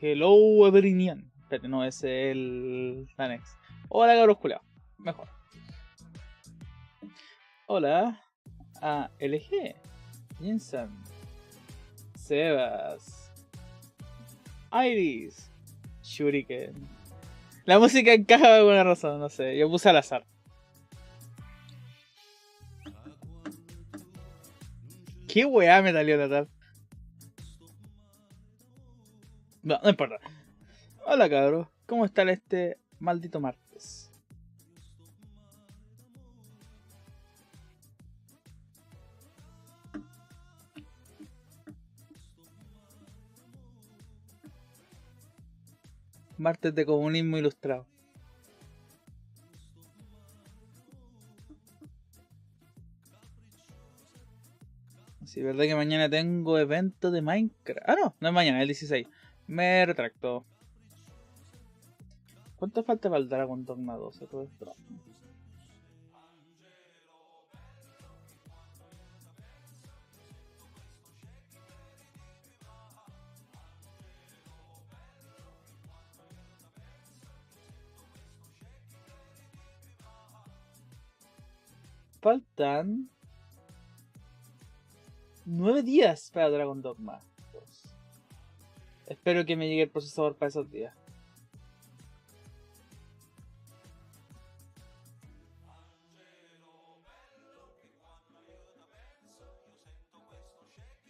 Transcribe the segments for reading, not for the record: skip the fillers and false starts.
Hello Everinian. Espérate, no, ese es el Danex. Hola cabros culeados. Mejor. Hola. LG. Jinsan. Sebas. Iris. Shuriken. La música encaja por alguna razón, no sé. Yo puse al azar. ¿Qué weá me salió natal? No, no importa. Hola cabros, ¿cómo está este maldito martes? Martes de comunismo ilustrado. Sí, verdad que mañana tengo evento de Minecraft. Ah, no, no es mañana, es el 16. Me retracto. ¿Cuánto falta para el Dragon Dogma 12 todo esto? Faltan 9 días para Dragon Dogma 2. Espero que me llegue el procesador para esos días.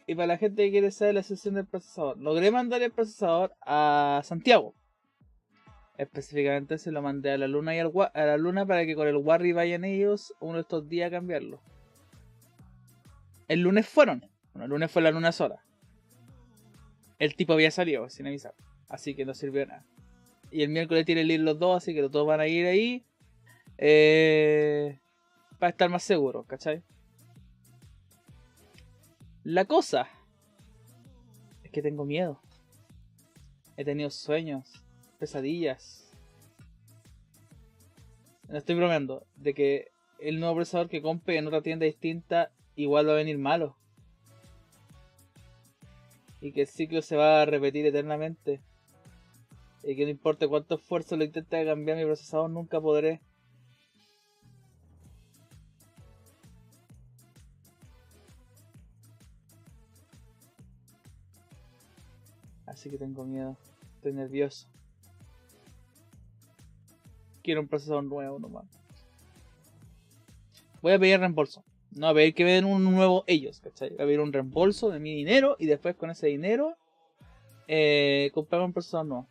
Y para la gente que quiere saber la sesión del procesador, logré mandar el procesador a Santiago. Específicamente se lo mandé a la Luna y a la Luna para que con el Warri vayan ellos uno de estos días a cambiarlo. El lunes fueron. Bueno, el lunes fue la Luna sola. El tipo había salido sin avisar. Así que no sirvió de nada. Y el miércoles tienen que ir los dos, así que los dos van a ir ahí. Para estar más seguros, ¿cachai? La cosa es que tengo miedo. He tenido sueños, pesadillas. No estoy bromeando. De que el nuevo procesador que compre en otra tienda distinta igual va a venir malo. Y que el ciclo se va a repetir eternamente. Y que no importa cuánto esfuerzo lo intente cambiar mi procesador, nunca podré. Así que tengo miedo. Estoy nervioso. Quiero un procesador nuevo nomás. Voy a pedir reembolso. No voy a pedir que me den un nuevo ellos, ¿cachai? Voy a pedir un reembolso de mi dinero y después con ese dinero comprar un procesador nuevo.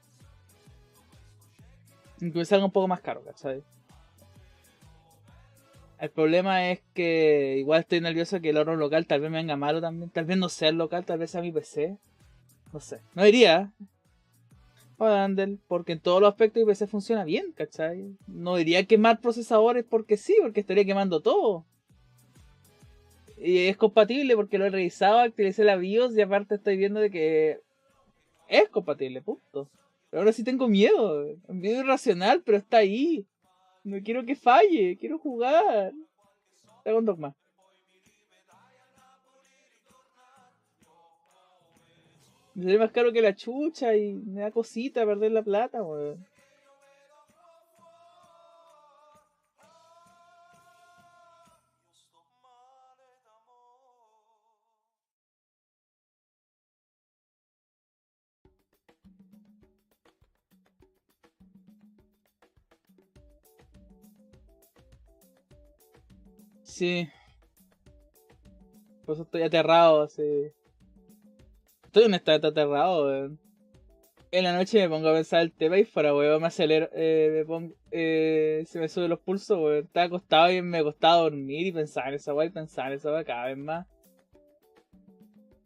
Que me salga un poco más caro, ¿cachai? El problema es que igual estoy nervioso que el horno local tal vez me venga malo también. Tal vez no sea el local, tal vez sea mi PC. No sé. No diría. Hola Andel, porque en todos los aspectos mi PC funciona bien, ¿cachai? No diría quemar procesadores porque sí, porque estaría quemando todo. Y es compatible porque lo he revisado, actualicé la BIOS y aparte estoy viendo de que es compatible, punto. Pero ahora sí tengo miedo. Miedo irracional, pero está ahí. No quiero que falle, quiero jugar. Dragon Dogma. Me sale más caro que la chucha y me da cosita perder la plata, weón. Sí, por eso estoy aterrado, sí. Estoy honestamente aterrado, weón. En la noche me pongo a pensar el tema y fuera, weón, me acelero, se me suben los pulsos, weón. Estaba acostado y me costaba dormir y pensar en esa weón y pensar en esa weón cada vez más.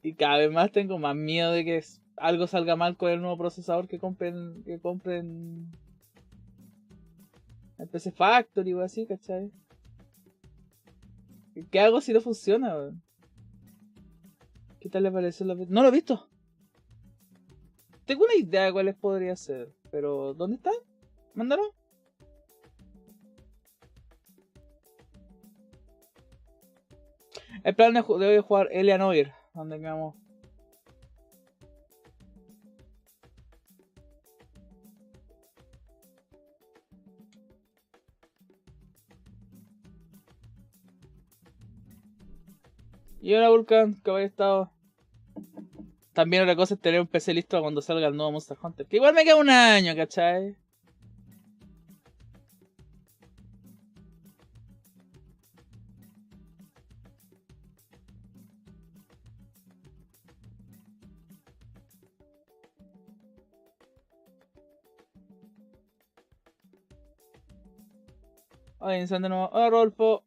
Y cada vez más tengo más miedo de que algo salga mal con el nuevo procesador que compren el PC Factory o así, ¿cachai? ¿Qué hago si no funciona, weón? ¿Qué tal le parece la... No lo he visto. Tengo una idea de cuáles podría ser, pero ¿dónde está? Mándalo. El plan de hoy es jugar Eleanor, donde quedamos. Y ahora Vulcan, que había estado. También otra cosa es tener un PC listo cuando salga el nuevo Monster Hunter. Que igual me queda un año, ¿cachai? Ay, incendio nuevo. Hola, Rodolfo.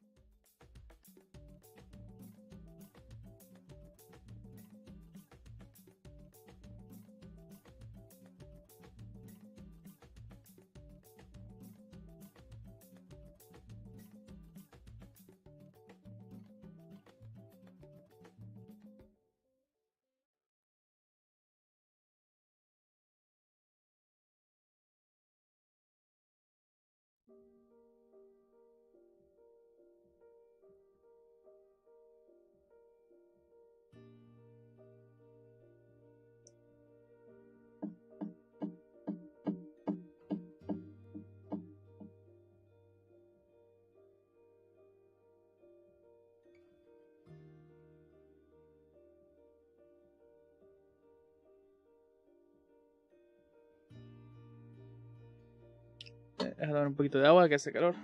Déjame tomar un poquito de agua que hace calor.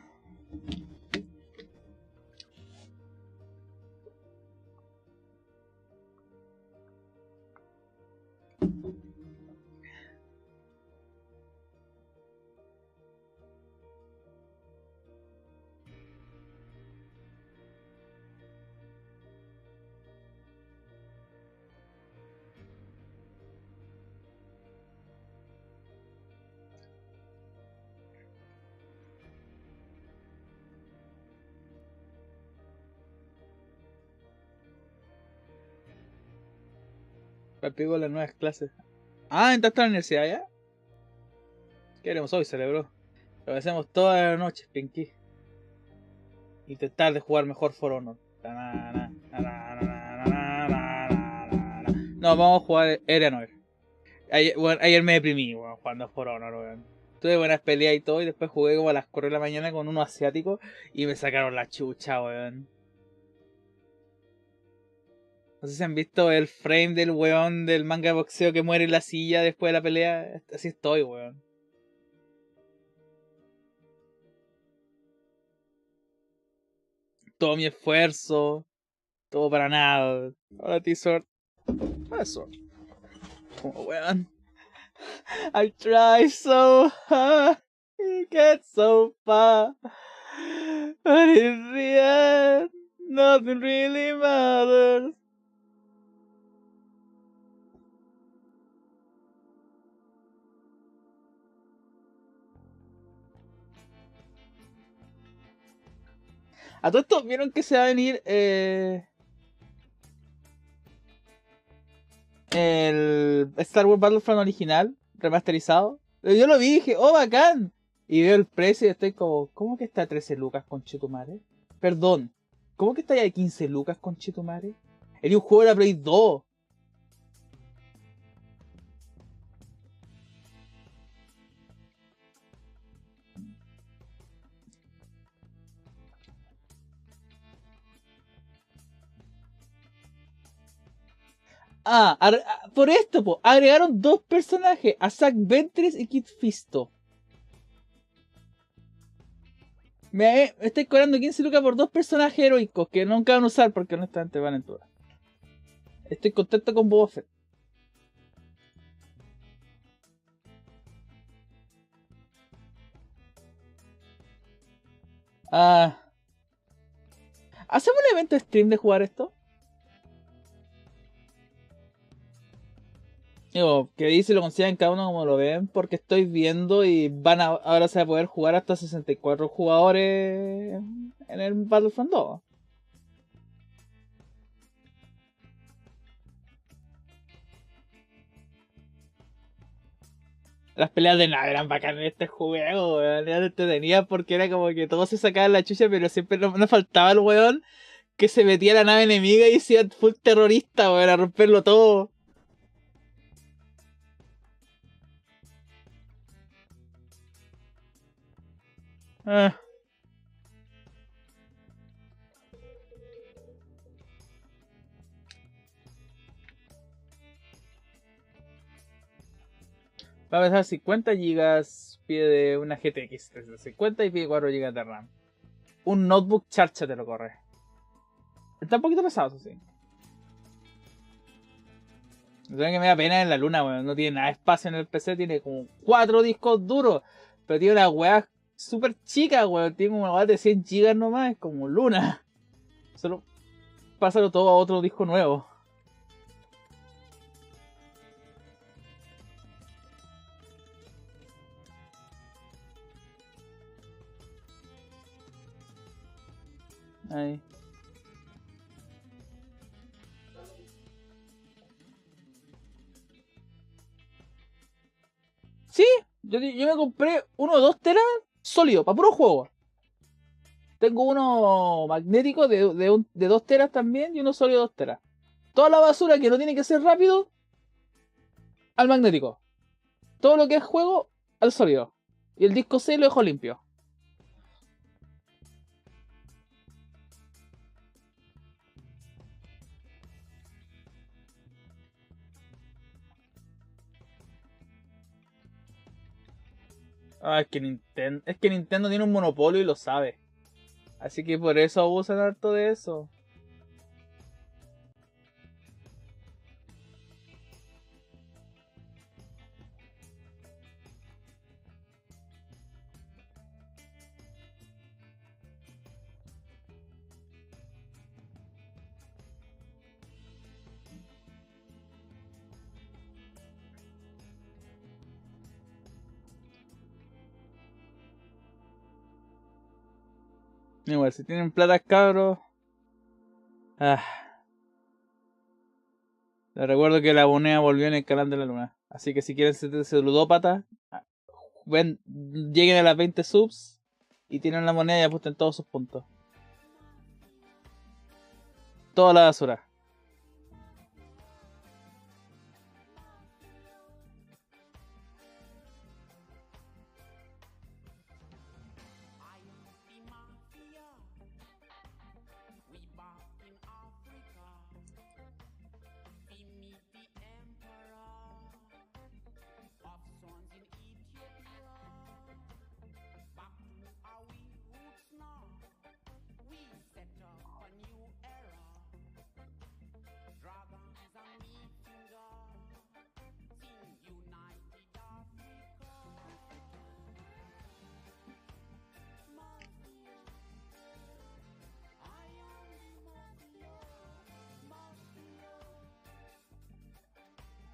Palpico las nuevas clases. Ah, ¿entraste a la universidad ya? ¿Qué haremos hoy, cerebro? Lo que hacemos todas las noches, Pinky. Intentar de jugar mejor For Honor. No, vamos a jugar Eleanor. Ayer me deprimí, weón, jugando For Honor, weón. Tuve buenas peleas y todo, y después jugué como a las 4 de la mañana con uno asiático y me sacaron la chucha, weón. No sé si han visto el frame del weón del manga de boxeo que muere en la silla después de la pelea. Así estoy, weón. Todo mi esfuerzo, todo para nada. Ahora T-Sword. Eso. Como weón. I try so hard, you get so far, but in the end, nothing really matters. A todos estos vieron que se va a venir el Star Wars Battlefront original, remasterizado. Yo lo vi y dije, oh, bacán. Y veo el precio y estoy como, ¿cómo que está a 13 lucas con Chetumare? Perdón, ¿cómo que está ya de 15 lucas con Chetumare? Era un juego de la Play 2. Por esto, po, agregaron dos personajes, a Zack Ventress y Kit Fisto. Me estoy cobrando 15 lucas por dos personajes heroicos que nunca van a usar porque honestamente van en todas. Estoy contento con Boba Fett. Ah, ¿hacemos un evento de stream de jugar esto? Digo, que dice lo consideran cada uno como lo ven, porque estoy viendo y ahora se va a poder jugar hasta 64 jugadores en el Battlefront 2. Las peleas de nave eran bacanas en este juego, weón. Eran entretenidas porque era como que todos se sacaban la chucha, pero siempre no faltaba el weón que se metía a la nave enemiga y se iba full terrorista, weón, a romperlo todo. Ah. Va a pesar 50 gigas, pide una GTX 350 y pide 4 gigas de RAM. Un notebook charcha te lo corre. Está un poquito pesado, eso sí. Lo que me da pena en la luna, weón. No tiene nada de espacio en el PC, tiene como 4 discos duros. Pero tiene una weá súper chica, weón. Tiene como una weá de 100 gigas nomás, es como luna. Solo pásalo todo a otro disco nuevo. Ahí. Sí, yo me compré uno de 2 teras sólido, para puro juego. Tengo uno magnético de 2 teras también y uno sólido de 2 teras. Toda la basura que no tiene que ser rápido, al magnético. Todo lo que es juego, al sólido. Y el disco C lo dejo limpio. Ah, es que Nintendo tiene un monopolio y lo sabe. Así que por eso abusan harto de eso. Igual, si tienen plata cabros. Ah, les recuerdo que la moneda volvió en el canal de la luna. Así que si quieren ser ludópatas, ven, lleguen a las 20 subs y tienen la moneda y apuesten todos sus puntos. Toda la basura.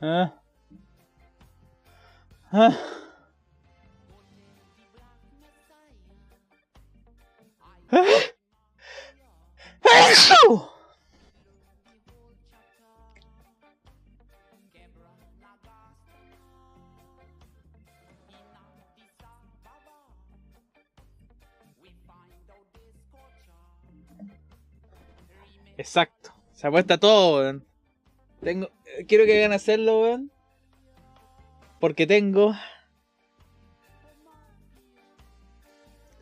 Ah. Ah. Exacto. Se apuesta todo, weón. Quiero que hagan hacerlo, weón. Porque tengo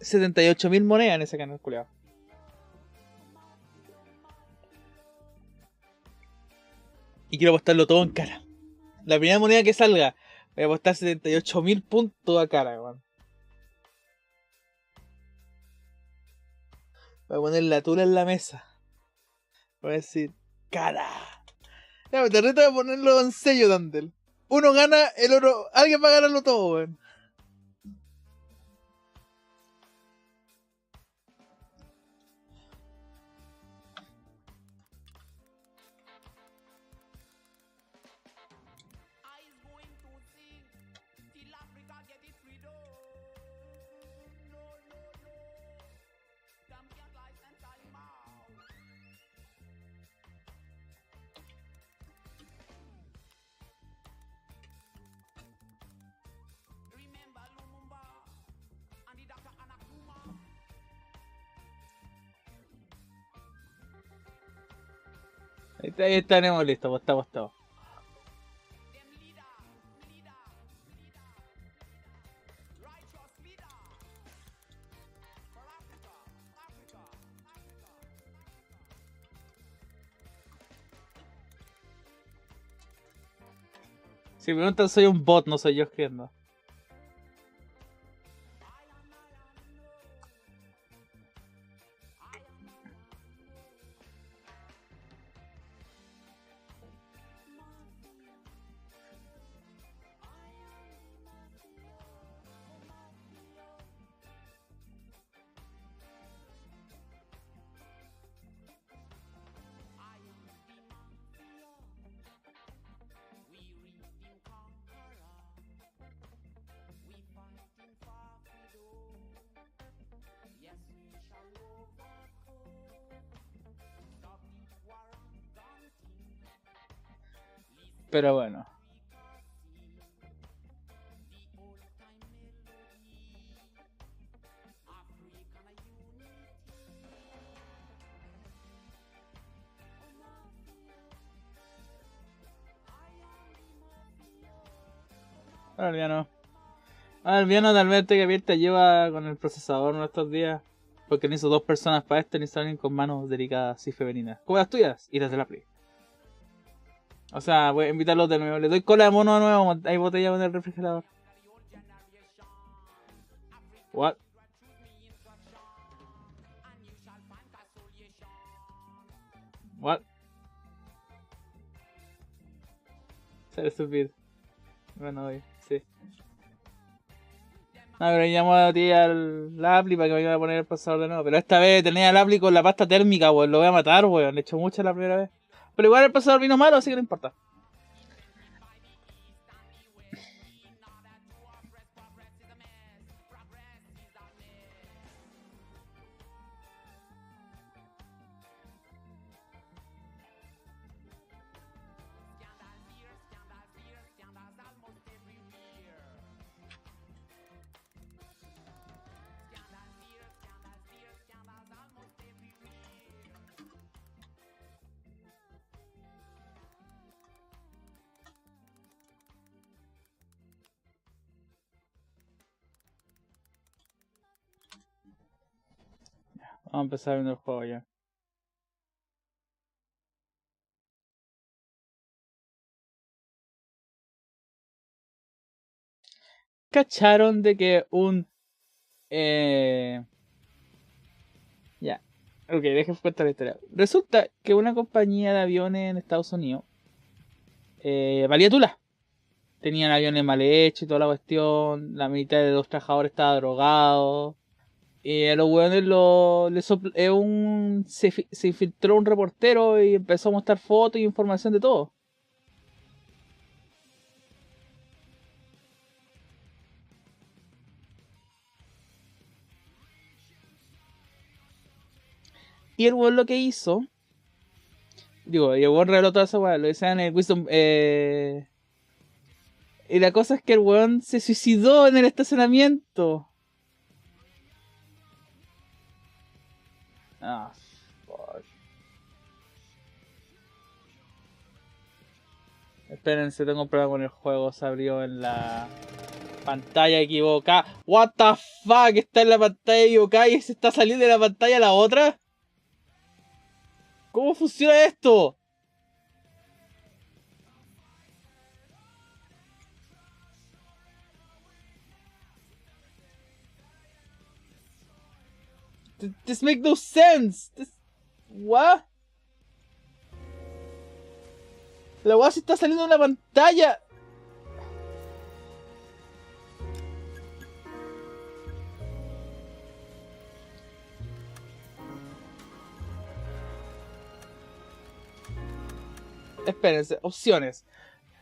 78.000 monedas en ese canal, culiao. Y quiero apostarlo todo en cara. La primera moneda que salga, voy a apostar 78.000 puntos a cara, weón. Voy a poner la tula en la mesa. Voy a decir, cara. Ya, te reto a ponerlo en sello, Dandel. Uno gana, el otro. Alguien va a ganarlo todo, weón. Ahí estaremos listos, pues estamos todos. Si me preguntan, soy un bot, no soy yo escribiendo. Pero bueno. Alviano. Alviano tal vez que te lleva con el procesador en estos días. Porque necesito dos personas para esto, necesito alguien con manos delicadas y femeninas. Como las tuyas y las de la Play. O sea, voy a invitarlos de nuevo. Le doy cola de mono de nuevo. Hay botella en el refrigerador. What? What? Ser estúpido. Bueno, hoy, sí. No, pero llamo a ti al Lapli para que me vaya a poner el pasador de nuevo. Pero esta vez tenía el Lapli con la pasta térmica, weón. Lo voy a matar, weón. Le he hecho mucho la primera vez. Pero igual el pasador vino malo, así que no importa. Vamos a empezar viendo el juego ya. ¿Cacharon de que un... Ya. Ok, déjenme contar la historia. Resulta que una compañía de aviones en Estados Unidos valía tula. Tenían aviones mal hechos y toda la cuestión. La mitad de los trabajadores estaba drogado. Y a los weones se infiltró un reportero y empezó a mostrar fotos y información de todo. Y el weón lo que hizo... Digo, y el weón reveló toda esa weá, lo decían en el Wisdom... Y la cosa es que el weón se suicidó en el estacionamiento. Ah, fuck. Espérense, tengo un problema con el juego. Se abrió en la pantalla equivocada. What the fuck, está en la pantalla equivocada y se está saliendo de la pantalla la otra. ¿Cómo funciona esto? This makes no sense. What? La weá se está saliendo de la pantalla. Espérense, opciones.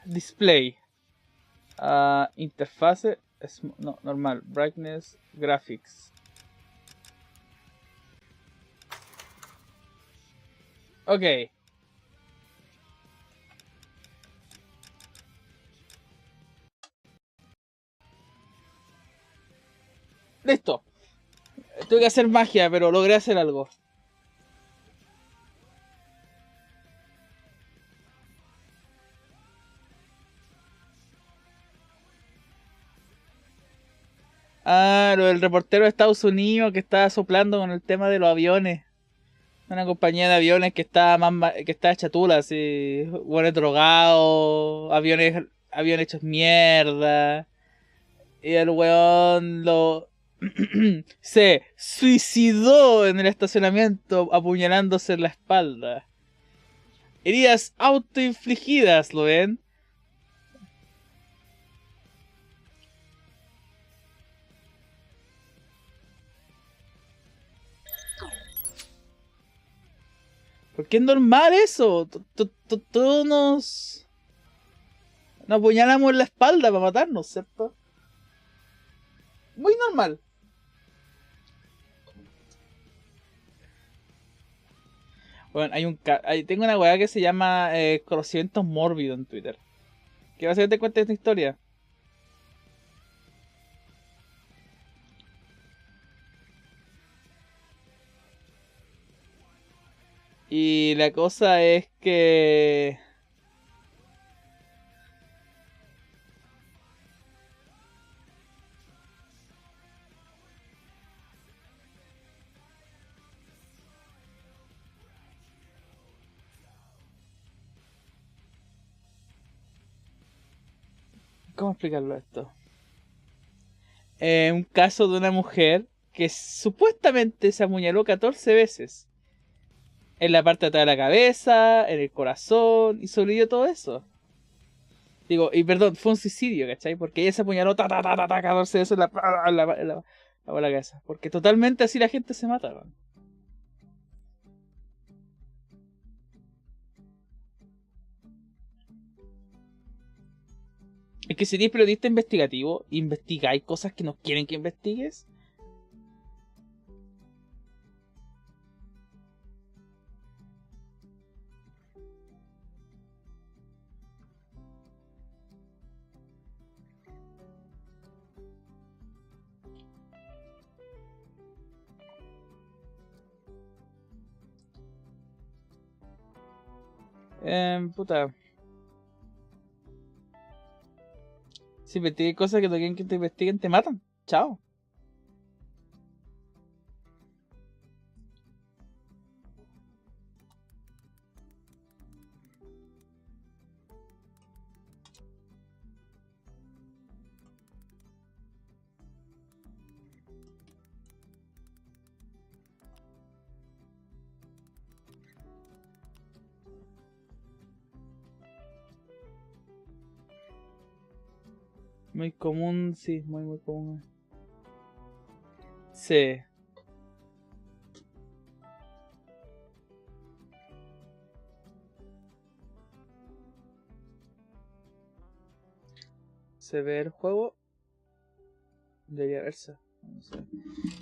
Display. Interfase. No, normal. Brightness. Graphics. Ok. Listo. Tuve que hacer magia, pero logré hacer algo. Lo del reportero de Estados Unidos que estaba soplando con el tema de los aviones. Una compañía de aviones que está hecha tula, así. Buenos drogados, aviones habían hecho mierda. Y el weón lo... se suicidó en el estacionamiento apuñalándose en la espalda. Heridas autoinfligidas, ¿lo ven? Porque es normal eso. Todos nos apuñalamos en la espalda para matarnos, ¿cierto? Muy normal. Bueno, tengo una weá que se llama conocimientos mórbidos en Twitter. Que básicamente cuenta esta historia. Y la cosa es que... ¿Cómo explicarlo esto? Un caso de una mujer que supuestamente se apuñaló 14 veces. En la parte de atrás de la cabeza, en el corazón, y sobrevivió todo eso. Digo, y perdón, fue un suicidio, ¿cachai? Porque ella se apuñaló 14 veces en la cabeza. Porque totalmente así la gente se mata, ¿no? Es que si eres periodista investigativo, investigáis cosas que no quieren que investigues. Puta. Si investigas cosas que no quieren que te investiguen, te matan. Chao. Muy común, sí, muy común. Sí. ¿Se ve el juego? Debería verse. No sé.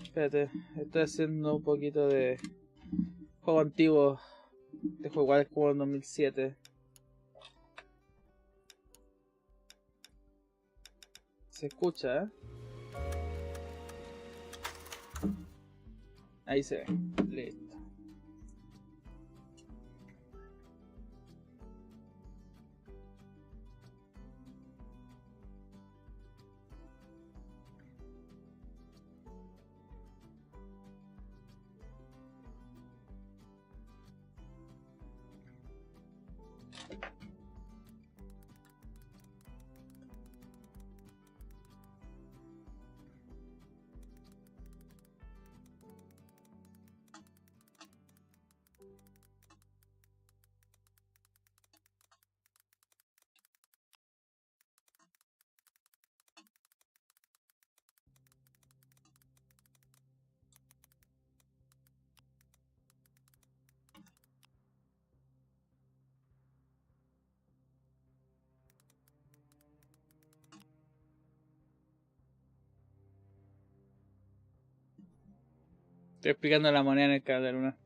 Espérate, estoy haciendo un poquito de juego antiguo. De juego igual como en 2007. Se escucha, ¿eh? Ahí se ve. Listo. Estoy explicando la moneda en el canal de Luna.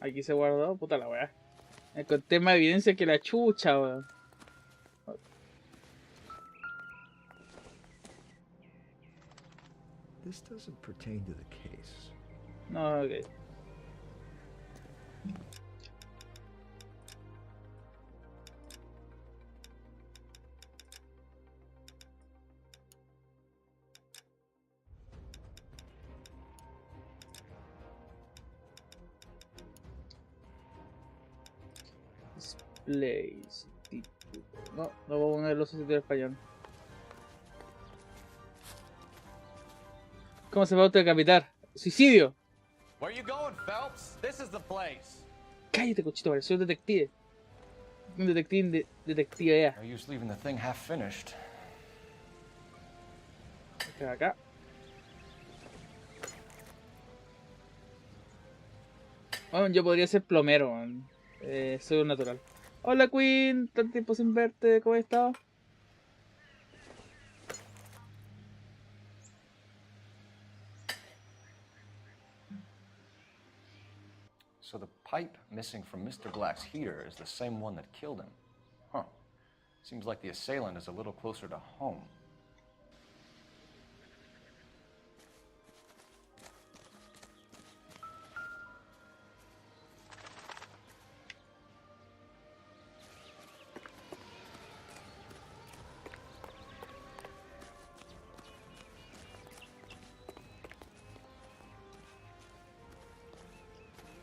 Aquí se guardó, puta la weá. Encontré más evidencia que la chucha, weón. This doesn't pertain to the case. No, ok. Displays. No, no puedo poner los subtítulos en español. ¿Cómo se va a autodecapitar? ¡Suicidio! Where you going, Phelps? This is the place. Cállate, cochito, pareció un detective. Un detective ya. No use leaving the thing half finished. Este de acá. Bueno, yo podría ser plomero, man. Soy un natural. Hola, Queen. Tanto tiempo sin verte. ¿Cómo has estado? So the pipe missing from Mr. Black's heater is the same one that killed him. Huh. Seems like the assailant is a little closer to home.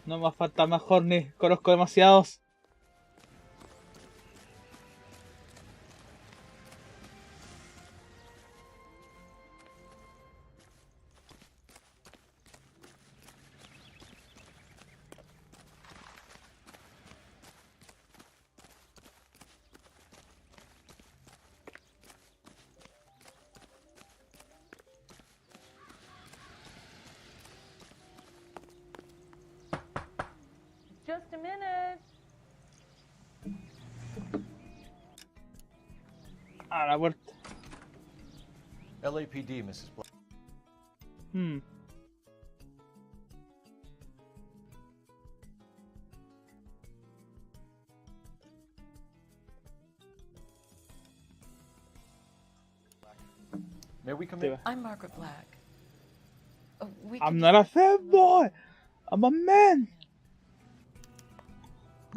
No más fantasmas horny. Conozco demasiados. Just a minute. Ah, la puerta. LAPD, Mrs. Black. May we come in? I'm Margaret Black. I'm not a fanboy. I'm a man.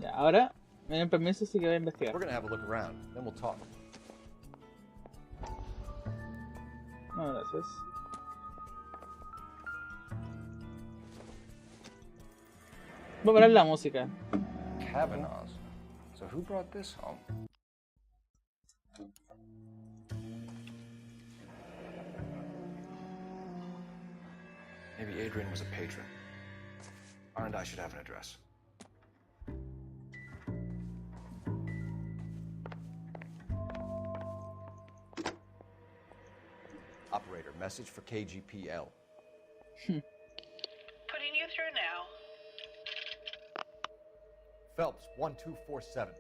Ya, ahora me den permiso, así que voy a investigar. We're gonna have a look around, then we'll talk. No, gracias. Voy a parar la música. Kavanaugh's. So who brought this home? Maybe Adrian was a patron. R&I should have an address. Operator, message for KGPL. Putting you through now. Phelps, 1247.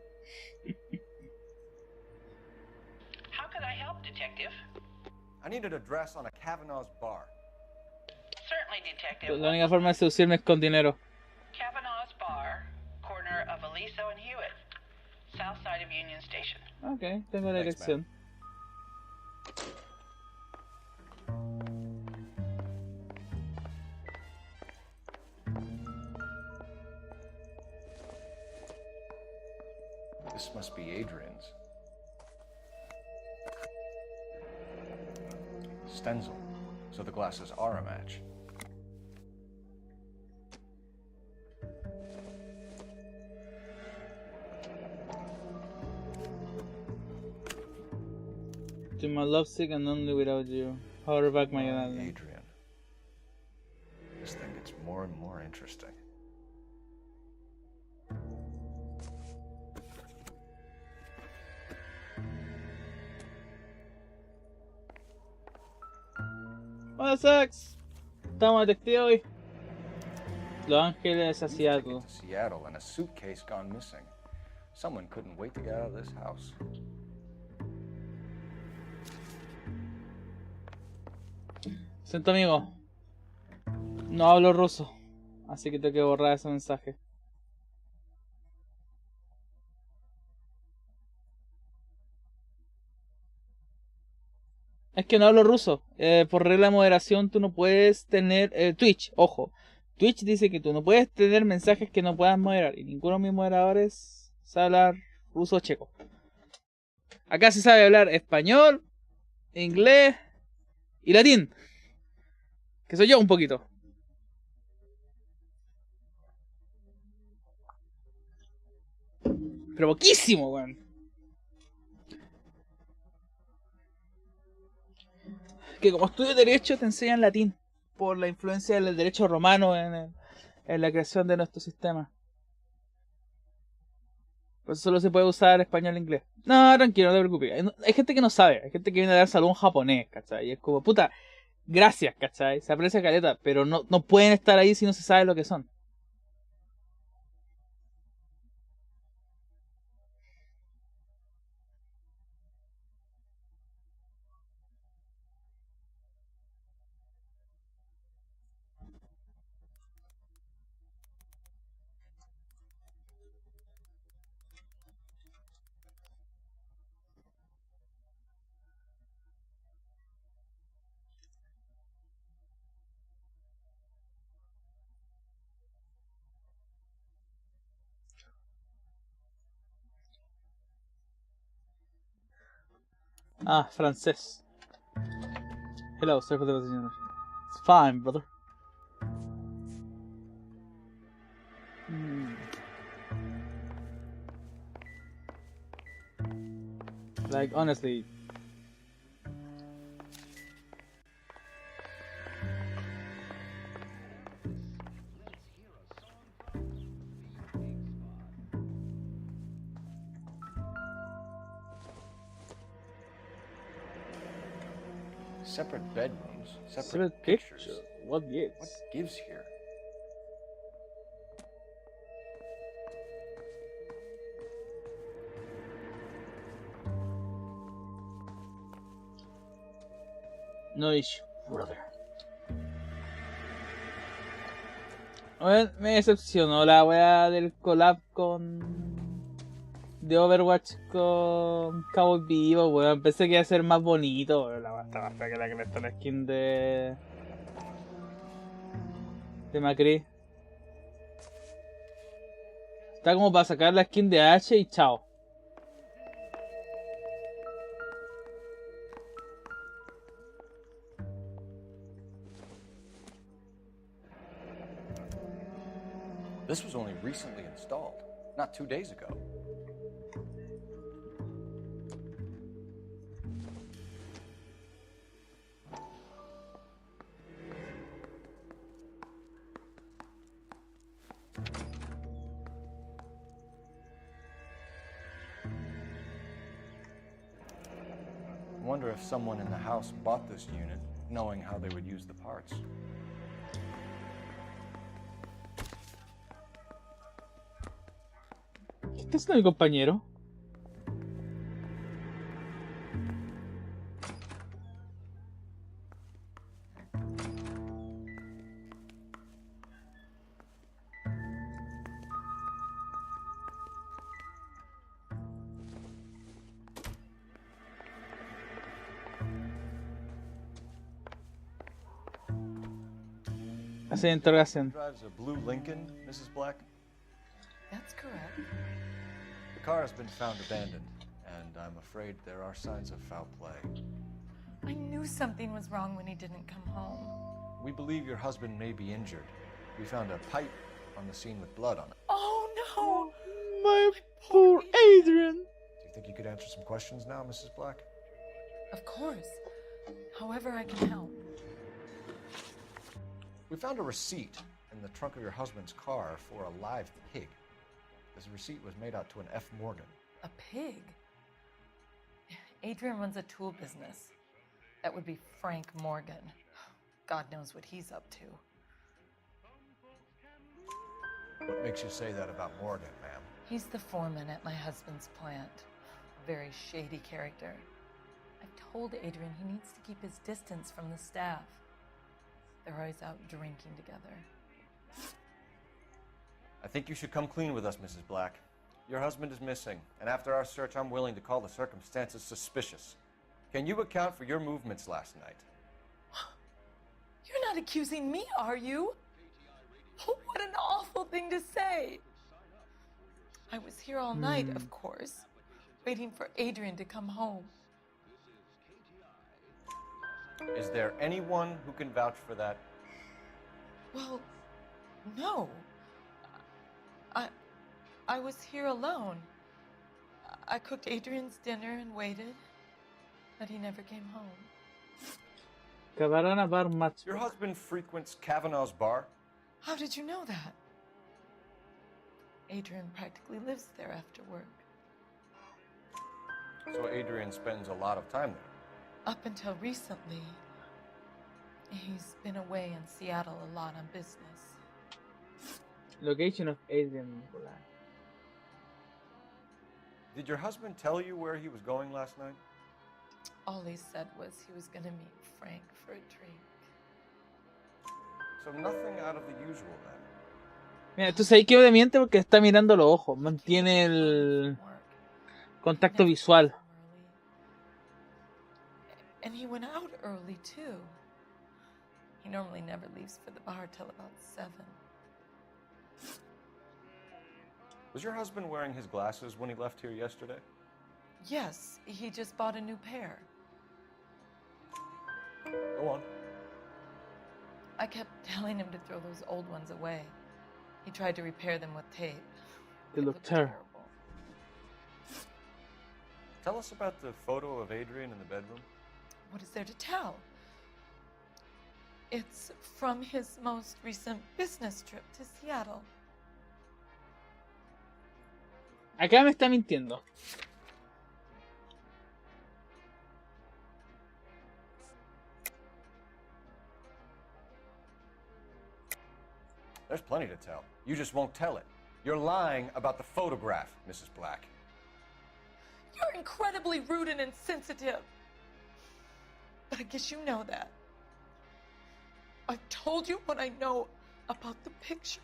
How could I help, Detective? I need an address on a Kavanaugh's bar. Certainly, Detective. La única forma de seducirme es con dinero. Kavanaugh's Bar, corner of Aliso and Hewitt, south side of Union Station. Ok, tengo la Thanks, dirección. This must be Adrian's. Stenzel. So the glasses are a match. To my lovesick and only without you. Hover back my island. Adrian. This thing gets more and more interesting. Hola, Sax. Estamos detective hoy. Los Ángeles a Seattle. To Seattle and a suitcase gone missing. Someone couldn't wait to get out of this house. Siento, amigo. No hablo ruso. Así que tengo que borrar ese mensaje. Es que no hablo ruso. Por regla de moderación tú no puedes tener... Twitch, ojo. Twitch dice que tú no puedes tener mensajes que no puedas moderar. Y ninguno de mis moderadores sabe hablar ruso o checo. Acá se sabe hablar español, inglés y latín. Que soy yo un poquito. Pero poquísimo, weón. porque como estudio Derecho te enseñan latín por la influencia del derecho romano en la creación de nuestro sistema. Por eso solo se puede usar español e inglés. No, tranquilo, no te preocupes. Hay gente que no sabe, hay gente que viene a dar salón japonés, ¿cachai? Y es como, puta, gracias, ¿cachai? Se aprecia caleta, pero no pueden estar ahí si no se sabe lo que son. Ah, francés. Hello, sir, for the position. It's fine, brother. Like, honestly. Separate bedrooms, separate Separate pictures. picture. What gives? What gives here? No issue, brother. Bueno, me decepcionó la wea del collab de Overwatch con Cowboy Vivo, weón. Pensé que iba a ser más bonito, weón. La wea está más fea que la que está en la skin de Macri. Está como para sacar la skin de H y chao. This was only recently installed, not 2 days ago. I wonder if someone in the house bought this unit, knowing how they would use the parts. ¿Qué está haciendo mi compañero? Hace interrogación. Drives a blue Lincoln, Mrs. Black. That's correct. The car has been found abandoned, and I'm afraid there are signs of foul play. I knew something was wrong when he didn't come home. We believe your husband may be injured. We found a pipe on the scene with blood on it. Oh no! My poor Adrian. Do you think you could answer some questions now, Mrs. Black? Of course. However I can help. We found a receipt in the trunk of your husband's car for a live pig. This receipt was made out to an F. Morgan. A pig? Adrian runs a tool business. That would be Frank Morgan. God knows what he's up to. What makes you say that about Morgan, ma'am? He's the foreman at my husband's plant. A very shady character. I've told Adrian he needs to keep his distance from the staff. They're always out drinking together. I think you should come clean with us, Mrs. Black. Your husband is missing, and after our search, I'm willing to call the circumstances suspicious. Can you account for your movements last night? You're not accusing me, are you? What an awful thing to say. I was here all night, of course, waiting for Adrian to come home. Is there anyone who can vouch for that? Well, no. I was here alone. I cooked Adrian's dinner and waited, but he never came home. Cabarana Bar Match. Your husband frequents Kavanaugh's bar? How did you know that? Adrian practically lives there after work. So Adrian spends a lot of time there. Up until recently, he's been away in Seattle a lot on business. Location of Adrian Black. Did your husband tell you where he was going last night? All he said was he was gonna meet Frank for a drink. So nothing out of the usual then. Mira, entonces ahí quedó de miente porque está mirando los ojos. Mantiene el contacto visual. And he went out early too. He normally never leaves for the bar till about 7. Was your husband wearing his glasses when he left here yesterday? Yes, he just bought a new pair. Go on. I kept telling him to throw those old ones away. He tried to repair them with tape. They look terrible. Tell us about the photo of Adrian in the bedroom. What is there to tell? It's from his most recent business trip to Seattle. Acá me está mintiendo. There's plenty to tell. You just won't tell it. You're lying about the photograph, Mrs. Black. You're incredibly rude and insensitive. But I guess you know that. I've told you what I know about the picture.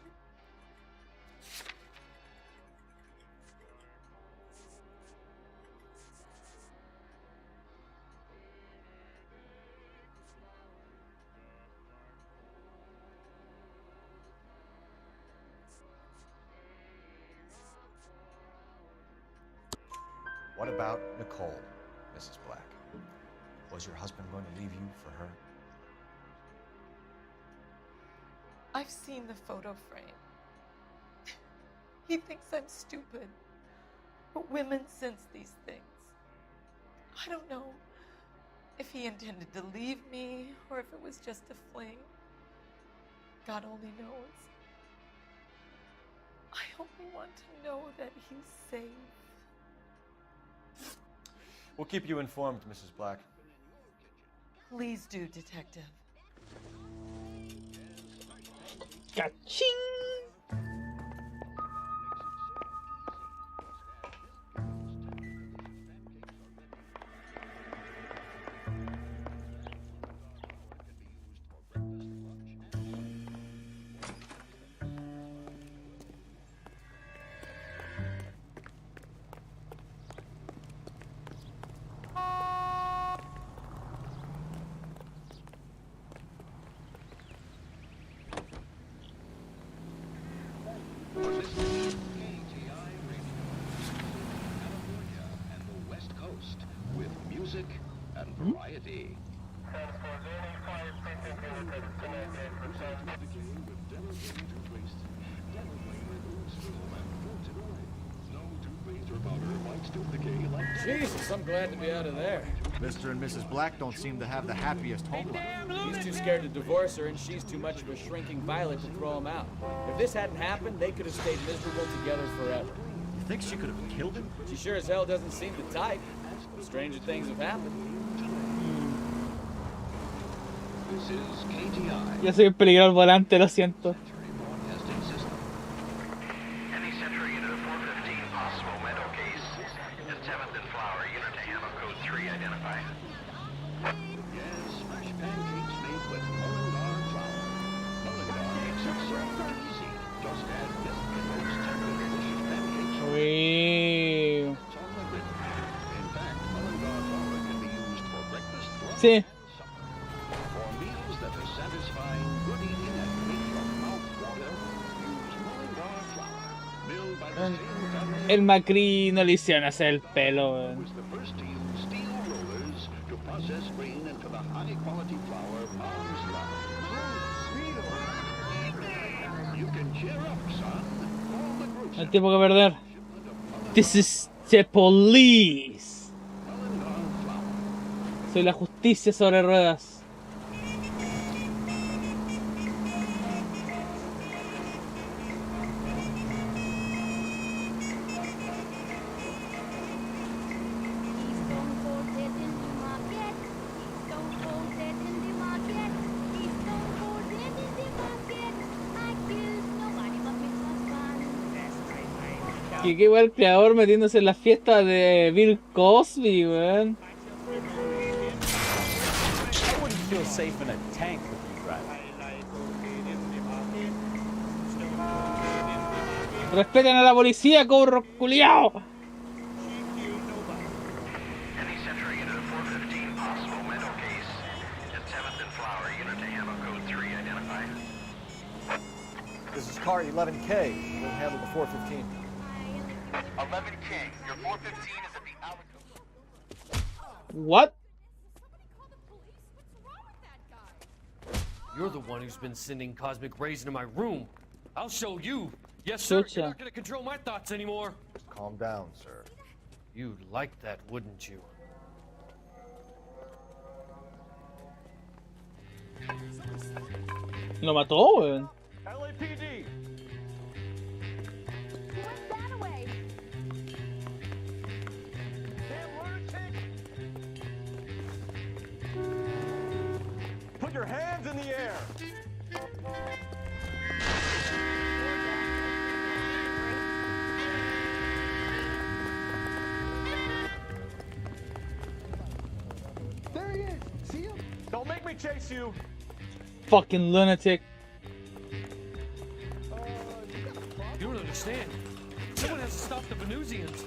What about Nicole, Mrs. Black? Was your husband going to leave you for her? I've seen the photo frame. He thinks I'm stupid. But women sense these things. I don't know if he intended to leave me or if it was just a fling. God only knows. I only want to know that he's safe. We'll keep you informed, Mrs. Black. Please do, Detective. ¡Cachín! Variety. Jesus, I'm glad to be out of there. Mr. and Mrs. Black don't seem to have the happiest home life. He's too scared to divorce her, and she's too much of a shrinking violet to throw him out. If this hadn't happened, they could have stayed miserable together forever. You think she could have killed him? She sure as hell doesn't seem the type. Stranger things have happened. This is KTI. Ya soy peligro al volante, lo siento. Broadcasting system. Any Central Unit 415, possible meadow case. Just 7th and Flower, unit to ammo code 3 identified. Yes, fresh pancakes made with Mullingar flour. Mullingar makes it so easy. Just add milk and those tender delicious pancakes. Uy. It's on the grid. In fact, Mullingar flour can be used for breakfast, lunch, Sí. and supper. For meals that are satisfying, good eating, and make your mouth water, use Mullingar flour. Milled by the same family. El Macri no le hicieron hacer el pelo, weón. Was the first to use steel rollers to process grain into the high-quality flour moms love. You can cheer up, son. All the No hay groceries. tiempo que perder. This is the police. Mullingar flour. Soy la justicia sobre ruedas. Que qué igual el creador metiéndose en la fiesta de Bill Cosby, weón. I wouldn't feel safe in a tank with you driving. Respeten a la policía, cobro culiao. Any Central Unit of 415, possible mental case. At 7th and Flower, unit to ammo code 3, identify. This is car 11K. We'll handle the 415. 11K, your 415 is at the Alamo. What? You're the one who's been sending cosmic rays into my room. I'll show you. Yes, sir. You're not gonna control my thoughts anymore. Calm down, sir. You'd like that, wouldn't you? Lo mató, weón. LAPD. Put your hands in the air. There he is. See him? Don't make me chase you. Fucking lunatic. You don't understand. Someone has to stop the Venusians.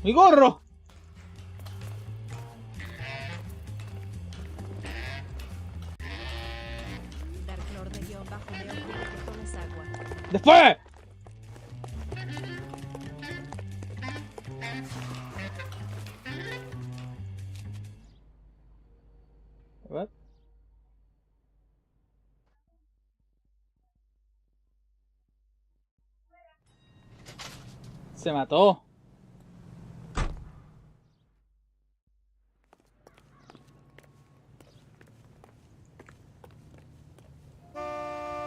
¡Mi gorro! ¡Después! What? Se mató.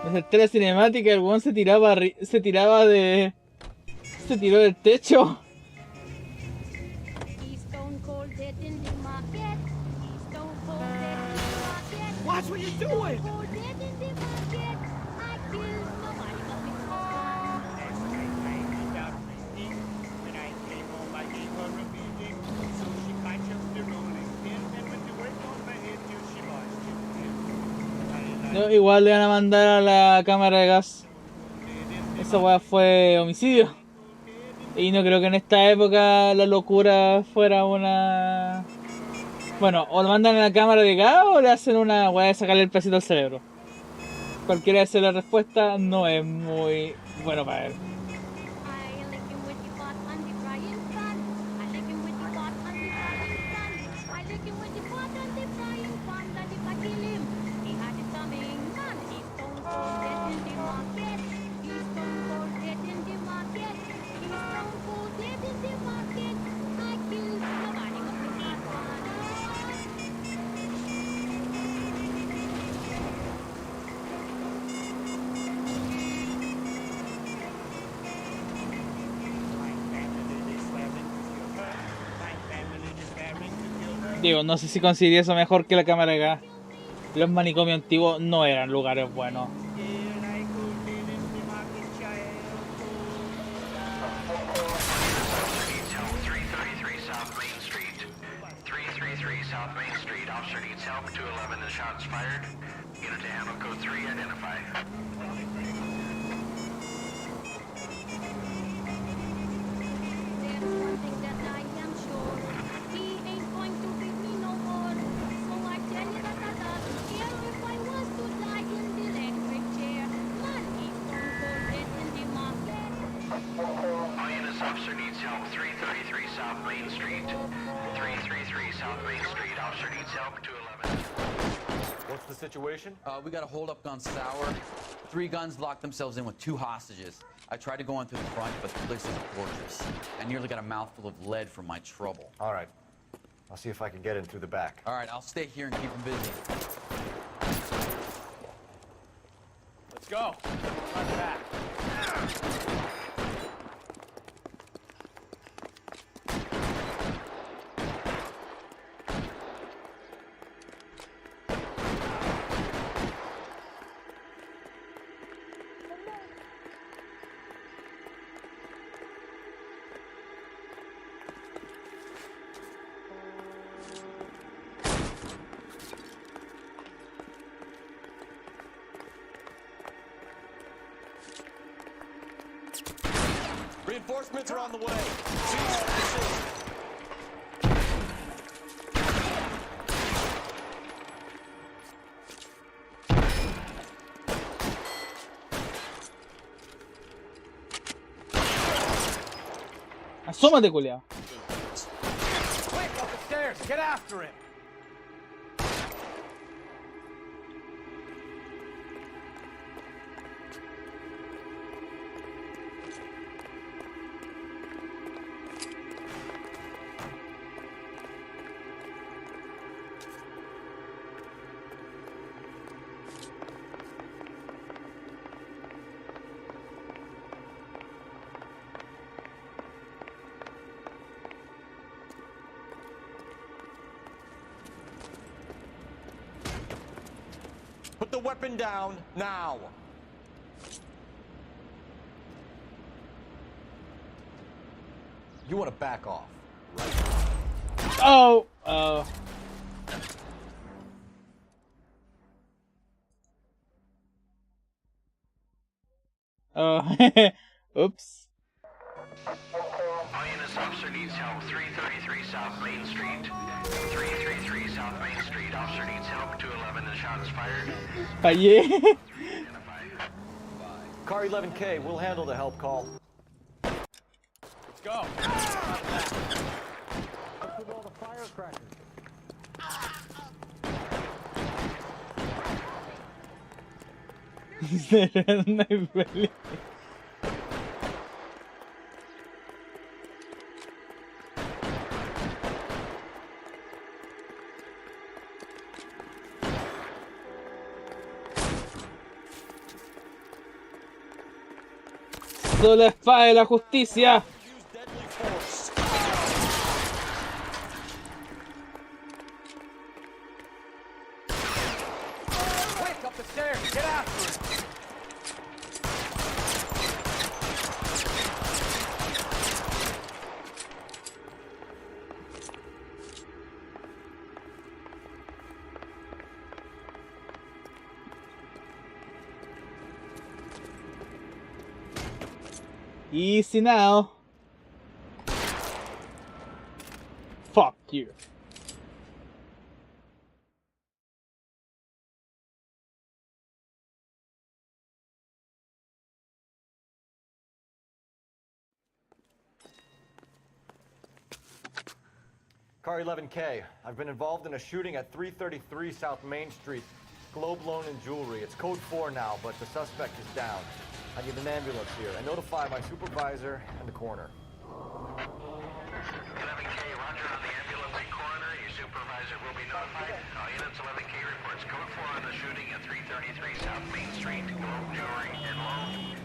En el tele cinemática el weón se tiraba se tiró del techo. Watch what you're doing! No, igual le van a mandar a la cámara de gas. Esa weá fue homicidio. Y no creo que en esta época la locura fuera una... Bueno, o lo mandan a la cámara de gas o le hacen una weá de sacarle el pedacito al cerebro. Cualquiera de la respuesta no es muy bueno para él. Digo, no sé si conseguiría eso mejor que la cámara de gas. Los manicomios antiguos no eran lugares buenos. What's the situation? We got a holdup gone sour. 3 guns locked themselves in with 2 hostages. I tried to go in through the front, but the place is a fortress. I nearly got a mouthful of lead from my trouble. All right. I'll see if I can get in through the back. All right, I'll stay here and keep them busy. Let's go. Run back. Reinforcements are on the way. See you soon. Asómate, culiao. Quick, up the stairs. Get after him. Put the weapon down now. You want to back off, right? Oh. Oops. Mañanas officer needs help. 333 South Main Street. 333 South Main Street. Officer needs help. 211 and shots fired. Fallé. Car 11K, we'll handle the help call. Let's go. What's with all the firecrackers? Solo la espada de la justicia. Quick, up the stairs. Get after him. Easy now. Fuck you. Car 11K, I've been involved in a shooting at 333 South Main Street. Globe Loan and Jewelry. It's code 4 now, but the suspect is down. I need an ambulance here and notify my supervisor and the coroner. 11K, roger on the ambulance and coroner. Your supervisor will be notified. All units, 11K reports code 4 on the shooting at 333 South Main Street. Globe Jewelry and Loan.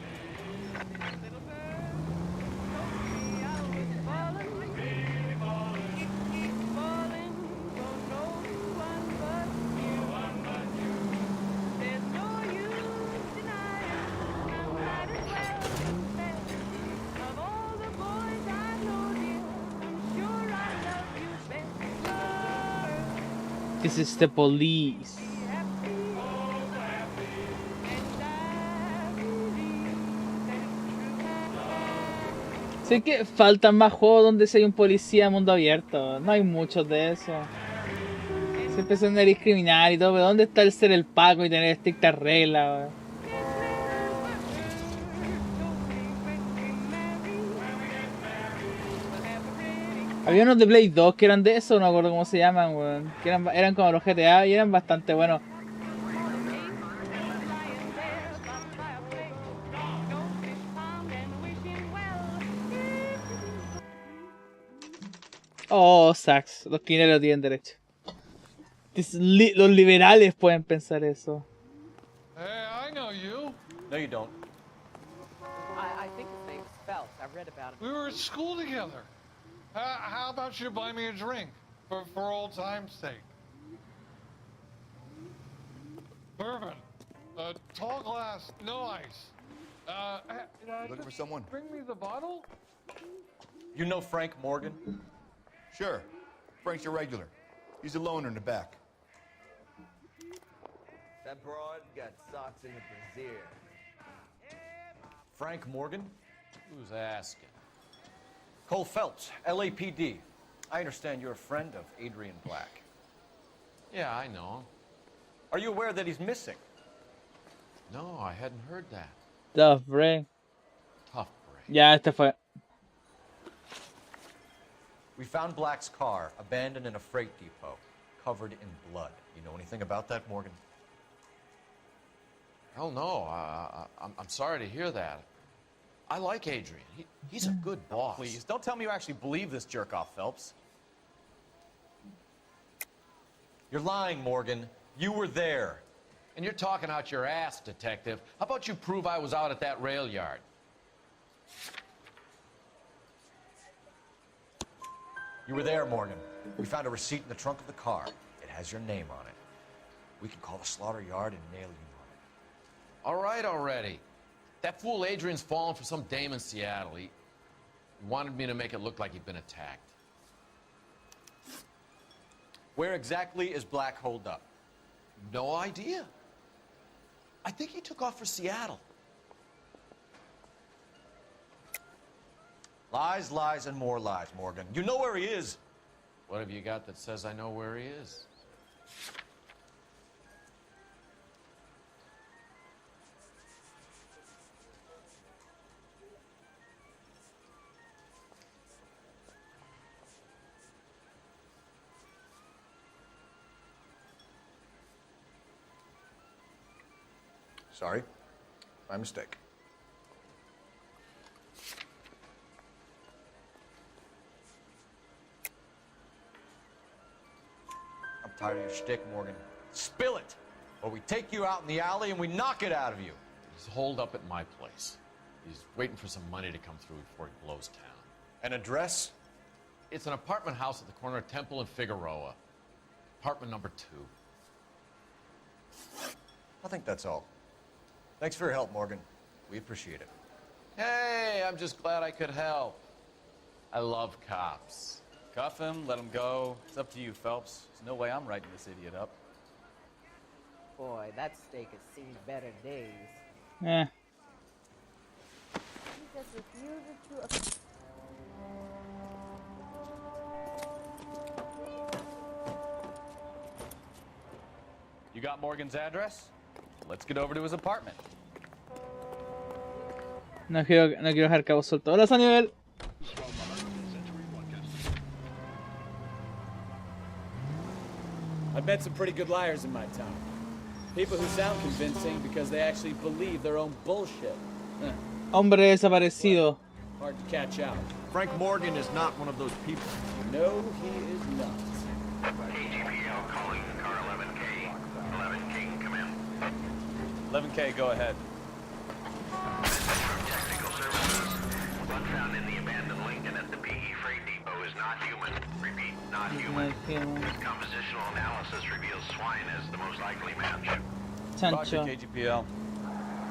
This is the police. Sé que faltan más juegos donde sea un policía de mundo abierto. No hay muchos de eso. Siempre son de discriminar y todo, pero ¿dónde está el ser el Paco y tener estrictas reglas? Weón? Había unos de Play 2 que eran de eso, no me acuerdo cómo se llaman, weón. Que eran como los GTA y eran bastante buenos. Oh, Sax, los quineros tienen derecho. Los liberales pueden pensar eso. Hey, I know you. No, you don't. I think his name's Phelps. I read about him. We were at school together. How about you buy me a drink for old time's sake? Bourbon. Tall glass, no ice. Looking for someone? Bring me the bottle? You know Frank Morgan? Sure. Frank's your regular. He's a loner in the back. That broad got socks in the brassiere. Frank Morgan? Who's asking? Cole Phelps, LAPD. I understand you're a friend of Adrian Black. Yeah, I know him. Are you aware that he's missing? No, I hadn't heard that. Tough break. Tough break. Ya, este fue. We found Black's car abandoned in a freight depot, covered in blood. You know anything about that, Morgan? Hell no. I'm sorry to hear that. I like Adrian. He's a good boss. Please, don't tell me you actually believe this jerk-off, Phelps. You're lying, Morgan. You were there. And you're talking out your ass, detective. How about you prove I was out at that rail yard? You were there, Morgan. We found a receipt in the trunk of the car. It has your name on it. We can call the slaughter yard and nail you on it. All right already. That fool Adrian's fallen for some dame in Seattle. He wanted me to make it look like he'd been attacked. Where exactly is Black holed up? No idea. I think he took off for Seattle. Lies, lies, and more lies, Morgan. You know where he is. What have you got that says I know where he is? Sorry. My mistake. I'm tired of your shtick, Morgan. Spill it, or we take you out in the alley and we knock it out of you. He's holed up at my place. He's waiting for some money to come through before he blows town. An address? It's an apartment house at the corner of Temple and Figueroa. Apartment number 2. I think that's all. Thanks for your help, Morgan. We appreciate it. Hey, I'm just glad I could help. I love cops. Cuff him, let him go. It's up to you, Phelps. There's no way I'm writing this idiot up. Boy, that steak has seen better days. Eh. He just refuses to. You got Morgan's address? Let's get over to his apartment. No quiero dejar cabo suelto. Hola, Sanibel. I've met some pretty good liars in my time. People who sound convincing because they actually believe their own bullshit. Hombre desaparecido. Hard to catch out. Frank Morgan is not one of those people. No, he is not. KGPL calling car 11K. 11K, come in. 11K, go ahead. From technical services, blood found in the abandoned Lincoln at the PE freight depot is not human. Repeat, not human. Compositional analysis reveals swine as the most likely match. Roger, KGPL.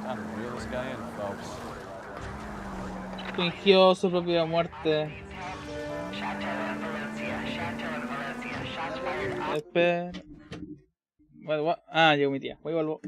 Time to reel this guy in, Phelps. Fingió su propia muerte. Espera. Ah, llegó mi tía. Voy y vuelvo.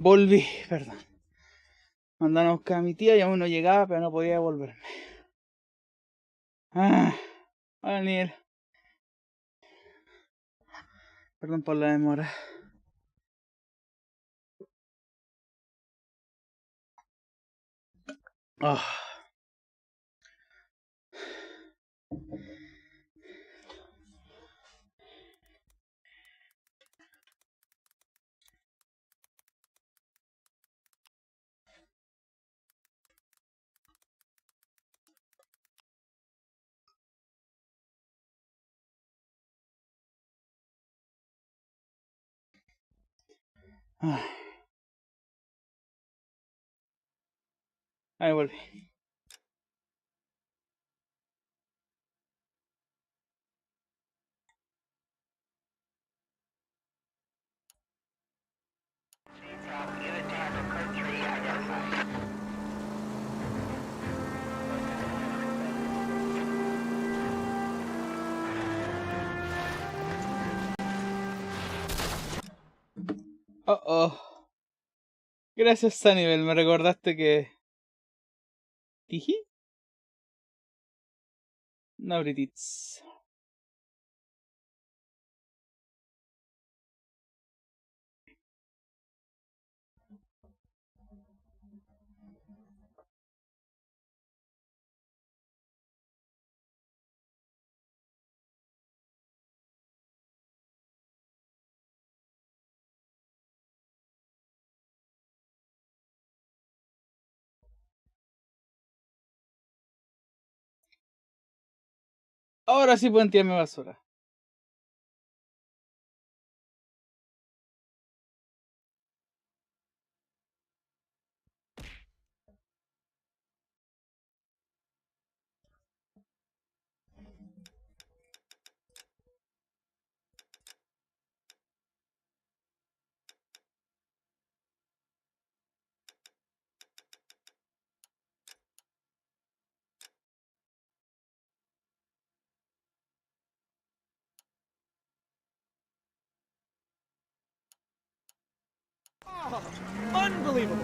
Volví, perdón. Mandaron a buscar a mi tía y aún no llegaba, pero no podía devolverme. Hola, Daniel. Perdón por la demora. Oh. Ahí volví. Gracias, Sanibel. Me recordaste que... ¿Tiji? No, Britits. Ahora sí puedo tirarme basura. Oh, unbelievable!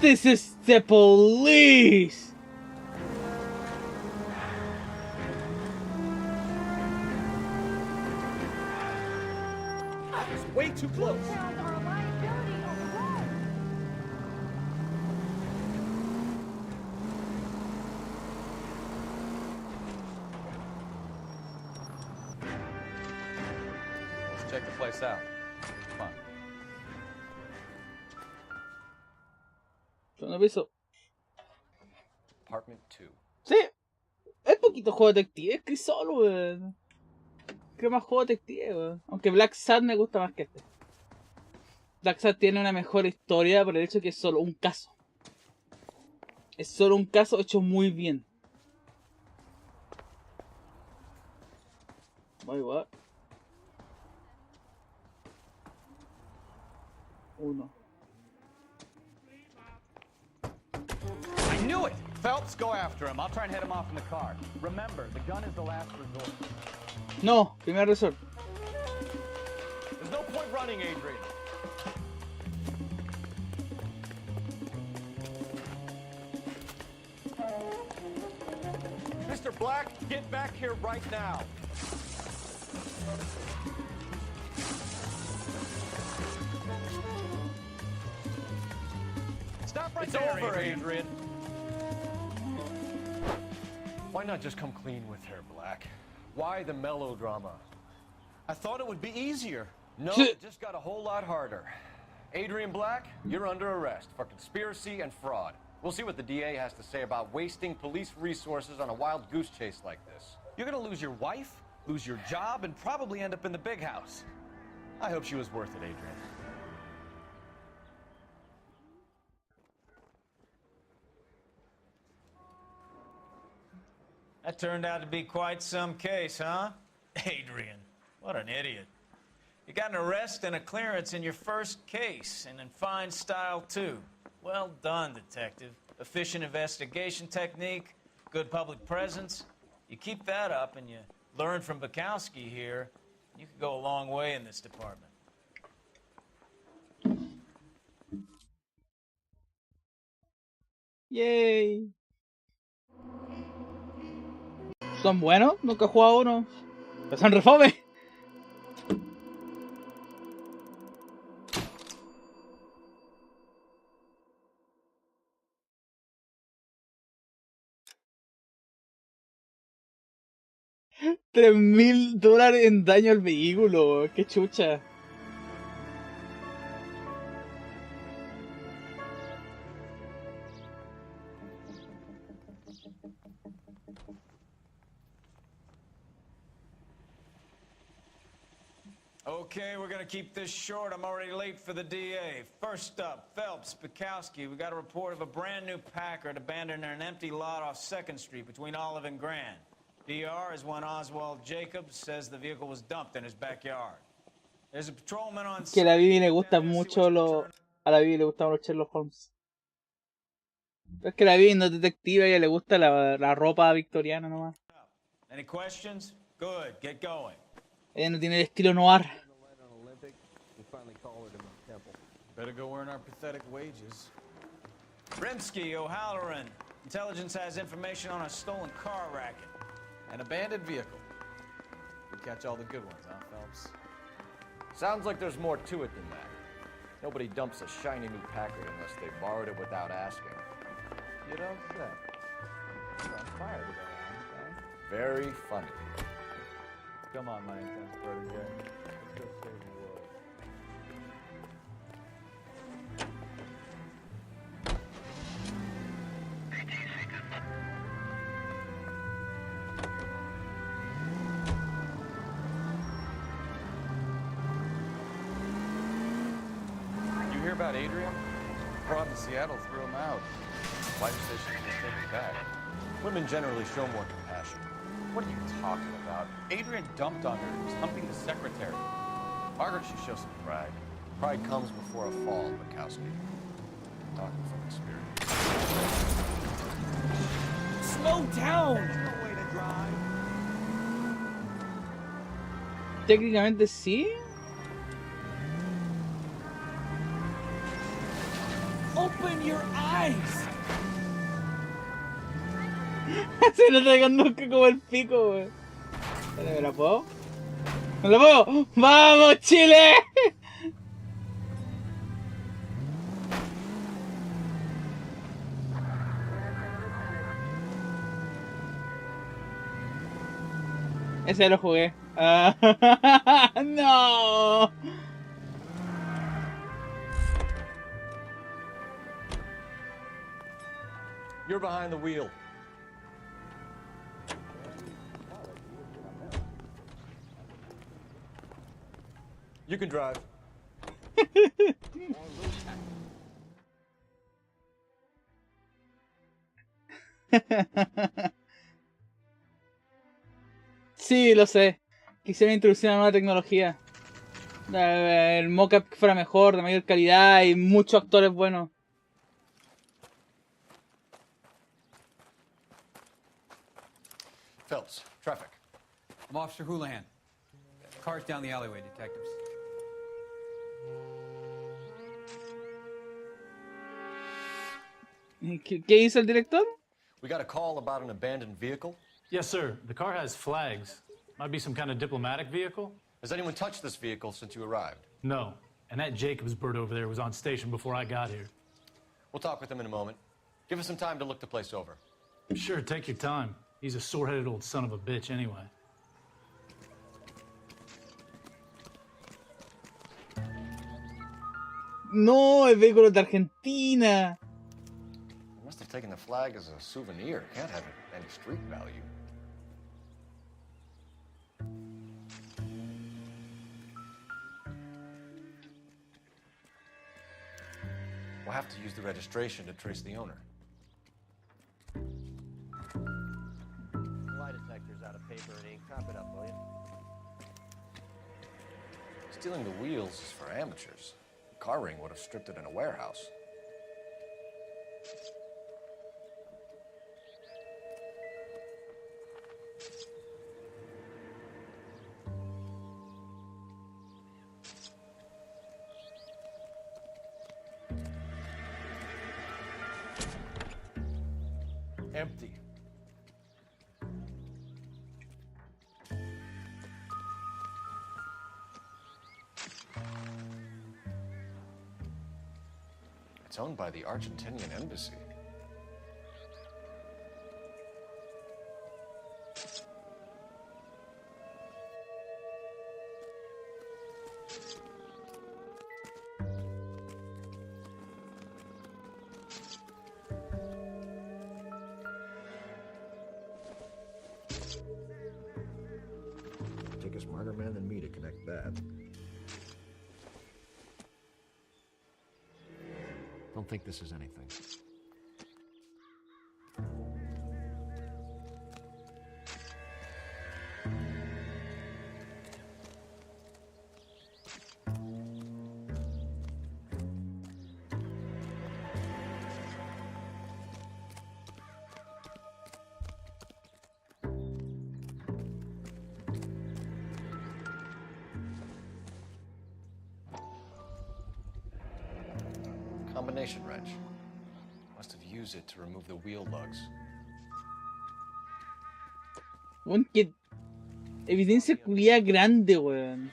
This is the police! That was way too close. Let's check the place out. Come on. Segundo piso. Apartment 2. Sí. Es poquito juego detective, es que solo, weón. Creo más juego detective, weón. Aunque Black Sad me gusta más que este. Black Sad tiene una mejor historia por el hecho que es solo un caso. Es solo un caso hecho muy bien. Muy bueno. 1. I knew it! Phelps, go after him. I'll try and head him off in the car. Remember, the gun is the last resort. No, primer resort. There's no point running, Adrian. Mr. Black, get back here right now. Stop right there, over, Adrian. Why not just come clean with her, Black? Why the melodrama? I thought it would be easier. No, it just got a whole lot harder. Adrian Black, you're under arrest for conspiracy and fraud. We'll see what the DA has to say about wasting police resources on a wild goose chase like this. You're gonna lose your wife, lose your job, and probably end up in the big house. I hope she was worth it, Adrian. That turned out to be quite some case, huh? Adrian, what an idiot. You got an arrest and a clearance in your first case, and in fine style, too. Well done, detective. Efficient investigation technique, good public presence. You keep that up and you learn from Bukowski here, you could go a long way in this department. Yay. ¿Son buenos? Nunca he jugado uno. Pero son refome. $3.000 en daño al vehículo. Qué chucha. Okay, we're gonna keep this short. I'm already late for the DA. First up, Phelps, Bukowski. We got a report of a brand new Packard abandoned in an empty lot off 2nd Street between Olive and Grand. DR is when Oswald Jacobs says the vehicle was dumped in his backyard. There's a patrolman on Que a la Bibi le gustan mucho los... A la Bibi le gustan los Sherlock Holmes. Es que la Bibi no es detective, a ella le gusta la ropa victoriana nomás. Any questions? Good, get going. Ella no tiene el estilo noir. Better go earn our pathetic wages. Rimsky, O'Halloran. Intelligence has information on a stolen car racket. An abandoned vehicle. We catch all the good ones, huh, Phelps? Sounds like there's more to it than that. Nobody dumps a shiny new Packard unless they borrowed it without asking. You don't say. You're on fire today, aren't you? Very funny. Come on, my intense protege. Let's go save the world. You hear about Adrian? Brought to Seattle threw him out. Why did they say she's gonna take him back? Women generally show more compassion. What are you talking about? Adrian dumped on her. He was humping the secretary. Margaret should show some pride. Pride comes before a fall, Bukowski. Talking from experience. Slow down! No way to drive. Técnicamente sí. Open your eyes! Se lo está nunca como el pico, wey. ¿Me la puedo? ¡Me la puedo! ¡Vamos, Chile! Ese lo jugué. ¡No! You're behind the wheel. You can drive. Sí, lo sé. Quisiera introducir una nueva tecnología. El mocap que fuera mejor, de mayor calidad y muchos actores buenos. Phelps, traffic. I'm Officer Houlihan. Cars down the alleyway, detectives. ¿Qué hizo el director? We got a call about an abandoned vehicle. Yes, sir. The car has flags. Might be some kind of diplomatic vehicle. Has anyone touched this vehicle since you arrived? No. And that Jacobs bird over there was on station before I got here. We'll talk with him in a moment. Give us some time to look the place over. Sure, take your time. He's a sore-headed old son of a bitch anyway. No, el vehículo de Argentina. They must have taken the flag as a souvenir. Can't have any street value. We'll have to use the registration to trace the owner. Lie detector's out of paper and ink. Top it up, will you? Stealing the wheels is for amateurs. The car ring would have stripped it in a warehouse. Empty. It's owned by the Argentinian embassy. Take a smarter man than me to connect that. Don't think this is anything. Combination wrench. Must have used it to remove the wheel lugs. Weón, que evidencia culia grande, weón.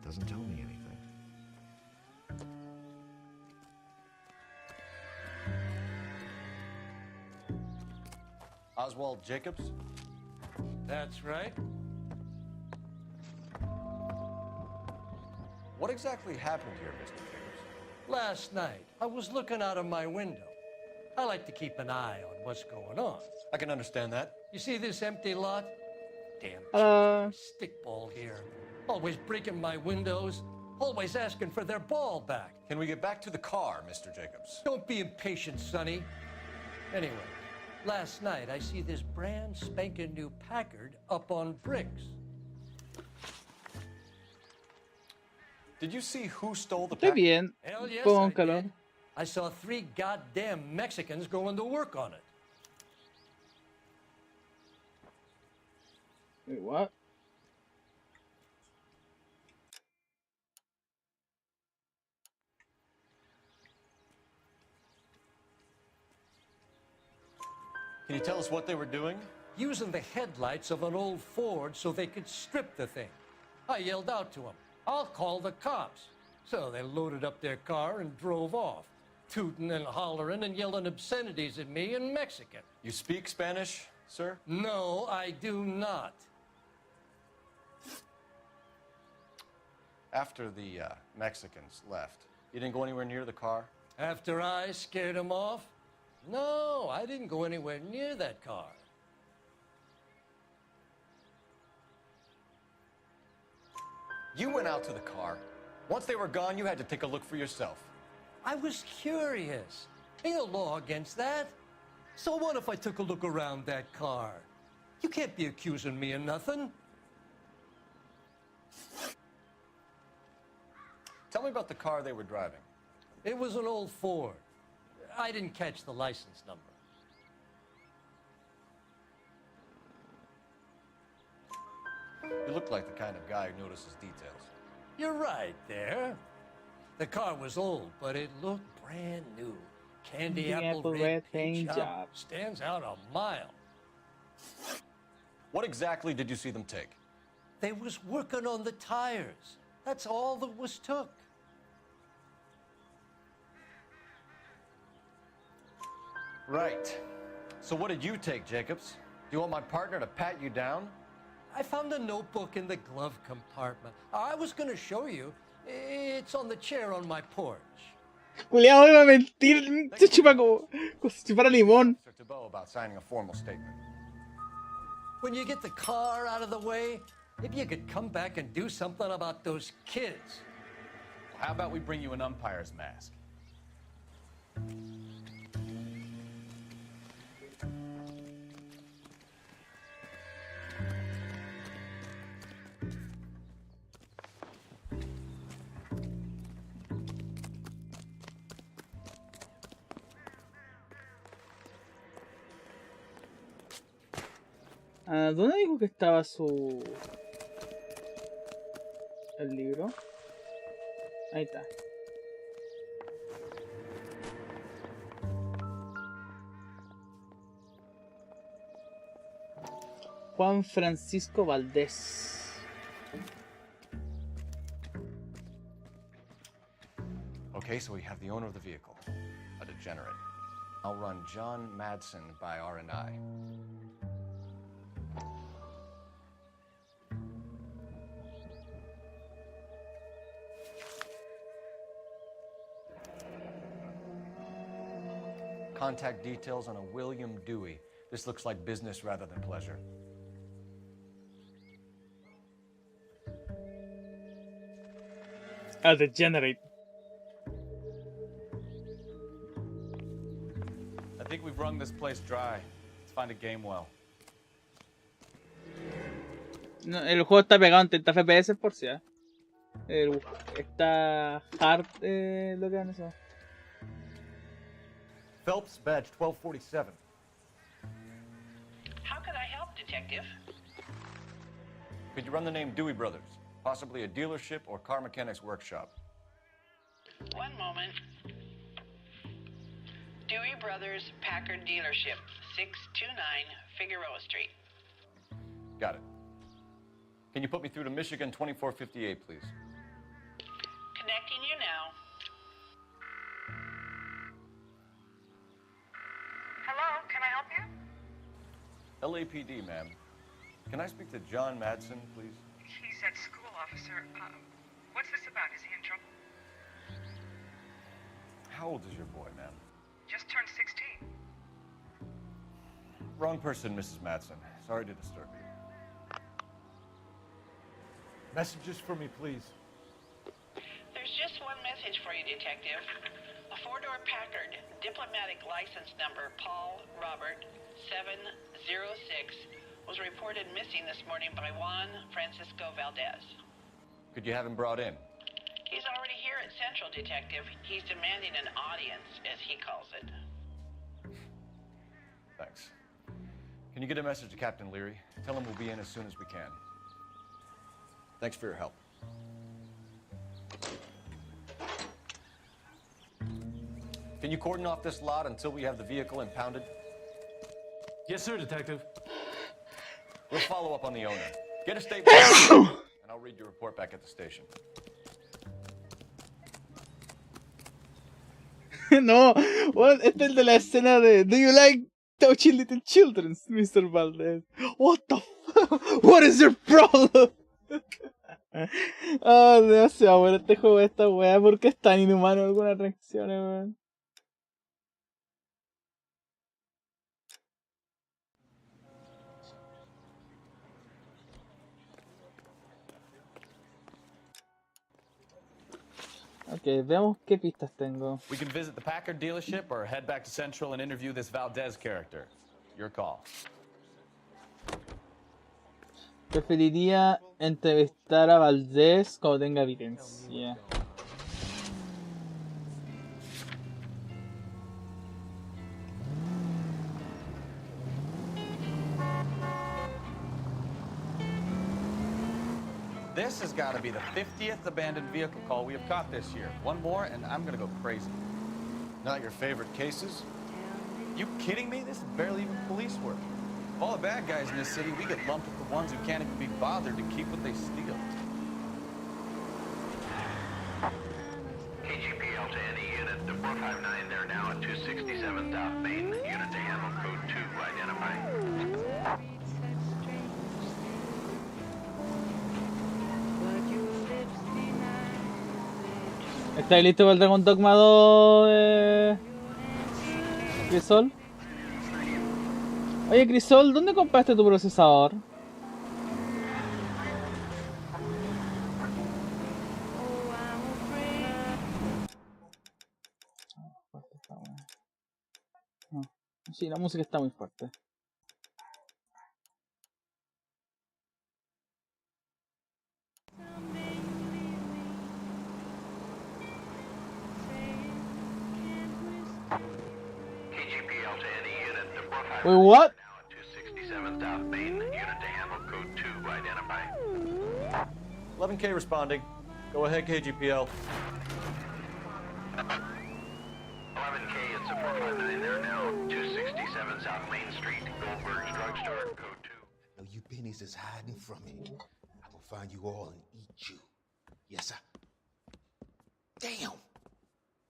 Doesn't tell me anything. Oswald Jacobs? That's right. What exactly happened here, Mr. Jacobs? Last night, I was looking out of my window. I like to keep an eye on what's going on. I can understand that. You see this empty lot? Damn stickball here. Always breaking my windows. Always asking for their ball back. Can we get back to the car, Mr. Jacobs? Don't be impatient, Sonny. Anyway, last night I see this brand spanking new Packard up on bricks. Did you see who stole the Está bien. Hell yes, Pongo I calor. did. I saw 3 goddamn Mexicans going to work on it. Wait, what? Can you tell us what they were doing? Using the headlights of an old Ford so they could strip the thing. I yelled out to them, "I'll call the cops." So they loaded up their car and drove off, tooting and hollering and yelling obscenities at me in Mexican. You speak Spanish, sir? No, I do not. After the Mexicans left, you didn't go anywhere near the car? After I scared them off? No, I didn't go anywhere near that car. You went out to the car. Once they were gone, you had to take a look for yourself. I was curious. Ain't no law against that. So what if I took a look around that car? You can't be accusing me of nothing. Tell me about the car they were driving. It was an old Ford. I didn't catch the license number. You look like the kind of guy who notices details. You're right there. The car was old, but it looked brand new. Candy apple red paint job. Stands out a mile. What exactly did you see them take? They was working on the tires. That's all that was took. Right. So what did you take, Jacobs? Do you want my partner to pat you down? I found a notebook in the glove compartment. I was going to show you. It's on the chair on my porch. Culeado iba a mentir. Se chupa como si chupara limón. Mr. Thibault about signing a formal statement. When you get the car out of the way, maybe you could come back and do something about those kids. Well, how about we bring you an umpire's mask? ¿Dónde dijo que estaba su... el libro? Ahí está. Juan Francisco Valdés. Okay, so we have the owner of the vehicle, a degenerate. I'll run John Madsen by R&I. Contact details on a William Dewey. This looks like business rather than pleasure. A degenerate. I think we've wrung this place dry. Let's find a game well. No, el juego está pegado en 30 FPS por si, está hard lo que van a hacer. Phelps, badge 1247. How can I help, Detective? Could you run the name Dewey Brothers? Possibly a dealership or car mechanics workshop. One moment. Dewey Brothers Packard Dealership, 629 Figueroa Street. Got it. Can you put me through to Michigan 2458, please? Connecting you now. Hello, can I help you? LAPD, ma'am. Can I speak to John Madsen, please? He's at school, officer. What's this about? Is he in trouble? How old is your boy, ma'am? Just turned 16. Wrong person, Mrs. Madsen. Sorry to disturb you. Messages for me, please. There's just one message for you, Detective. A four-door Packard, diplomatic license number Paul Robert 706, was reported missing this morning by Juan Francisco Valdez. Could you have him brought in? He's already here at Central, Detective. He's demanding an audience, as he calls it. Thanks. Can you get a message to Captain Leary? Tell him we'll be in as soon as we can. Thanks for your help. Can you cordon off this lot until we have the vehicle impounded? Yes, sir, Detective. We'll follow up on the owner. Get a statement, and I'll read your report back at the station. No, what? Este es el de la escena de Do you like touching little children, Mr. Valdez? What the fuck? What is your problem? Ah, demasiado bueno este juego, esta weá. ¿Por qué es tan inhumano algunas reacciones, weón? Ok, veamos qué pistas tengo. We can visit the Packard dealership or head back to Central and interview this Valdez character. Your call. Preferiría entrevistar a Valdez cuando tenga evidencia. This has got to be the 50th abandoned vehicle call we have caught this year. One more, and I'm going to go crazy. Not your favorite cases? You kidding me? This is barely even police work. Of all the bad guys in this city, we get lumped with the ones who can't even be bothered to keep what they steal. KGPL to any unit. The 459 there now at 267 South Main. Unit to handle code 2 identify. ¿Estáis listos para el Dragon Dogma 2, Crisol? Oye, Crisol, ¿dónde compraste tu procesador? No. Sí, la música está muy fuerte. KGPL to any unit. The 459 Wait, what? now at 267 South Main. Unit to handle code 2 identify. 11K responding. Go ahead, KGPL. 11K, it's a 459 there now. 267 South Main Street, Goldberg's Drugstore, code 2. No, you pennies is hiding from me. I will find you all and eat you. Yes, sir. Damn!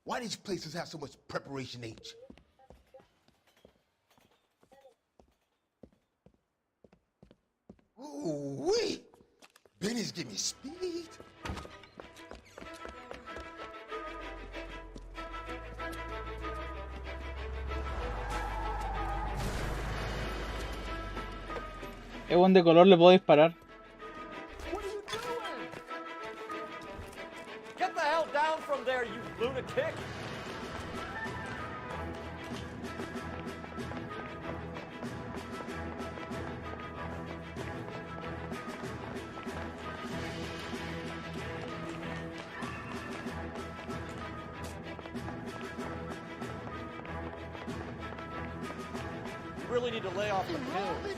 Why these places have so much preparation H? Ooh, wee! Benny's give me speed. Es buen de color, le puedo disparar. Get the hell down from there, you lunatic! You really need to lay off the pills.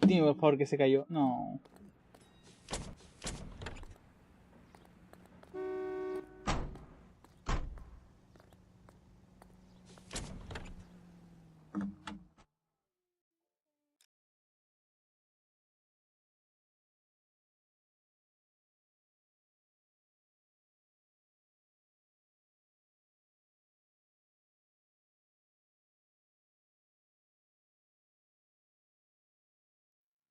Dime por favor que se cayó. No.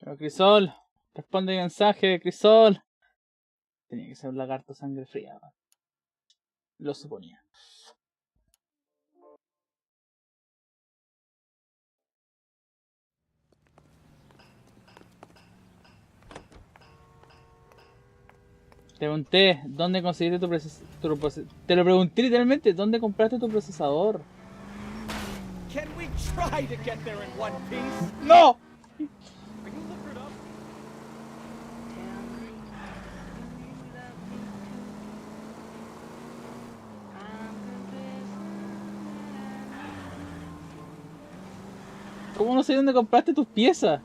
Pero Crisol, responde mi mensaje, Crisol. Tenía que ser un lagarto sangre fría. Lo suponía. Te pregunté, ¿dónde conseguiste tu procesador? Te lo pregunté literalmente, ¿dónde compraste tu procesador? Can we try to get there in one piece? ¡No! ¿Cómo no sé dónde compraste tus piezas?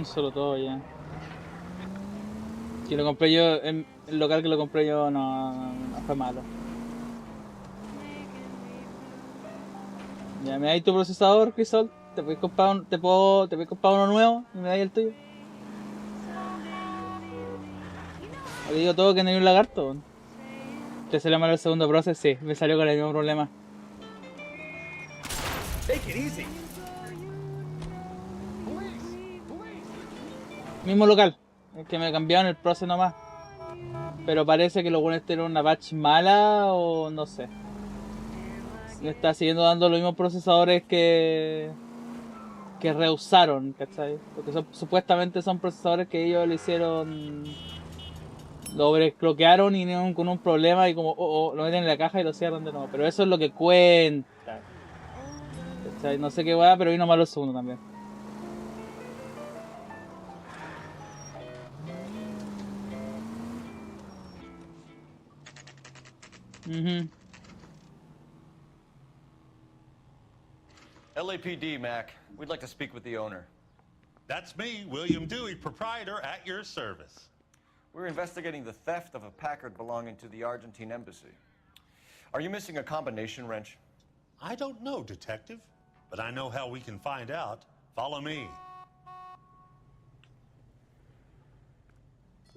Solo todo ya. Que lo compré yo, en el local que lo compré yo no fue malo. Ya me dais tu procesador, Crisol. Te puedes comprar te puedes comprar uno nuevo y me dais el tuyo. Te digo todo que no hay un lagarto. ¿Te salió mal el segundo proceso? Sí, me salió con el mismo problema. Take it easy. Mismo local, es que me cambiaron el proceso nomás. Pero parece que los buenos tienen una patch mala o no sé. Me está siguiendo dando los mismos procesadores que reusaron, ¿cachai? Porque supuestamente son procesadores que ellos le hicieron, lo overclockearon y con un problema y como lo meten en la caja y lo cierran de nuevo. Pero eso es lo que cuenta, ¿cachai? No sé qué va, pero vino malo el segundo también. LAPD, Mac. We'd like to speak with the owner. That's me, William Dewey, proprietor, at your service. We're investigating the theft of a Packard belonging to the Argentine embassy. Are you missing a combination wrench? I don't know, Detective, but I know how we can find out. Follow me.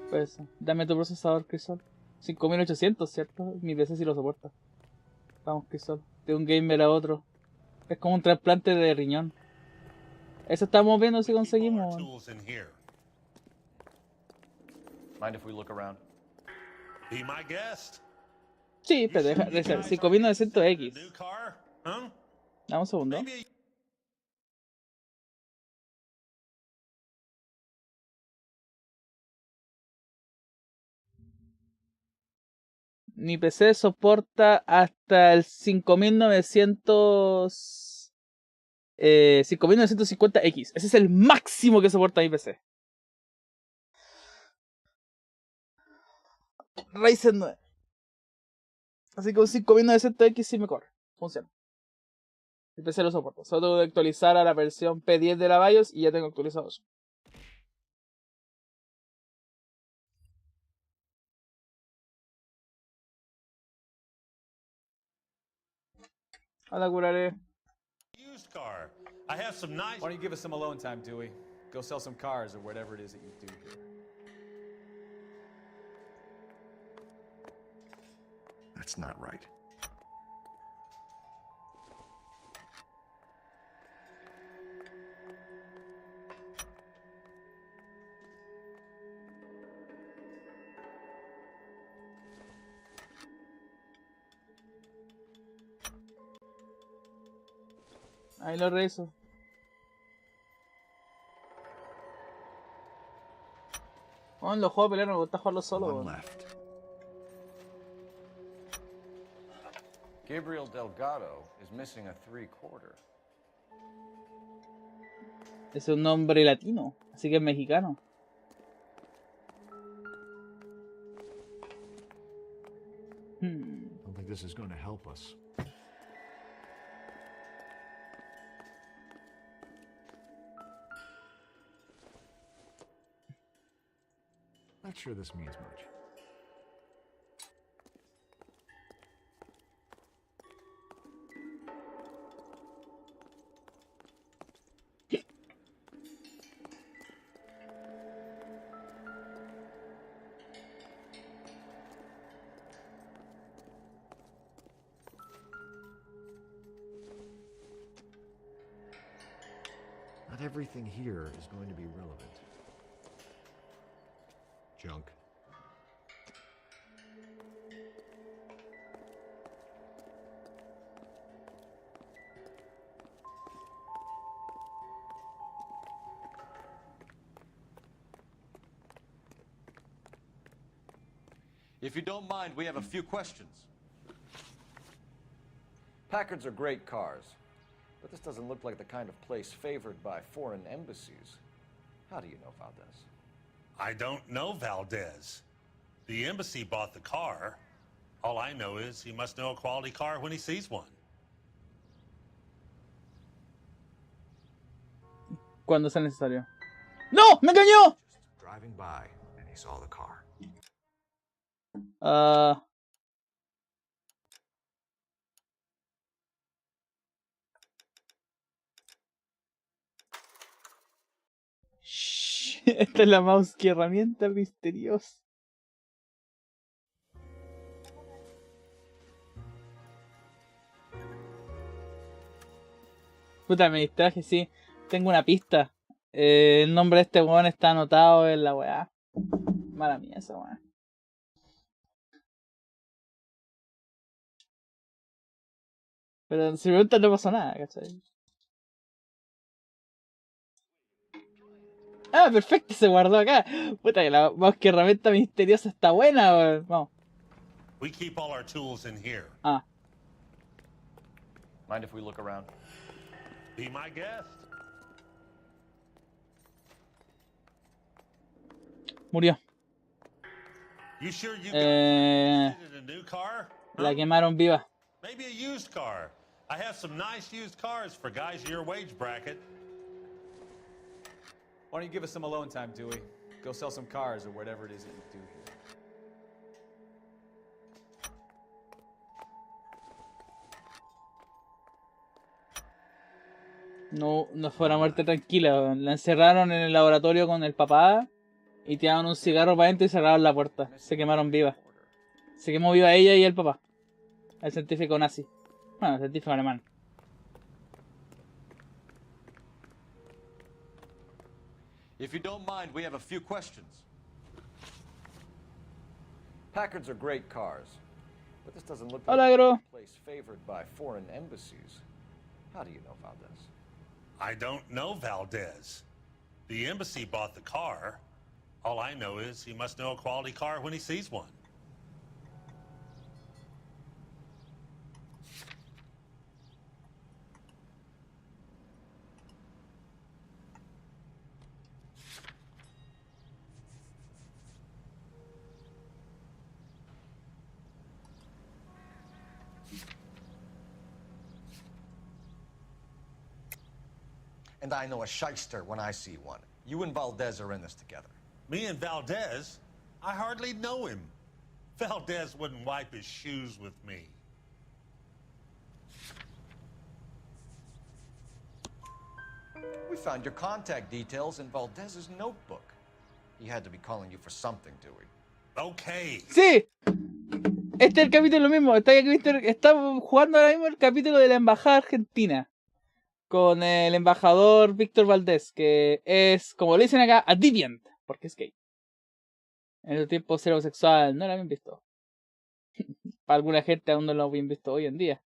Pues, dame tu procesador, Crisol. 5800, ¿cierto? Mi PC sí lo soporta. Vamos, Crisol. De un gamer a otro. Es como un trasplante de riñón. Eso estamos viendo si conseguimos. Mind if we look around? Be my guest. Sí, pero deja de ser 5900X. Dame un segundo. Mi PC soporta hasta el 5950X. Ese es el máximo que soporta mi PC. Ryzen 9. Así que un 5900X sí me corre. Funciona. El PC lo soporta. Solo tengo que actualizar a la versión P10 de la BIOS y ya tengo actualizado eso. Hola, curaré. Used car. I have some nice. Why don't you give us some alone time, Dewey? Go sell some cars or whatever it is that you do here. That's not right. Ahí lo rezo. Oh, en los juegos de pelea me gusta jugarlo solo. One Weón. left. Gabriel Delgado is missing a 3/4. Es un nombre latino, así que es mexicano. I don't think this is going to help us. Not sure this means much. Not everything here is going to be relevant. Junk. If you don't mind, we have a few questions. Packards are great cars, but this doesn't look like the kind of place favored by foreign embassies. How do you know Valdez? I don't know Valdez. The embassy bought the car. All I know is he must know a quality car when he sees one. Cuando sea necesario. ¡No! ¡Me engañó! Just driving by, and he saw the car. Esta es la mouse que herramienta misteriosa. Puta, me distraje, sí. Tengo una pista. El nombre de este weón está anotado en la weá. Mala mía esa weá. Pero si me preguntan no pasó nada, ¿cachai? Ah, perfecto, se guardó acá. Puta, que la mouse que herramienta misteriosa está buena, weón. Vamos. We keep all our tools in here. Ah. Mind if we look around? Be my guest. Murió. You sure you needed a new car? La quemaron viva. Maybe a used car. I have some nice used cars for guys in your wage bracket. Why don't you give us some alone time, Dewey? Go sell some cars or whatever it is that you do here. No, no fue una muerte tranquila. La encerraron en el laboratorio con el papá y tiraron un cigarro para adentro y cerraron la puerta. Se quemaron viva. Se quemó viva ella y el papá. El científico nazi. Bueno, el científico alemán. If you don't mind, we have a few questions. Packards are great cars, but this doesn't look like a place favored by foreign embassies. How do you know Valdez? I don't know Valdez. The embassy bought the car. All I know is he must know a quality car when he sees one. And I know a shyster when I see one. You and Valdez are in this together. Me and Valdez? I hardly know him. Valdez wouldn't wipe his shoes with me. We found your contact details in Valdez's notebook. He had to be calling you for something, Dewey. Okay. ¡Sí! Este es el capítulo mismo. Está jugando ahora mismo el capítulo de la embajada argentina. Con el embajador Víctor Valdés, que es, como le dicen acá, a deviant, porque es gay. En el tiempo ser homosexual no lo habían visto. Para alguna gente aún no lo habían visto hoy en día.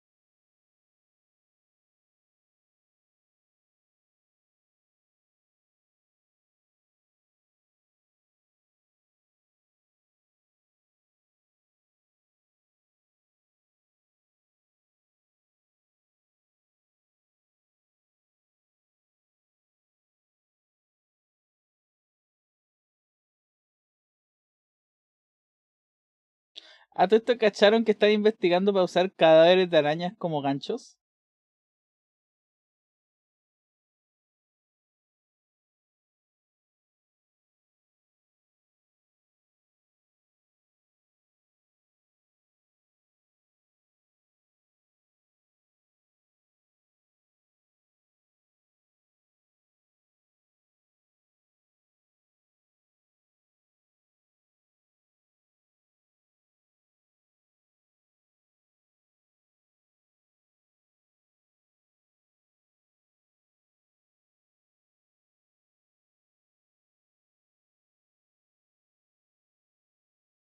¿A todo esto cacharon que están investigando para usar cadáveres de arañas como ganchos?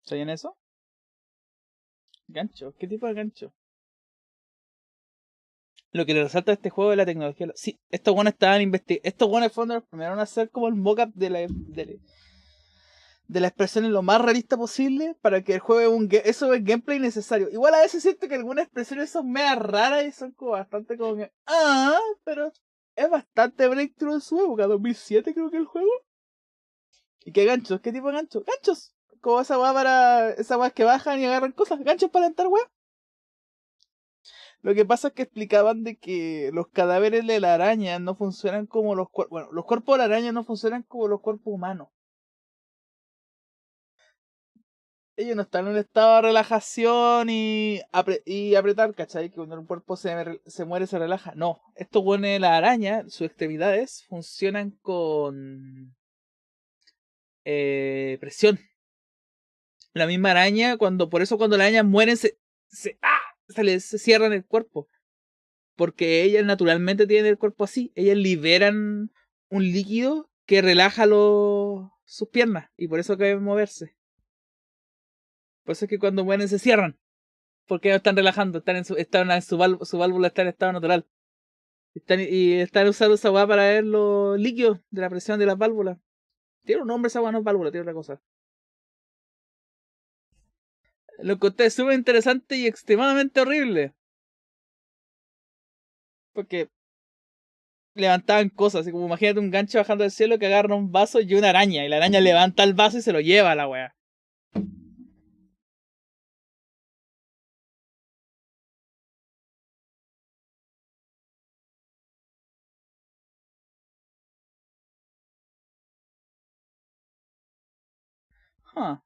¿Sabían eso? ¿Gancho? ¿Qué tipo de gancho? Lo que le resalta a este juego es la tecnología. Sí, estos buenos estaban investigando. Estos buenos fueron los primeros a hacer como el mockup de la expresión lo más realista posible para que el juego eso es gameplay necesario. Igual a veces siento que algunas expresiones son medio raras y son como bastante como que... pero es bastante breakthrough en su época, 2007 creo que el juego. ¿Y qué ganchos? ¿Qué tipo de ganchos? ¡Ganchos! Como esa weá para... Esas weas que bajan y agarran cosas. ¡Ganchos para alentar weá! Lo que pasa es que explicaban de que los cadáveres de la araña no funcionan como los cuerpos... Bueno, los cuerpos de la araña no funcionan como los cuerpos humanos. Ellos no están en un estado de relajación y apretar, ¿cachai? Que cuando el cuerpo se muere se relaja. No, esto pone la araña, sus extremidades funcionan con presión. La misma araña, por eso cuando las arañas mueren se cierran el cuerpo. Porque ellas naturalmente tienen el cuerpo así. Ellas liberan un líquido que relaja sus piernas y por eso deben moverse. Por eso es que cuando mueren se cierran. Porque no están relajando, su válvula está en estado natural. Están usando esa weá para ver los líquidos de la presión de las válvulas. Tiene un nombre esa weá, no es válvula, tiene otra cosa. Lo encontré súper interesante y extremadamente horrible. Porque levantaban cosas, así como imagínate un gancho bajando del cielo que agarra un vaso y una araña. Y la araña levanta el vaso y se lo lleva a la weá.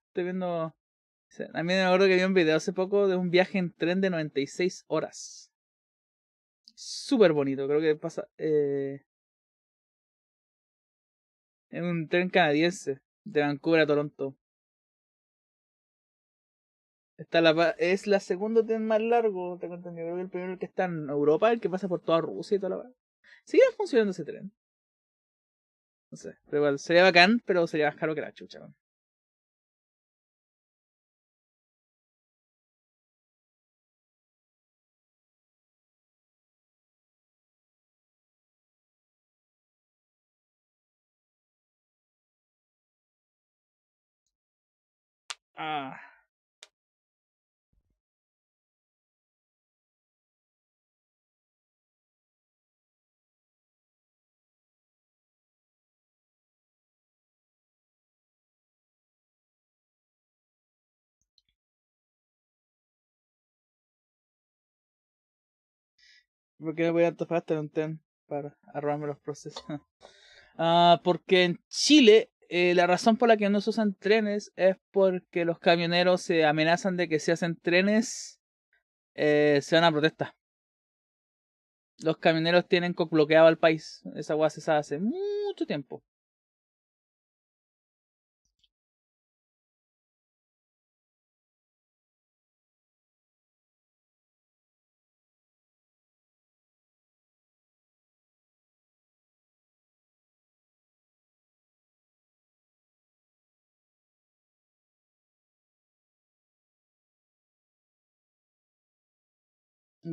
Estoy viendo... A mí me acuerdo que vi un video hace poco de un viaje en tren de 96 horas. Súper bonito, creo que pasa... Es un tren canadiense, de Vancouver a Toronto. Es la segunda tren más largo, tengo entendido. Creo que el primero el que está en Europa, el que pasa por toda Rusia y toda la... ¿Sigue funcionando ese tren? No sé, pero igual, sería bacán, pero sería más caro que la chucha, man. ¿Por qué no voy a Antofagasta en un tren? para robarme los procesos. Porque en Chile la razón por la que no se usan trenes es porque los camioneros se amenazan de que si hacen trenes se van a protestar. Los camioneros tienen bloqueado al país. Esa hueá se sabe hace mucho tiempo.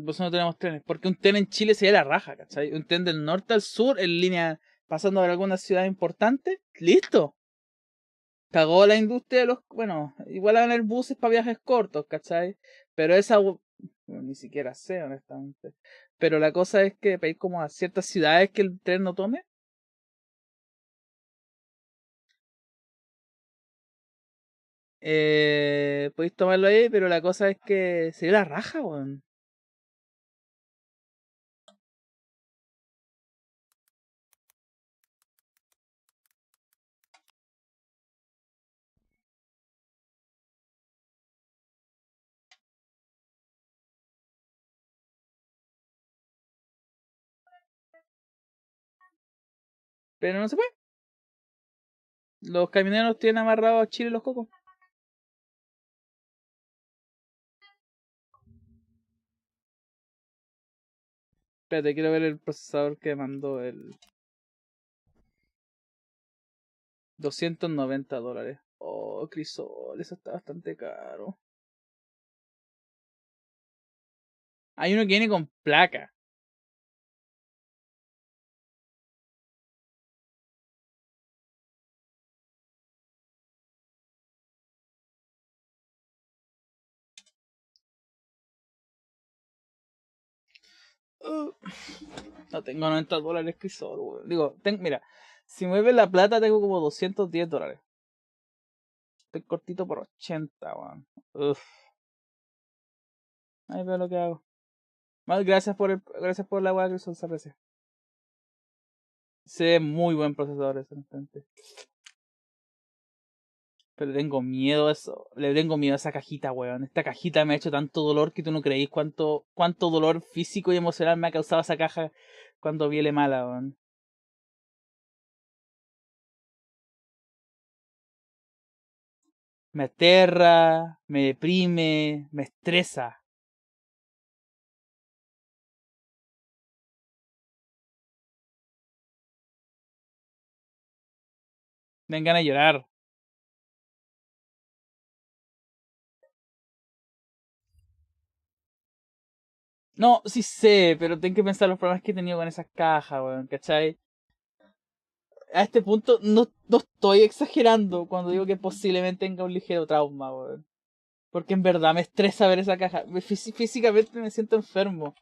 Por eso no tenemos trenes. Porque un tren en Chile sería la raja, ¿cachai? Un tren del norte al sur en línea pasando por alguna ciudad importante. ¡Listo! Cagó la industria de los... Bueno, igual van a haber buses para viajes cortos, ¿cachai? Pero esa... Bueno, ni siquiera sé, honestamente. Pero la cosa es que para ir como a ciertas ciudades que el tren no tome. Podéis tomarlo ahí, pero la cosa es que sería la raja, weón. Pero no se puede. Los camioneros tienen amarrados a Chile los cocos. Espérate, quiero ver el procesador que mandó el... $290. Oh, crisol, eso está bastante caro. Hay uno que viene con placa. No tengo $90 crisol, weón. Digo, mira, si mueve la plata tengo como $210. Estoy cortito por 80, weón. Uf. Ahí veo lo que hago. Mal, gracias por la weá que se aprecia. Se ve muy buen procesador ese instante. Pero le tengo miedo a eso. Le tengo miedo a esa cajita, weón. Esta cajita me ha hecho tanto dolor que tú no creís cuánto dolor físico y emocional me ha causado esa caja cuando viene mala, weón. Me aterra, me deprime, me estresa. Me dan ganas de llorar. No, sí sé, pero tengo que pensar los problemas que he tenido con esas cajas, weón, ¿cachai? A este punto no estoy exagerando cuando digo que posiblemente tenga un ligero trauma, weón. Porque en verdad me estresa ver esa caja. Físicamente me siento enfermo.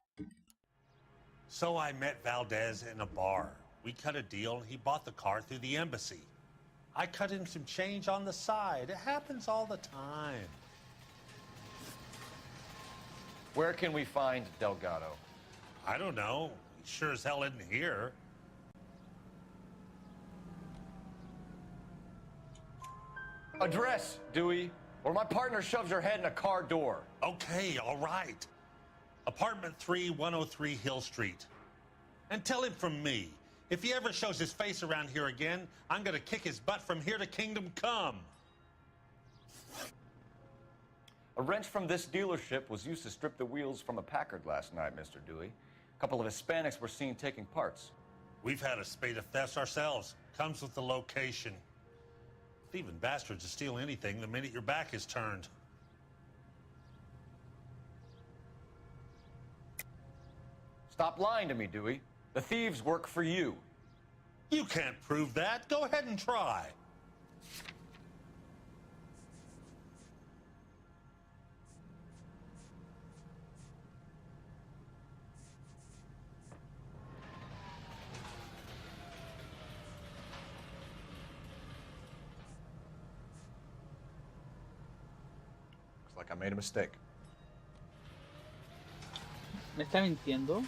So I met Valdez in a bar. We cut a deal and he bought the car through the embassy. I cut him some change on the side. It happens all the time. Where can we find Delgado? I don't know. He sure as hell isn't here. Address, Dewey, or my partner shoves her head in a car door. Okay, all right. Apartment 3, 103 Hill Street. And tell him from me, if he ever shows his face around here again, I'm gonna kick his butt from here to Kingdom Come. A wrench from this dealership was used to strip the wheels from a Packard last night, Mr. Dewey. A couple of Hispanics were seen taking parts. We've had a spate of thefts ourselves. Comes with the location. Thieving bastards to steal anything the minute your back is turned. Stop lying to me, Dewey. The thieves work for you. You can't prove that. Go ahead and try. Looks like I made a mistake. ¿Me está mintiendo?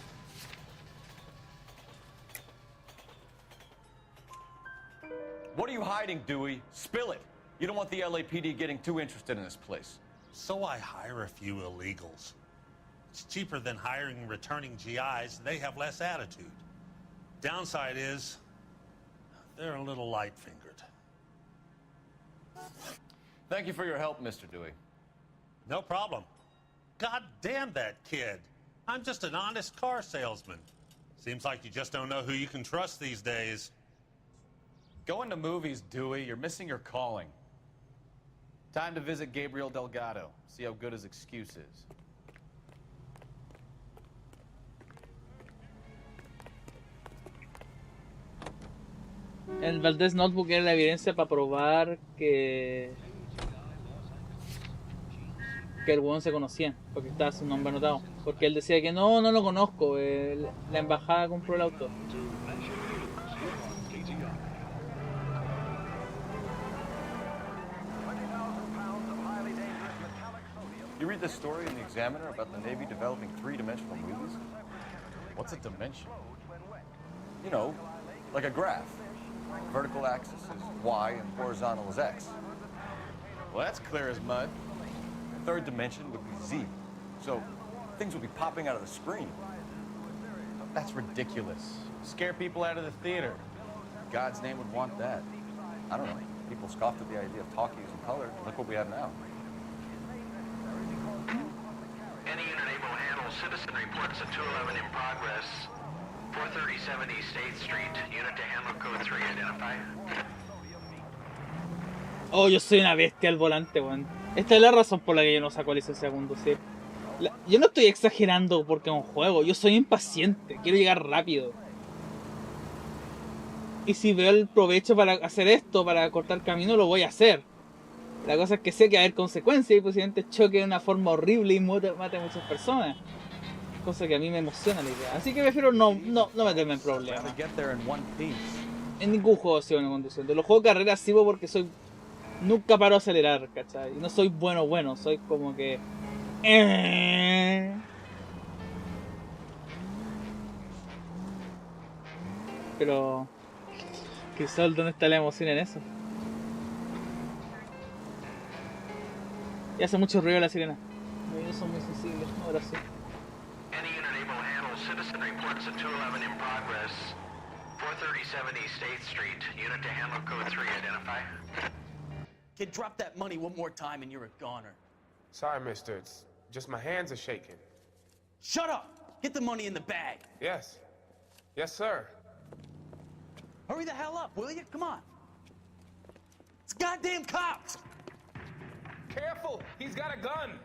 What are you hiding, Dewey? Spill it. You don't want the LAPD getting too interested in this place. So I hire a few illegals. It's cheaper than hiring returning GIs. They have less attitude. Downside is, they're a little light-fingered. Thank you for your help, Mr. Dewey. No problem. God damn that kid. I'm just an honest car salesman. Seems like you just don't know who you can trust these days. Going to movies, Dewey. You're missing your calling. Time to visit Gabriel Delgado. See how good his excuse is. El Valdez Notebook era la evidencia para probar que el weón se conocían, porque estaba su nombre anotado. Porque él decía que no lo conozco, la embajada compró el auto. You read this story in the Examiner about the Navy developing three-dimensional movies? What's a dimension? You know, like a graph. Vertical axis is Y and horizontal is X. Well, that's clear as mud. The third dimension would be Z. So things would be popping out of the screen. That's ridiculous. Scare people out of the theater. God's name would want that. I don't know. People scoffed at the idea of talkies in color. Look what we have now. Any unit able to handle citizen reports at 211 in progress. 437 East 8th Street. Unit to handle code 3 identify. Oh, yo soy una bestia al volante, weón. Esta es la razón por la que yo no saco licencia de conducir. Yo no estoy exagerando porque es un juego. Yo soy impaciente. Quiero llegar rápido. Y si veo el provecho para hacer esto, para cortar camino, lo voy a hacer. La cosa es que sé que va a haber consecuencias y posiblemente choque de una forma horrible y mate a muchas personas. Cosa que a mí me emociona la idea. Así que prefiero no meterme en problemas. En ningún juego sigo en conduciendo. Los juegos de carrera sigo porque nunca paro a acelerar, ¿cachai? Y no soy bueno, soy como que... Pero... Crisol, ¿dónde está la emoción en eso? Y hace mucho ruido la sirena. Ellos son muy sensibles, ahora sí. Any unit able to handle citizen reports at 211 in progress. 437 East 8th Street. Unit to handle code 3 identify. Kid, drop that money one more time and you're a goner. Sorry, mister. It's just my hands are shaking. Shut up! Get the money in the bag. Yes. Yes, sir. Hurry the hell up, will you? Come on. It's goddamn cops! Careful! He's got a gun!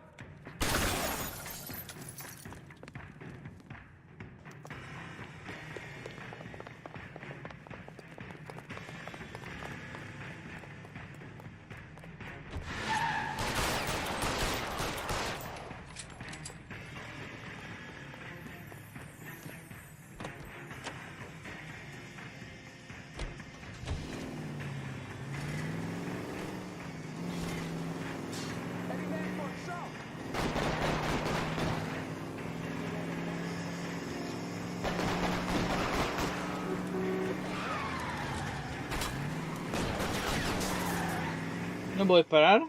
¿No puedo disparar?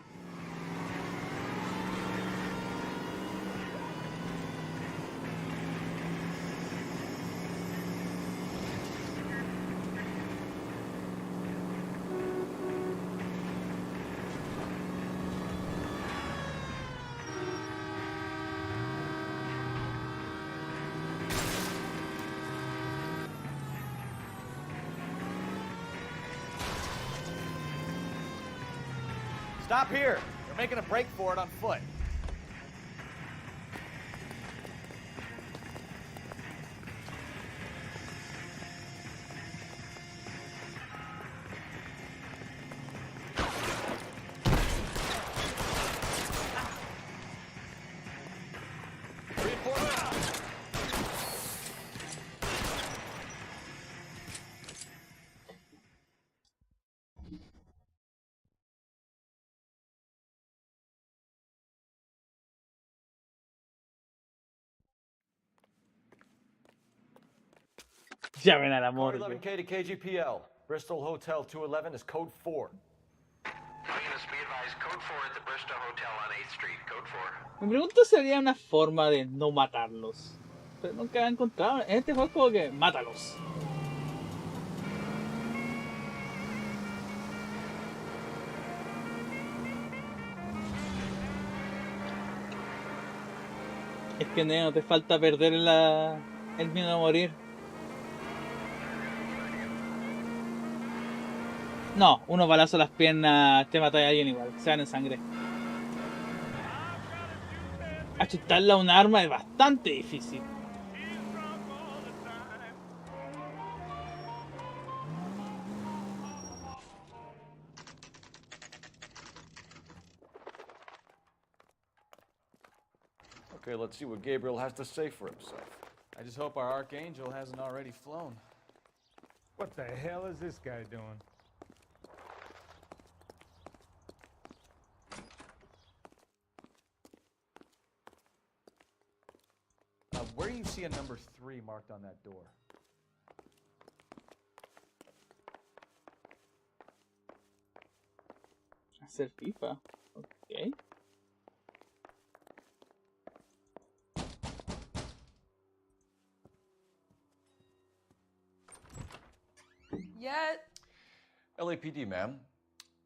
Stop here. You're making a break for it on foot. Llamen al amor. 11K to KGPL. Bristol Hotel 211 is code 4. Magnus, be advised, code 4 at the Bristol Hotel on 8th Street, code 4. Me pregunto si habría una forma de no matarlos. Pero nunca he encontrado. En este juego es como que mátalos. Es que no te falta perder el miedo a morir. No, unos balazos a las piernas te mata a alguien igual, se van en sangre. Achutarle a un arma es bastante difícil. Okay, let's see what Gabriel has to say for himself. I just hope our archangel hasn't already flown. What the hell is this guy doing? Where do you see a number 3 marked on that door? Hacer FIFA. Ok. Yeah. LAPD, ma'am.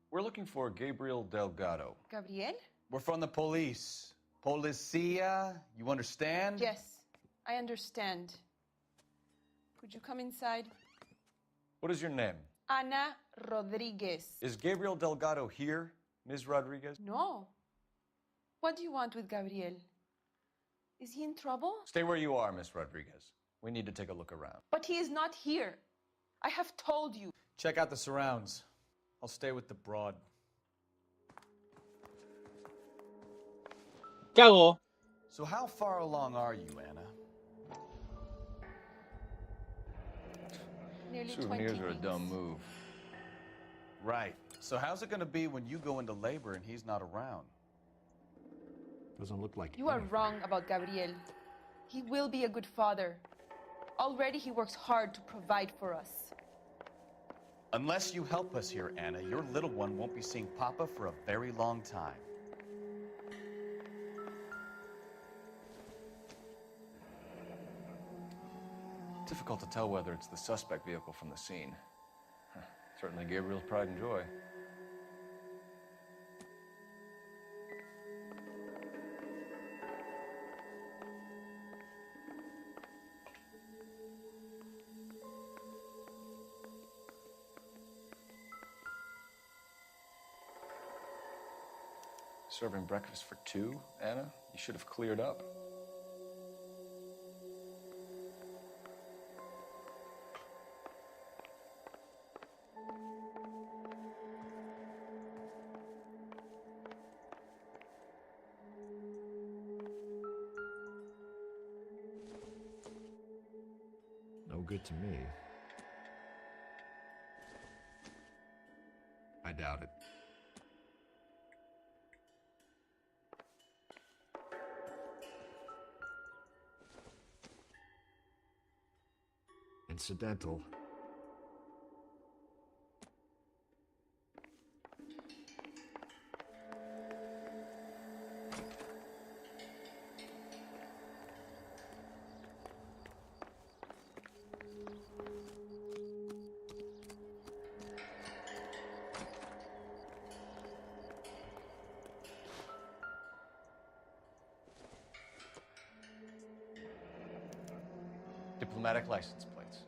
We're looking for Gabriel Delgado. Gabriel? We're from the police. Policia, you understand? Yes, I understand. Could you come inside? What is your name? Ana Rodriguez. Is Gabriel Delgado here, Ms. Rodriguez? No. What do you want with Gabriel? Is he in trouble? Stay where you are, Ms. Rodriguez. We need to take a look around. But he is not here. I have told you. Check out the surrounds. I'll stay with the broad. Cago. So how far along are you, Anna? Nearly Souvenirs 20 are a weeks. dumb move. Right. So how's it gonna be when you go into labor and he's not around? Doesn't look like You are wrong about Gabriel. He will be a good father. Already he works hard to provide for us. Unless you help us here, Anna, your little one won't be seeing Papa for a very long time. Difficult to tell whether it's the suspect vehicle from the scene. Certainly Gabriel's pride and joy. Serving breakfast for 2, Anna? You should have cleared up. No good to me. I doubt it. Incidental. Diplomatic license plates.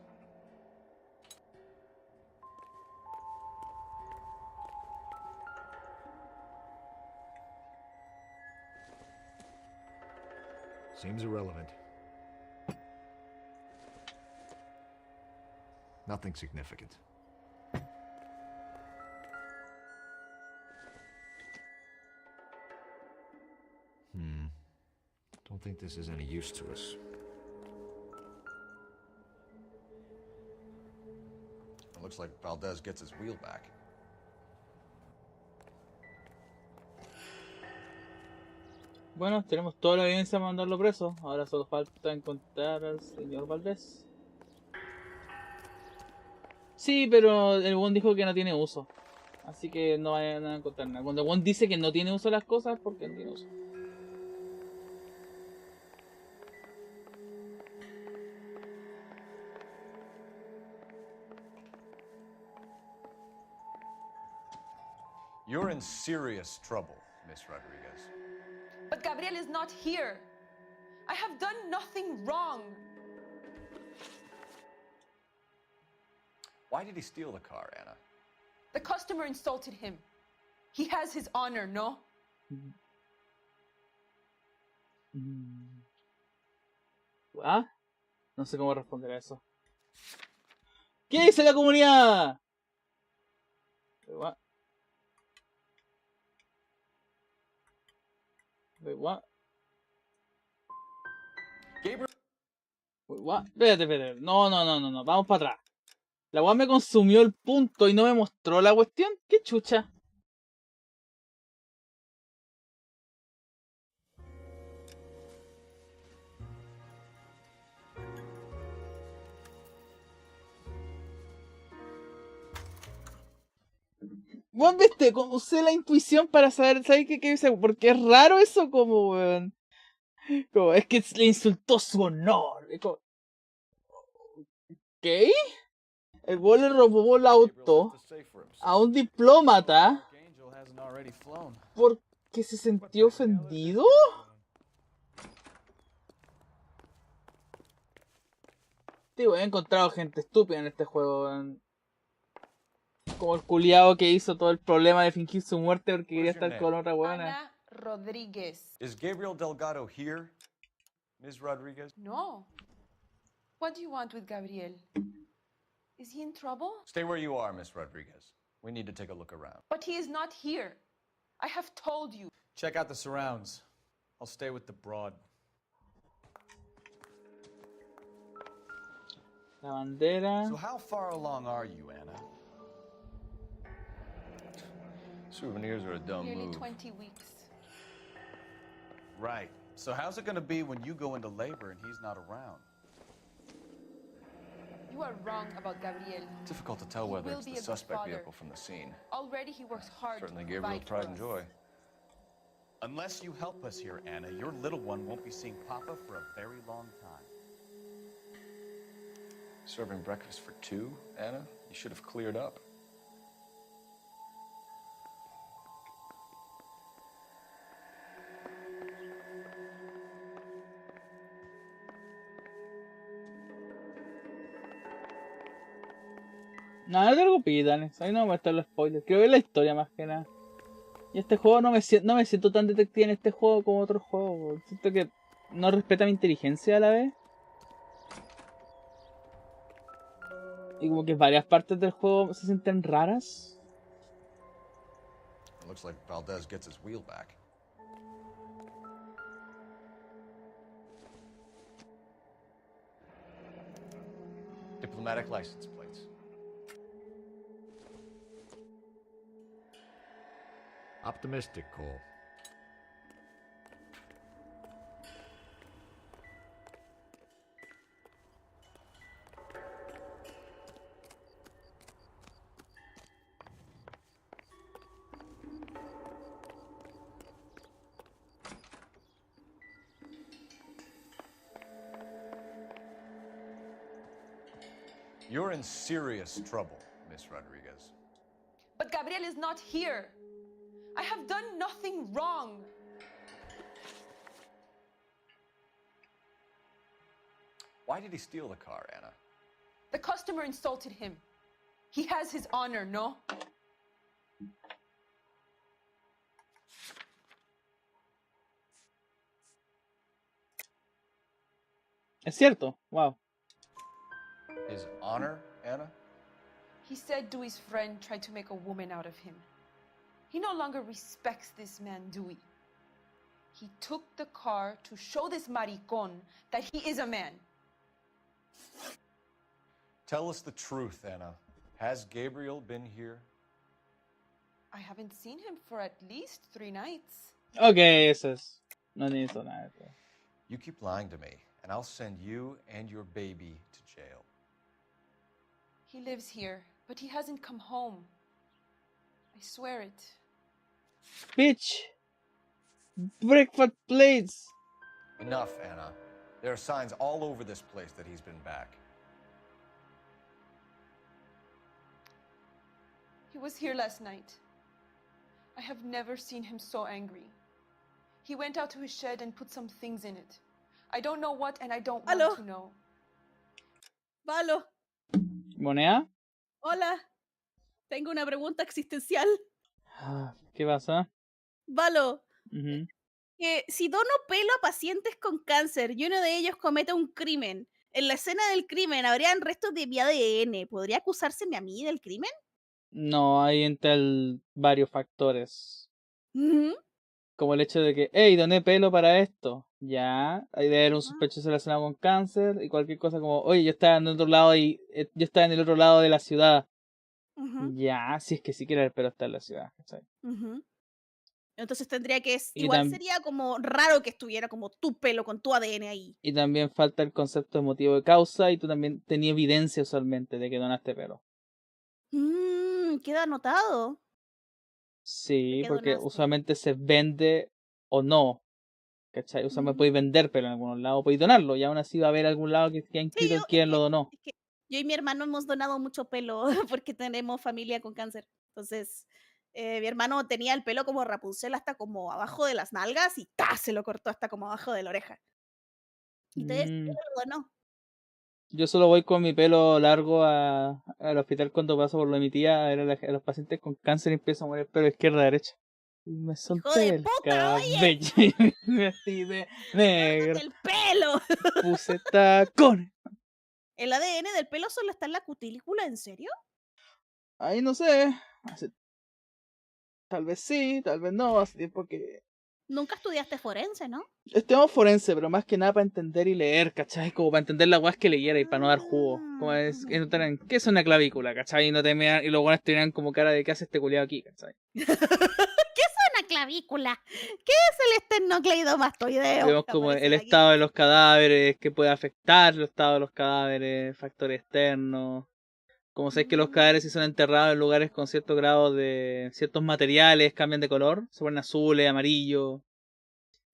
Seems irrelevant. Nothing significant. Don't think this is any use to us. It looks like Valdez gets his wheel back. Bueno, tenemos toda la evidencia para mandarlo preso. Ahora solo falta encontrar al señor Valdés. Sí, pero el buen dijo que no tiene uso. Así que no vayan a encontrar nada. Cuando el buen dice que no tiene uso las cosas, porque no tiene uso. You're in serious trouble, Miss Rodriguez. But Gabriel is not here. I have done nothing wrong. Why did he steal the car, Anna? The customer insulted him. He has his honor, no? ¿Ah? No sé cómo responder a eso. ¿Qué dice la comunidad? What? Wait, what? Gabriel. Wait, what? Espérate. No. Vamos para atrás. La weá me consumió el punto y no me mostró la cuestión. ¿Qué chucha? Weón, viste, usé la intuición para saber, ¿sabes qué dice? Porque es raro eso como, weón. Como, es que le insultó su honor. Es como, ¿qué? El weón le robó el auto a un diplomata porque se sintió ofendido. Tío, he encontrado gente estúpida en este juego, weón. Como el culiao que hizo todo el problema de fingir su muerte porque quería estar con otra buena. Ana Rodríguez. Is Gabriel Delgado here, Ms. Rodriguez? No. What do you want with Gabriel? Is he in trouble? Stay where you are, Ms. Rodriguez. We need to take a look around. But he is not here. I have told you. Check out the surrounds. I'll stay with the broad. La bandera. So how far along are you, Anna? Souvenirs are a dumb Nearly move. 20 weeks. Right. So how's it going to be when you go into labor and he's not around? You are wrong about Gabriel. Difficult to tell He whether will it's be the a good suspect father. vehicle from the scene. Already he works hard Certainly to Gabriel's provide pride for and us. joy. Unless you help us here, Anna, your little one won't be seeing Papa for a very long time. Serving breakfast for two, Anna? You should have cleared up. Nada, no te preocupes, Dani. Ahí no me están los spoilers. Quiero ver la historia más que nada. Y este juego no me siento tan detective en este juego como otros juegos. Siento que no respeta mi inteligencia a la vez. Y como que varias partes del juego se sienten raras. It looks like Valdez gets his wheel back. Diplomatic license plates. Optimistic, Cole. You're in serious trouble, Miss Rodriguez. But Gabriel is not here. I have done nothing wrong. Why did he steal the car, Anna? The customer insulted him. He has his honor, no? Es cierto, wow. His honor, Anna? He said Dewey's friend tried to make a woman out of him. He no longer respects this man, Dewey. He took the car to show this maricón that he is a man. Tell us the truth, Anna. Has Gabriel been here? I haven't seen him for at least 3 nights. Ok, eso es. No necesito nada. You keep lying to me, and I'll send you and your baby to jail. He lives here But he hasn't come home. I swear it. Bitch. Breakfast plates. Enough, Anna. There are signs all over this place that he's been back. He was here last night. I have never seen him so angry. He went out to his shed and put some things in it. I don't know what and I don't want to know. Valo, ¿Moneda? hola. Tengo una pregunta existencial. ¿Qué pasa? Valo, Ujú. que si dono pelo a pacientes con cáncer y uno de ellos comete un crimen, en la escena del crimen habrían restos de mi ADN. ¿Podría acusárseme a mí del crimen? No, ahí entran varios factores. Ujú. Como el hecho de que, hey, doné pelo para esto. Ya, hay de haber un sospechoso relacionado con cáncer y cualquier cosa como, oye, yo estaba en otro lado y yo estaba en el otro lado de la ciudad. Ujú, Ya, si es que siquiera el pelo está en la ciudad, ¿cachai? ujú. Entonces tendría que... Y, Igual sería como raro que estuviera como tu pelo con tu ADN ahí. y también falta el concepto de motivo de causa y tú también tenías evidencia usualmente de que donaste pelo. Queda anotado. Sí, que porque donaste. usualmente se vende o no, ¿cachai? Usualmente podéis vender pelo en algunos lados, podéis donarlo y aún así va a haber algún lado que ha inscrito Sí, quién lo donó. es que yo y mi hermano hemos donado mucho pelo porque tenemos familia con cáncer. Entonces, mi hermano tenía el pelo como Rapunzel hasta como abajo de las nalgas y ¡ta! Se lo cortó hasta como abajo de la oreja. Y te Mm, lo donó. Yo solo voy con mi pelo largo al hospital cuando paso por lo de mi tía a ver a los pacientes con cáncer y empiezo a mover pelo izquierda a derecha. Y me solté el cabello y me vestí de negro. ¡El pelo! Puse tacones. ¿El ADN del pelo solo está en la cutícula? ¿En serio? Ahí no sé. Tal vez sí, tal vez no. Hace tiempo que Nunca estudiaste forense, ¿no? estudiamos forense, pero más que nada para entender y leer, ¿cachai? Como para entender la weas que leyera y para no dar jugo. Como es, ¿qué es una clavícula, cachai? Y no te mean, y los buenos te miran como cara de ¿qué hace este culiado aquí, cachai? ¿Qué es una clavícula? ¿Qué es el esternocleidomastoideo? Vemos como el estado de los cadáveres, que puede afectar el estado de los cadáveres, factores externos. Como sabéis que los cadáveres si son enterrados en lugares con cierto grado de ciertos materiales, cambian de color, se ponen azules, amarillos.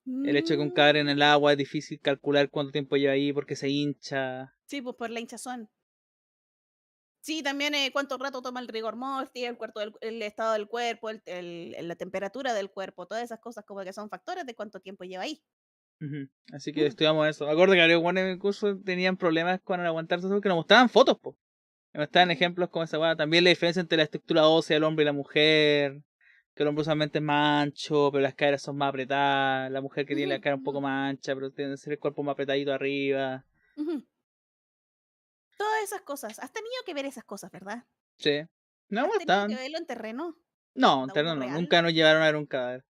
El hecho de que un cadáver en el agua es difícil calcular cuánto tiempo lleva ahí porque se hincha. Sí, pues por la hinchazón. Sí, también cuánto rato toma el rigor mortis, el estado del cuerpo, la temperatura del cuerpo, todas esas cosas como que son factores de cuánto tiempo lleva ahí. Así que estudiamos eso. Me acuerdo que varios buenos en el curso tenían problemas con aguantarse porque nos mostraban fotos, po. Me mostraban ejemplos como esa weá. También la diferencia entre la estructura ósea del hombre y la mujer. Que el hombre usualmente es más ancho, pero las caderas son más apretadas. La mujer que tiene la cara un poco más ancha, pero tiene que ser el cuerpo más apretadito arriba. Todas esas cosas. Has tenido que ver esas cosas, ¿verdad? Sí. No, ¿Has tenido que verlo en terreno? No, en terreno no. Nunca nos llevaron a ver un cadáver.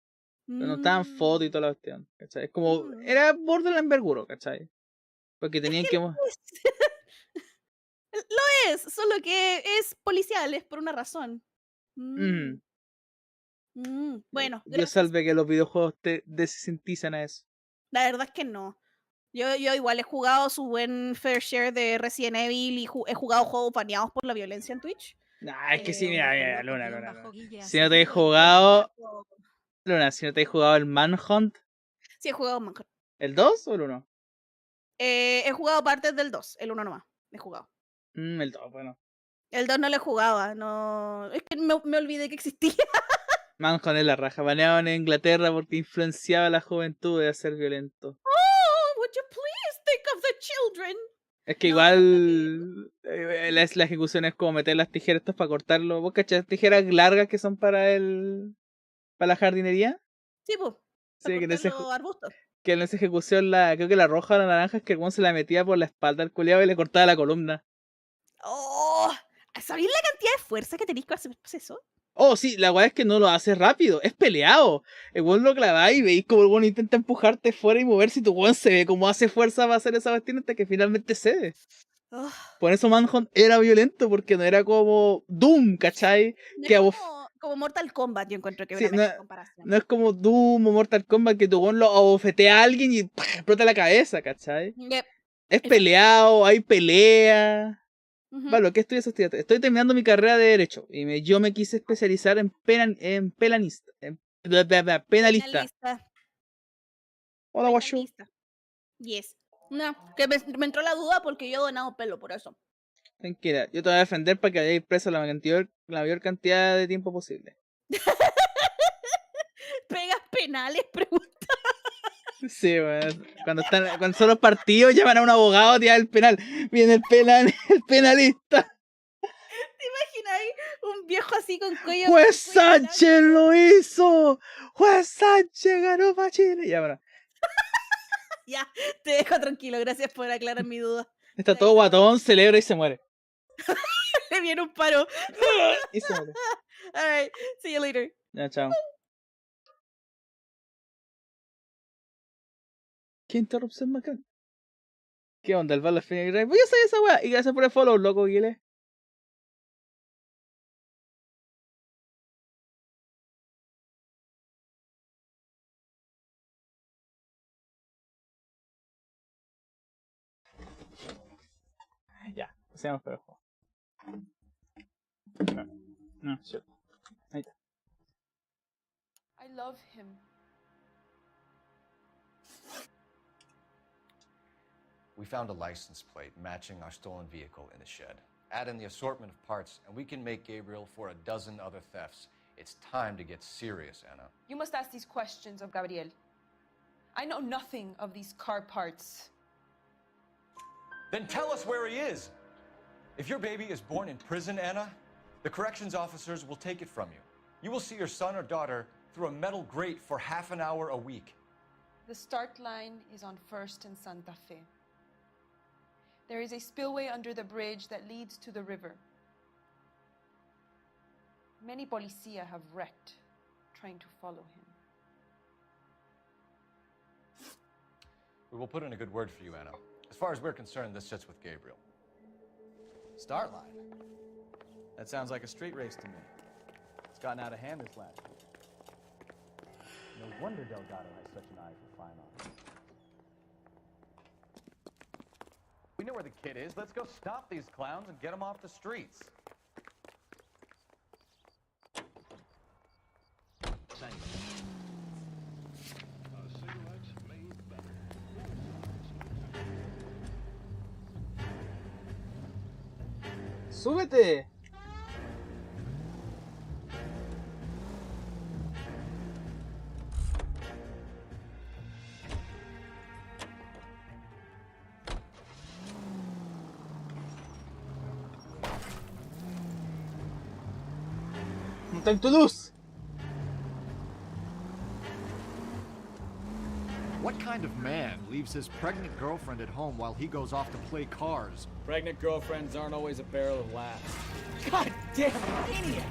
Pero no estaban fotos y toda la cuestión, ¿cachai? Es como, era borde de la envergura, ¿cachai? Porque tenían que... Lo es, solo que es policial, es por una razón. Bueno, Dios gracias. salve que los videojuegos te desintizan a eso. La verdad es que no. Yo igual he jugado su buen fair share de Resident Evil y he jugado juegos baneados por la violencia en Twitch. Nah, es que sí, mira, Luna. Si no te he jugado... Luna, si no te he jugado el Manhunt... Sí, he jugado Manhunt. ¿El 2 o el 1? He jugado partes del 2, el 1 nomás. He jugado. El 2, bueno. El 2 no lo jugaba, no... Es que me olvidé que existía. Manhunt es la raja, baneado en Inglaterra porque influenciaba a la juventud de ser violento. Oh, would you please think of the children? Es que igual la ejecución es como meter las tijeras estas para cortarlo. ¿Vos cachás las tijeras largas que son para la jardinería? Sí, pues. Sí, que arbustos. Que en esa ejecución creo que la roja o la naranja es que el weón se la metía por la espalda al culiado y le cortaba la columna. Oh, ¿sabéis la cantidad de fuerza que tenéis que hacer eso? Oh, sí, la weá es que no lo hace rápido, es peleado. El weón lo clava y veis como el weón intenta empujarte fuera y moverse y tu weón se ve como hace fuerza para hacer esa cuestión hasta que finalmente cede. Por eso Manhunt era violento, porque no era como Doom, ¿cachai? No que es como Mortal Kombat, yo encuentro que es una mejor comparación. No es como Doom o Mortal Kombat que tu weón lo abofetea a alguien y ¡pah! Explota la cabeza, ¿cachai? Yep. Es peleado, hay pelea. Vale, ¿qué estudias? Estoy terminando mi carrera de Derecho y yo me quise especializar en penalista. Penalista. Hola, guacho. Penalista. Yes. No, que me entró la duda porque yo he donado pelo, por eso. Tranquila, yo te voy a defender para que vayáis preso la mayor cantidad de tiempo posible. ¿Pegas penales? Pregunta. Sí, bueno, cuando son los partidos llaman a un abogado a tirar el penal. Viene el penalista. ¿Te imaginas ahí un viejo así con cuello? ¡Juez Sánchez lo hizo! ¡Juez Sánchez ganó para Chile! Ya, bueno. Ya, te dejo tranquilo, gracias por aclarar mi duda. Está todo guatón, celebra y se muere. Le viene un paro. Y se muere. Alright, see you later. Ya, chao. ¿Qué interrupción más grande? ¿Qué onda? El Balolab Final Drive. Pues yo soy esa weá. Y gracias por el follow, loco, Guile. Ya, seamos por el juego. No, cierto. Ahí está. I love him. We found a license plate matching our stolen vehicle in the shed. Add in the assortment of parts, and we can make Gabriel for a dozen other thefts. It's time to get serious, Anna. You must ask these questions of Gabriel. I know nothing of these car parts. Then tell us where he is. If your baby is born in prison, Anna, the corrections officers will take it from you. You will see your son or daughter through a metal grate for half an hour a week. The start line is on 1st and Santa Fe. There is a spillway under the bridge that leads to the river. Many policia have wrecked trying to follow him. We will put in a good word for you, Anna. As far as we're concerned, this sits with Gabriel. Start line? That sounds like a street race to me. It's gotten out of hand this last week. No wonder Delgado has such an eye for fine art. We know where the kid is. Let's go stop these clowns and get them off the streets. ¡Súbete! Mantén tu luz. What kind of man leaves his pregnant girlfriend at home while he goes off to play cars? Pregnant girlfriends aren't always a barrel of laughs. God damn maniac!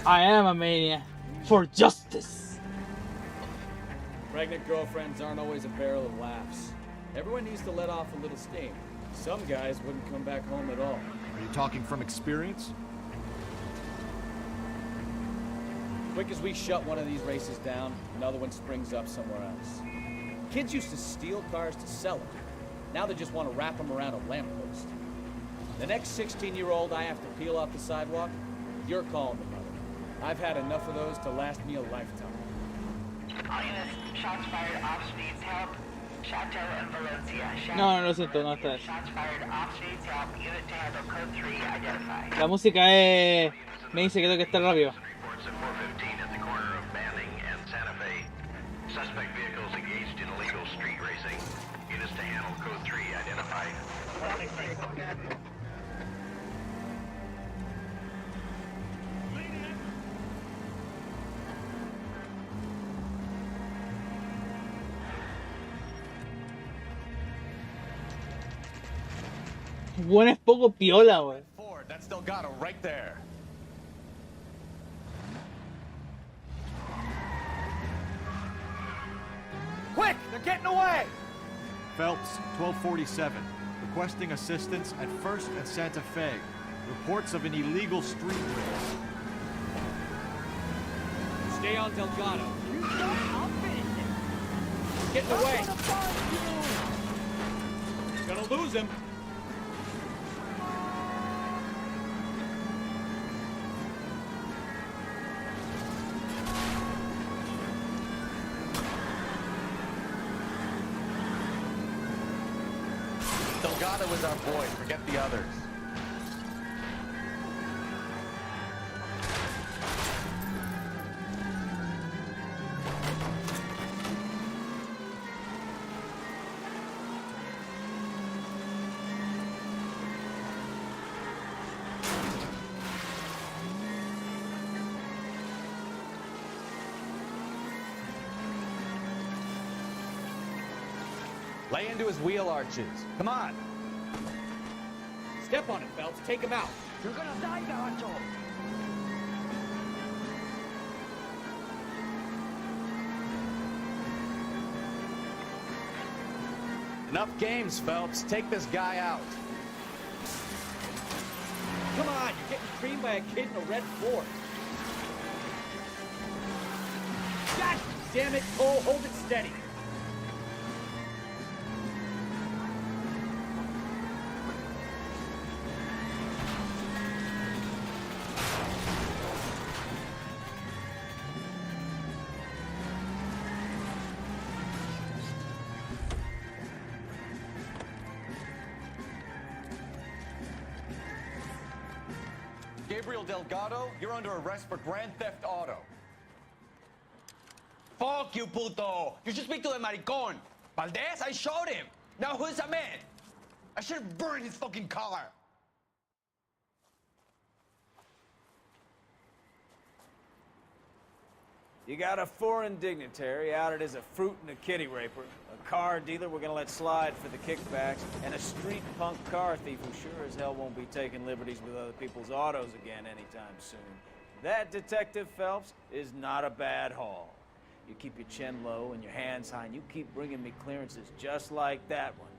I am a maniac. For justice. Pregnant girlfriends aren't always a barrel of laughs. Everyone needs to let off a little steam. Some guys wouldn't come back home at all. Are you talking from experience? Quick as we shut one of these races down, another one springs up somewhere else. Kids used to steal cars to sell them. Now they just want to wrap them around a lamppost. The next 16-year-old I have to peel off the sidewalk, you're calling the mother. I've had enough of those to last me a lifetime. All units, shots fired off streets, help. Chateau and Valencia. No, lo siento, no está eso. Shots fired off streets, help. Unit to handle code 3, identify. La música es... me dice que tengo que estar rápido. Reports at 415 at the corner of Banning and Santa Fe. Suspect vehicles engaged in illegal street racing. Units to handle code 3 identified. Buen es poco piola, wey. Ford, that's Delgado right there. Quick, they're getting away! Phelps, 1247. Requesting assistance at 1st and Santa Fe. Reports of an illegal street race. Stay on Delgado. I'll finish it. Getting away. Gonna lose him. Delgado is our boy. Forget the others. Lay into his wheel arches. Come on. Step on it, Phelps. Take him out. You're gonna die, Garacho. Enough games, Phelps. Take this guy out. Come on, you're getting creamed by a kid in a red Ford. God damn it, Cole, hold it steady. Gabriel Delgado, you're under arrest for Grand Theft Auto. Fuck you, puto. You should speak to the maricón. Valdez, I showed him. Now who's a man? I should have burned his fucking car. You got a foreign dignitary outed as a fruit and a kitty raper, a car dealer we're gonna let slide for the kickbacks, and a street punk car thief who sure as hell won't be taking liberties with other people's autos again anytime soon. That, Detective Phelps, is not a bad haul. You keep your chin low and your hands high, and you keep bringing me clearances just like that one.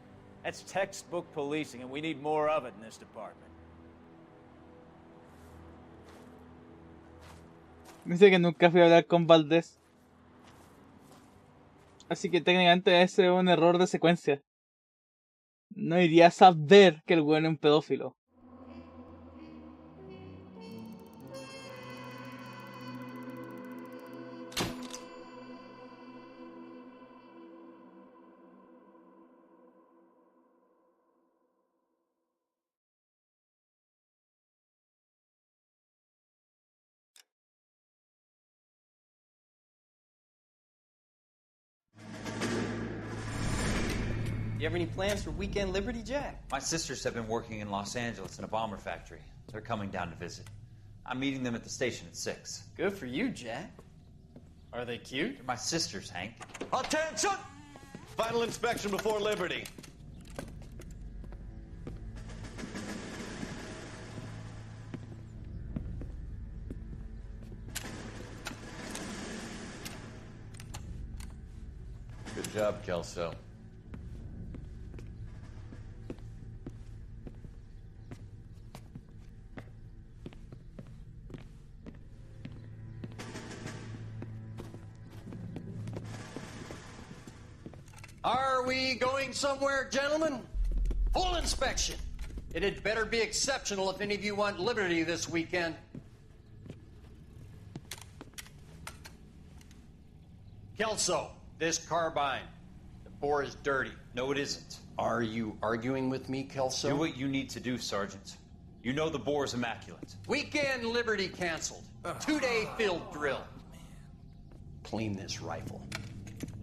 That's textbook policing, and we need more of it in this department. Dice que nunca fui a hablar con Valdés. Así que técnicamente ese es un error de secuencia. No iría a saber que el weón es un pedófilo. You have any plans for weekend Liberty, Jack? My sisters have been working in Los Angeles in a bomber factory. They're coming down to visit. I'm meeting them at the station at 6. Good for you, Jack. Are they cute? They're my sisters, Hank. Attention! Final inspection before Liberty. Good job, Kelso. Are we going somewhere, gentlemen? Full inspection. It had better be exceptional if any of you want liberty this weekend. Kelso, this carbine. The bore is dirty. No, it isn't. Are you arguing with me, Kelso? Do what you need to do, Sergeant. You know the bore is immaculate. Weekend liberty canceled. 2-day field drill. Clean this rifle.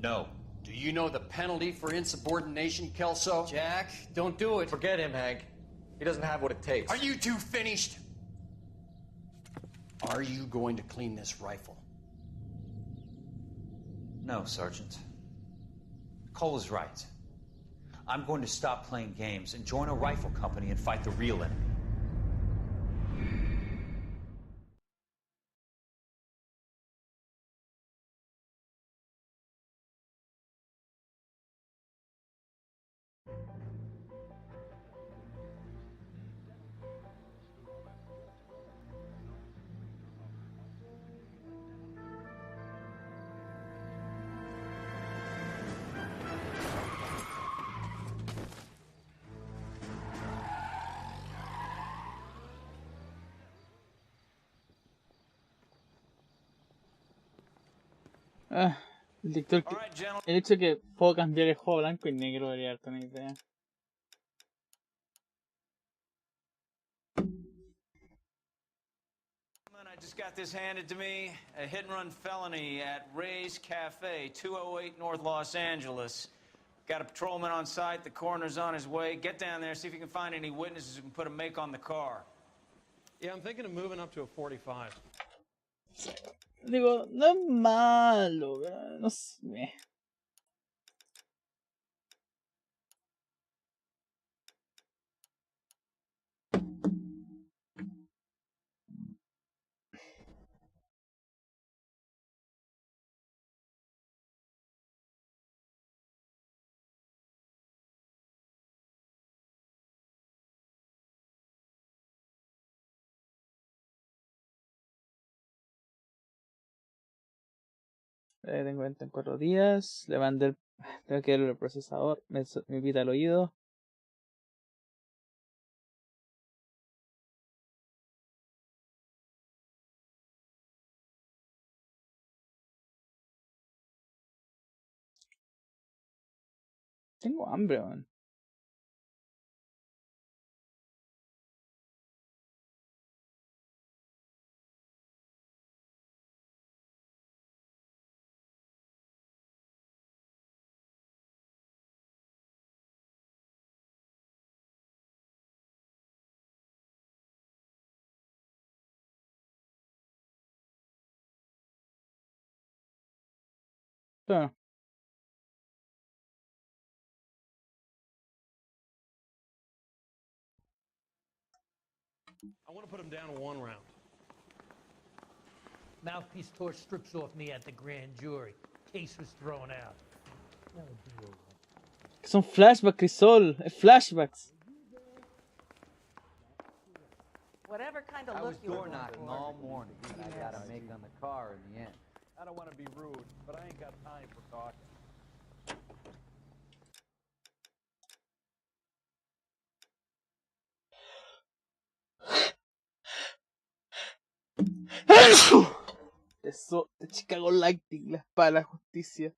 No. Do you know the penalty for insubordination, Kelso? Jack, don't do it. Forget him, Hank. He doesn't have what it takes. Are you two finished? Are you going to clean this rifle? No, Sergeant. Cole is right. I'm going to stop playing games and join a rifle company and fight the real enemy. El lector el hecho de que puedo cambiar el juego a blanco y negro debería darte una idea. just got this handed to me. A hit-and-run felony at Ray's Cafe, 208 North Los Angeles. Got a patrolman on site. The coroner's on his way. Get down there, see if you can find any witnesses who can put a make on the car. Yeah, I'm thinking of moving up to a 45. Digo, no es malo, no sé. Tengo cuenta en 4 días. Le mandé tengo que ver el procesador. Me pita el oído. Tengo hambre, man. Bueno. I want to put him down 1 round. Mouthpiece tore strips off me at the grand jury. Case was thrown out. Son flashbacks, Crisol. Flashbacks. Whatever kind of I look was you were door going knocking for. all morning, but I got to make on the car in the end. I don't want to be rude, but I ain't got time for talking. Eso de Chicago Lightning, la espada de la justicia.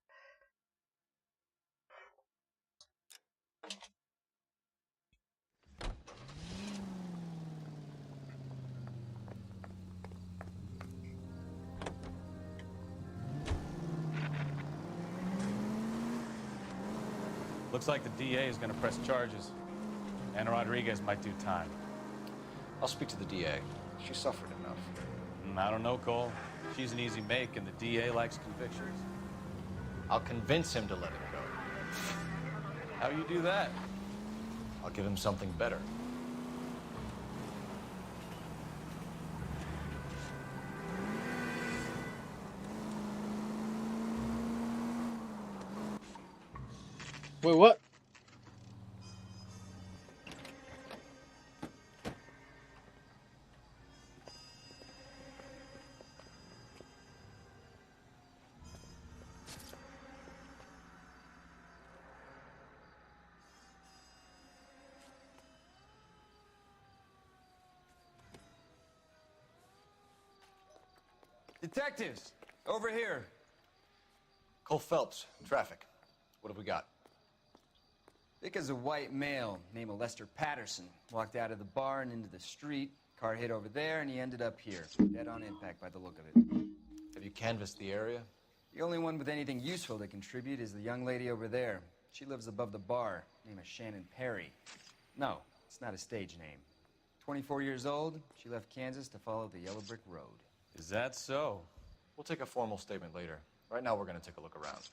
Looks like the DA is going to press charges. And Rodriguez might do time. I'll speak to the DA. She suffered enough. I don't know, Cole. She's an easy make, and the DA likes convictions. I'll convince him to let it go. How you do that? I'll give him something better. Wait, what? Detectives, over here. Cole Phelps, traffic. What have we got? Thick as a white male named Lester Patterson. Walked out of the bar and into the street. Car hit over there, and he ended up here. Dead on impact by the look of it. Have you canvassed the area? The only one with anything useful to contribute is the young lady over there. She lives above the bar. Name is Shannon Perry. No, it's not a stage name. 24 years old, she left Kansas to follow the Yellow Brick Road. Is that so? We'll take a formal statement later. Right now, we're going to take a look around.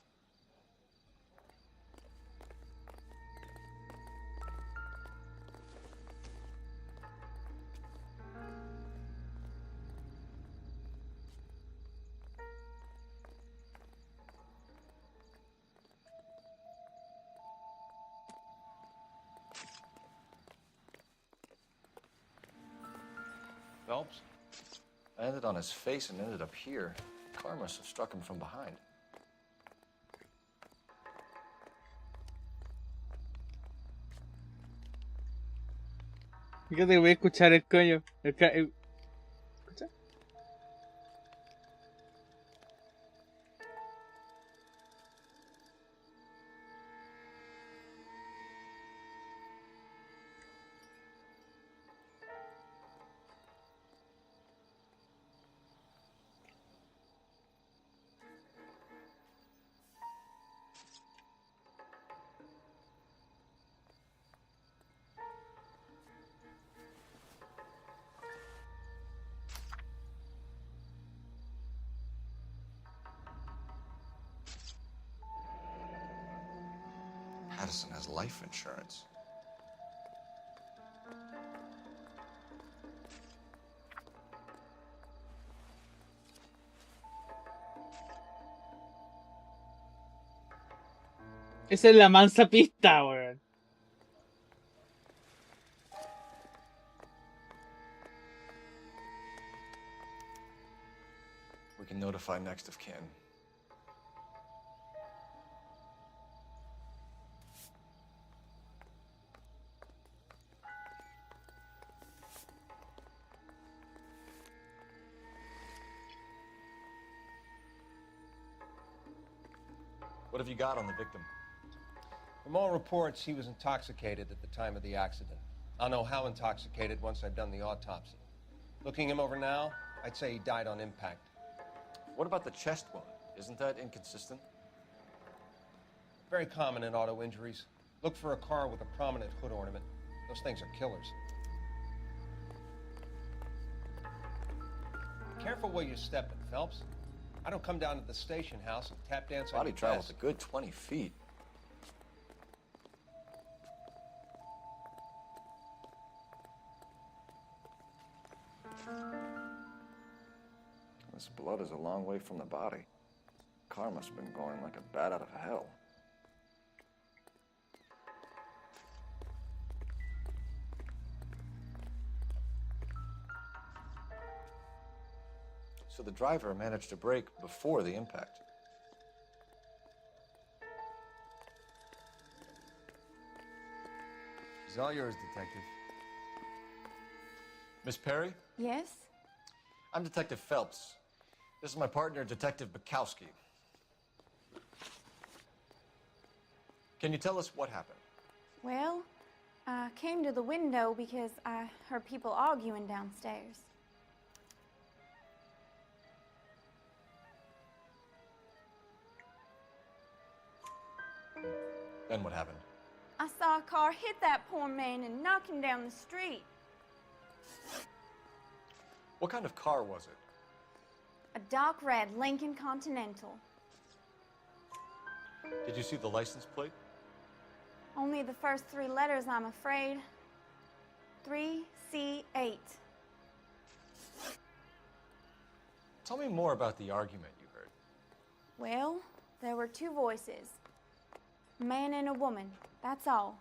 Phelps? I landed on his face and ended up here. The car must have struck him from behind. Fíjate que voy a escuchar el coño. ¿Escucha? Addison has life insurance. Esa es la mansa pista, weón. We can notify next of kin. What have you got on the victim? From all reports, he was intoxicated at the time of the accident. I'll know how intoxicated once I've done the autopsy. Looking him over now, I'd say he died on impact. What about the chest wound? Isn't that inconsistent? Very common in auto injuries. Look for a car with a prominent hood ornament. Those things are killers. Careful where you're stepping, Phelps. I don't come down to the station house and tap dance on Body your travels desk. a good 20 feet. This blood is a long way from the body. Car must have been going like a bat out of hell. So the driver managed to brake before the impact. He's all yours, Detective. Miss Perry? Yes? I'm Detective Phelps. This is my partner, Detective Bukowski. Can you tell us what happened? Well, I came to the window because I heard people arguing downstairs. Then what happened? I saw a car hit that poor man and knock him down the street. What kind of car was it? A dark red Lincoln Continental. Did you see the license plate? Only the first three letters, I'm afraid. 3C8. Tell me more about the argument you heard. Well, there were two voices. A man and a woman, that's all.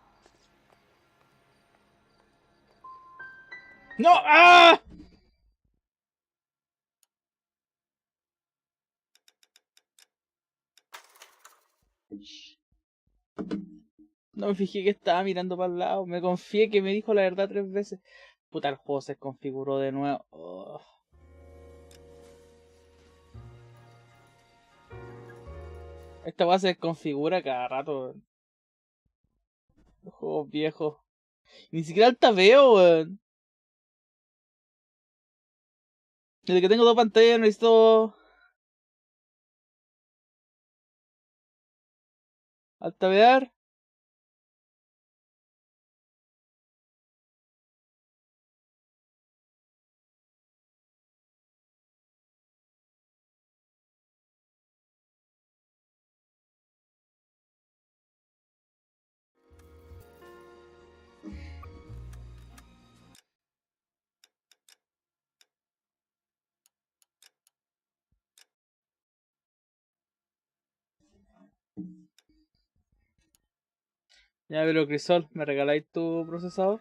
No, ah! No me fijé que estaba mirando para el lado. Me confié que me dijo la verdad 3 veces. Puta, el juego se configuró de nuevo. Oh. Esta weá se desconfigura cada rato. Los juegos viejos. Ni siquiera alta veo, weón. Desde que tengo 2 pantallas necesito altavear. Ya, pero Crisol, ¿me regaláis tu procesador?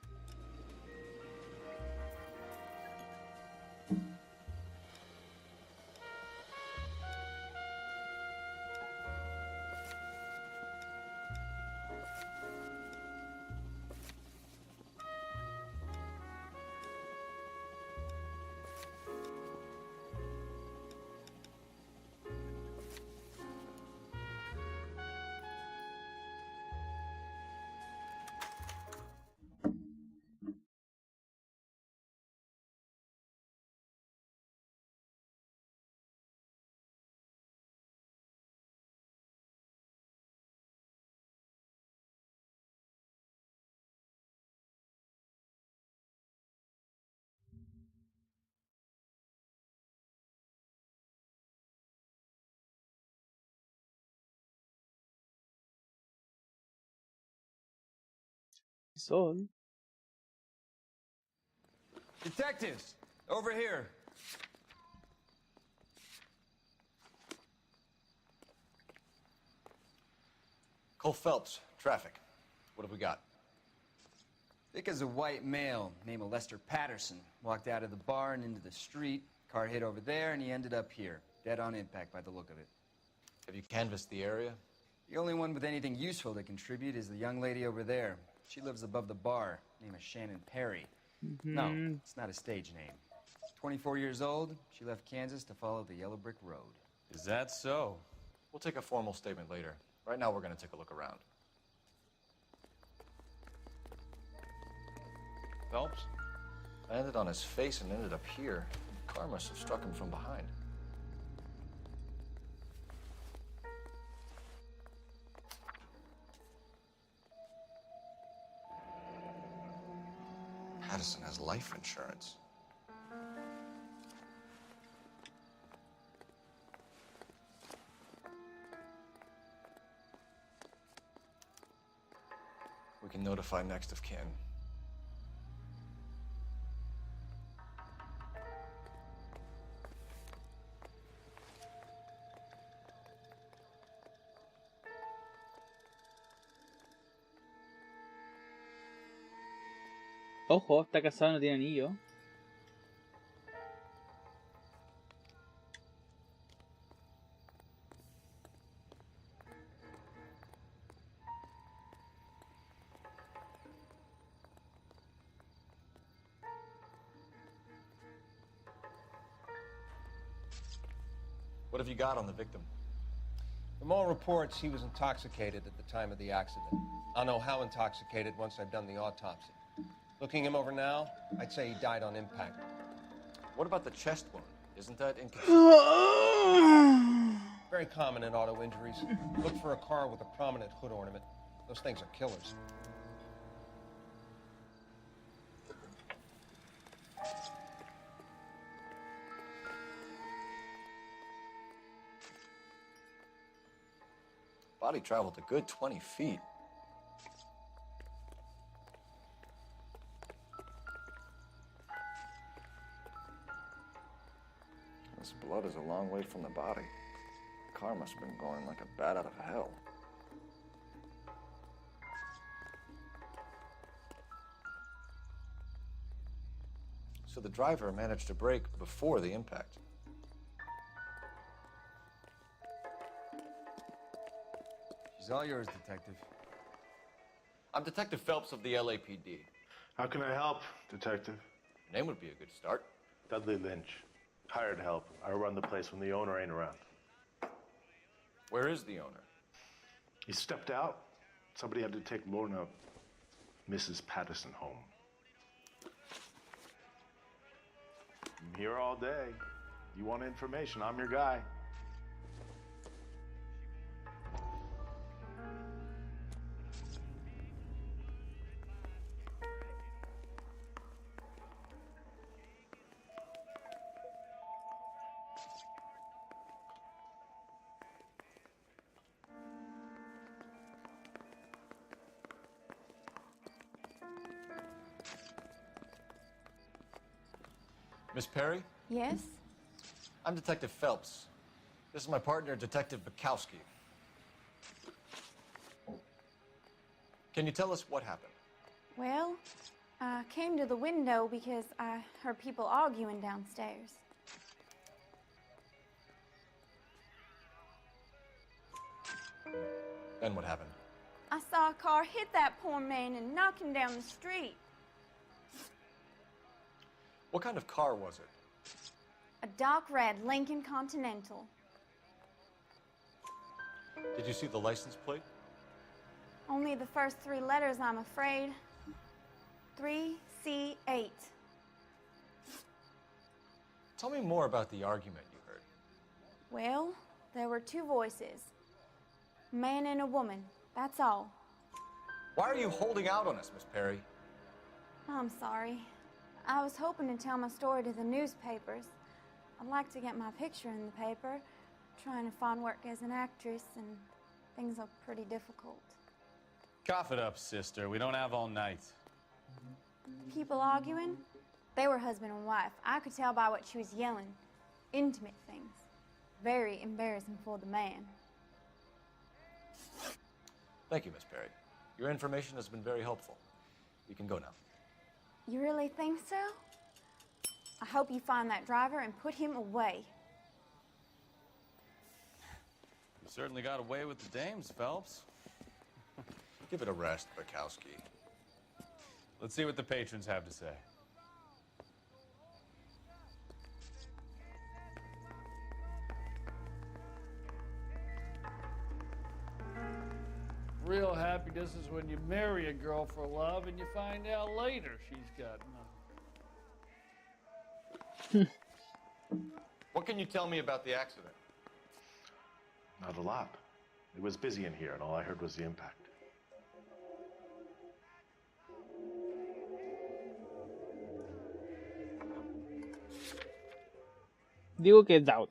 sol. Detectives, over here. Cole Phelps, traffic. What have we got? Thick as a white male named Lester Patterson. Walked out of the bar and into the street. Car hit over there, and he ended up here. Dead on impact by the look of it. Have you canvassed the area? The only one with anything useful to contribute is the young lady over there. She lives above the bar. Name is Shannon Perry. No, it's not a stage name. 24 years old. She left Kansas to follow the yellow brick road. Is that so? We'll take a formal statement later. Right now, we're going to take a look around. Phelps? Landed on his face and ended up here. The car must have struck him from behind. Patterson has life insurance. We can notify next of kin. Ojo, está casado, no tiene anillo. What have you got on the victim? From all reports, he was intoxicated at the time of the accident. I'll know how intoxicated once I've done the autopsy. Looking him over now, I'd say he died on impact. What about the chest wound? Isn't that inconsistent? Very common in auto injuries. Look for a car with a prominent hood ornament. Those things are killers. Body traveled a good 20 feet. This blood is a long way from the body. The car must have been going like a bat out of hell. So the driver managed to brake before the impact. She's all yours, Detective. I'm Detective Phelps of the LAPD. How can I help, Detective? Your name would be a good start. Dudley Lynch. Hired help. I run the place when the owner ain't around. Where is the owner? He stepped out. Somebody had to take Lorna, Mrs. Patterson, home. I'm here all day. You want information, I'm your guy. Miss Perry? Yes? I'm Detective Phelps. This is my partner, Detective Bukowski. Can you tell us what happened? Well, I came to the window because I heard people arguing downstairs. Then what happened? I saw a car hit that poor man and knock him down the street. What kind of car was it? A dark red Lincoln Continental. Did you see the license plate? Only the first three letters, I'm afraid. 3C8. Tell me more about the argument you heard. Well, there were two voices. A man and a woman, that's all. Why are you holding out on us, Miss Perry? I'm sorry. I was hoping to tell my story to the newspapers. I'd like to get my picture in the paper. Trying to find work as an actress, and things are pretty difficult. Cough it up, sister. We don't have all night. People arguing? They were husband and wife. I could tell by what she was yelling. Intimate things. Very embarrassing for the man. Thank you, Miss Perry. Your information has been very helpful. You can go now. You really think so? I hope you find that driver and put him away. You certainly got away with the dames, Phelps. Give it a rest, Bukowski. Let's see what the patrons have to say. Real happiness is when you marry a girl for love and you find out later she's got nothing. What can you tell me about the accident? Not a lot. It was busy in here, and all I heard was the impact. Digo que doubt.